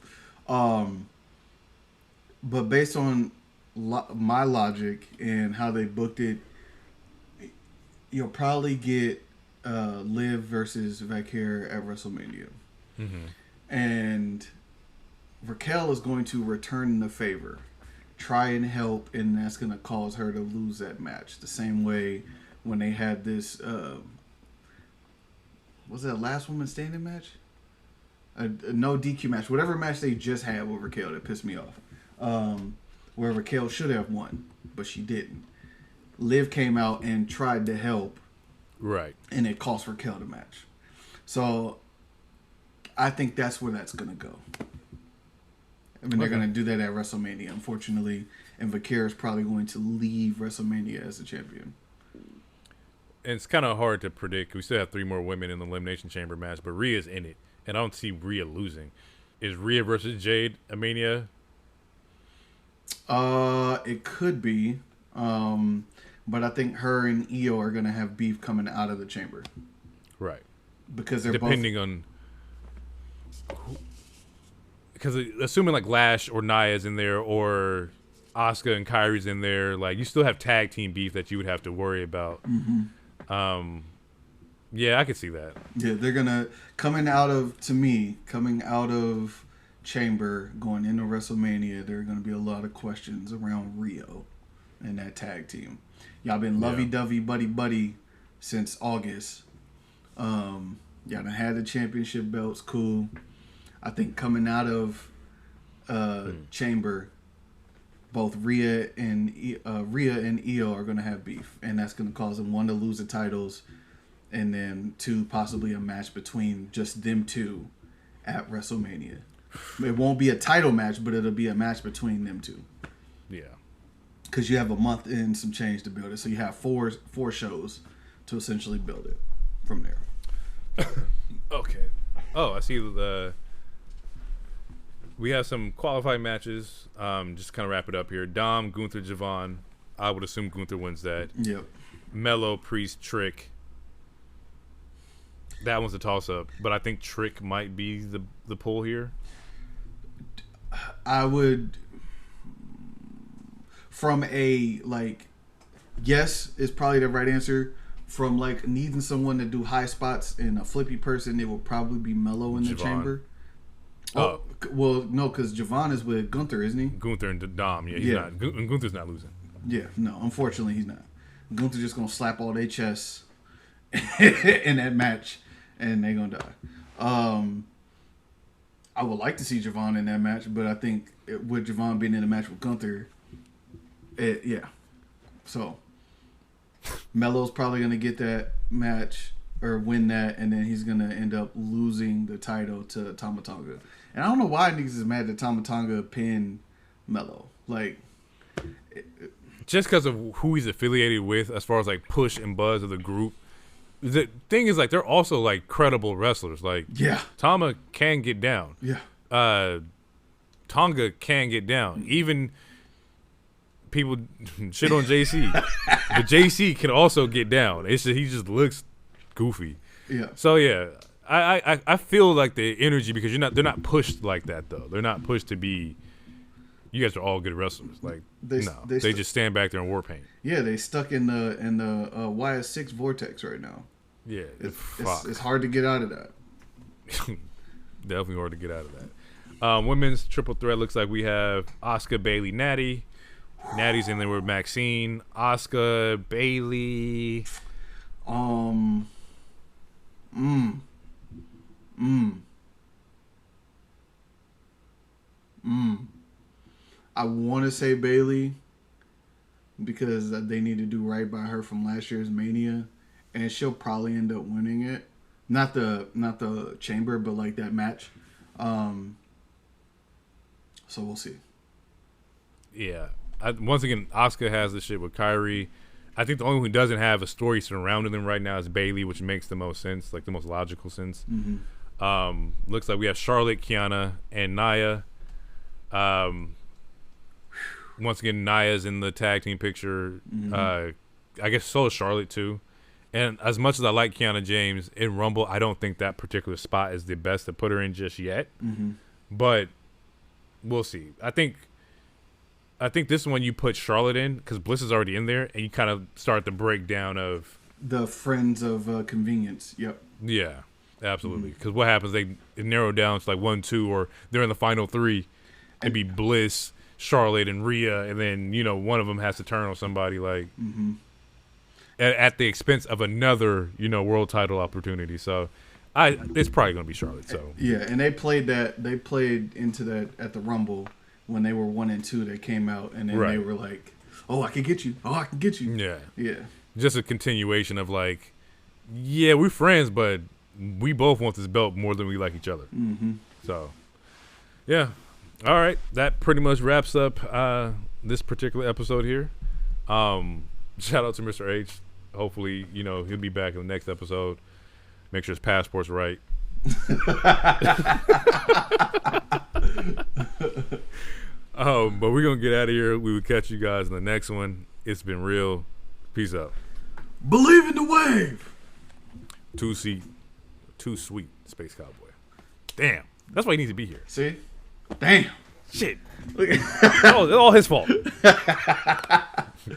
But based on my logic and how they booked it, you'll probably get Liv versus Vakir at WrestleMania. Mm-hmm. And Raquel is going to return the favor, try and help, and that's going to cause her to lose that match. The same way when they had this, was that last woman standing match? A no DQ match. Whatever match they just had with Raquel that pissed me off. Where Raquel should have won, but she didn't. Liv came out and tried to help. Right. And it cost Raquel the match. So I think that's where that's going to go. They're going to do that at WrestleMania, unfortunately. And Vakir is probably going to leave WrestleMania as a champion. And it's kind of hard to predict. We still have 3 more women in the Elimination Chamber match, but Rhea's in it. And I don't see Rhea losing. Is Rhea versus Jade a Mania? It could be. But I think her and Io are going to have beef coming out of the chamber. Right. Because they're depending on because assuming like Lash or Naya's in there or Asuka and Kairi's in there, like you still have tag team beef that you would have to worry about. Yeah, I could see that. Yeah, they're gonna coming out of Chamber going into WrestleMania. There are gonna be a lot of questions around Rio and that tag team. Y'all been lovey-dovey, buddy since August. Y'all done had the championship belts, cool. I think coming out of Chamber, both Rhea and Io are gonna have beef, and that's gonna cause them, one, to lose the titles, and then two, possibly a match between just them two at WrestleMania. It won't be a title match, but it'll be a match between them two. Yeah. Because you have a month and some change to build it, so you have four shows to essentially build it from there. Okay. Oh, I see we have some qualified matches. Just kind of wrap it up here. Dom, Gunther, Javon. I would assume Gunther wins that. Yep. Mello, Priest, Trick. That one's a toss-up, but I think Trick might be the pull here. I would, from a, like, yes is probably the right answer. From, like, needing someone to do high spots and a flippy person, it will probably be Mello in the Javon. Chamber. Oh, well, no, because Javon is with Gunther, isn't he? Gunther and Dom, yeah, he's not. And Gunther's not losing. Yeah, no, unfortunately he's not. Gunther's just going to slap all their chests in that match, and they're going to die. I would like to see Javon in that match, but I think with Javon being in a match with Gunther, yeah. So, Mello's probably going to get that match or win that, and then he's going to end up losing the title to Tama Tonga. And I don't know why niggas is mad that Tama Tonga pinned Mello. Like, just because of who he's affiliated with as far as, like, push and buzz of the group. The thing is, like, they're also, like, credible wrestlers. Like, yeah, Tama can get down. Yeah. Tonga can get down. Even people shit on JC. But JC can also get down. It's just, he just looks goofy. Yeah. So, yeah, I feel like the energy, because they're not pushed like that, though. They're not pushed to be, you guys are all good wrestlers. Like, they just stand back there in war paint. Yeah, they stuck in the YS6 vortex right now. Yeah, it's hard to get out of that. Definitely hard to get out of that. Women's triple threat looks like we have Asuka, Bailey, Natty. Natty's in there with Maxine. Asuka, Bailey. I want to say Bailey because they need to do right by her from last year's Mania, and she'll probably end up winning it. Not the Chamber, but like that match. So we'll see. Yeah. Once again, Asuka has this shit with Kairi. I think the only one who doesn't have a story surrounding them right now is Bailey, which makes the most sense, like the most logical sense. Mm-hmm. Looks like we have Charlotte, Kiana, and Nia. Once again, Nia's in the tag team picture. Mm-hmm. I guess so is Charlotte too. And as much as I like Kiana James in Rumble, I don't think that particular spot is the best to put her in just yet. Mm-hmm. But we'll see. I think this one you put Charlotte in because Bliss is already in there, and you kind of start the breakdown of the friends of convenience. Yep. Yeah, absolutely. Because what happens? They narrow down to like 1, 2, or they're in the final 3. It'd be Bliss, Charlotte, and Rhea, and then one of them has to turn on somebody like at the expense of another world title opportunity. So it's probably going to be Charlotte. So yeah, and they played into that at the Rumble. When they were 1 and 2, they came out, and then they were like, "Oh, I can get you. Oh, I can get you." Yeah, yeah. Just a continuation of like, yeah, we're friends, but we both want this belt more than we like each other. Mm-hmm. So, yeah. All right, that pretty much wraps up this particular episode here. Shout out to Mr. H. Hopefully, he'll be back in the next episode. Make sure his passport's right. But we're gonna get out of here. We will catch you guys in the next one. It's been real. Peace out. Believe in the wave. Too sweet, Space Cowboy. Damn, that's why he needs to be here. See, Damn. Shit. Oh, it's all his fault.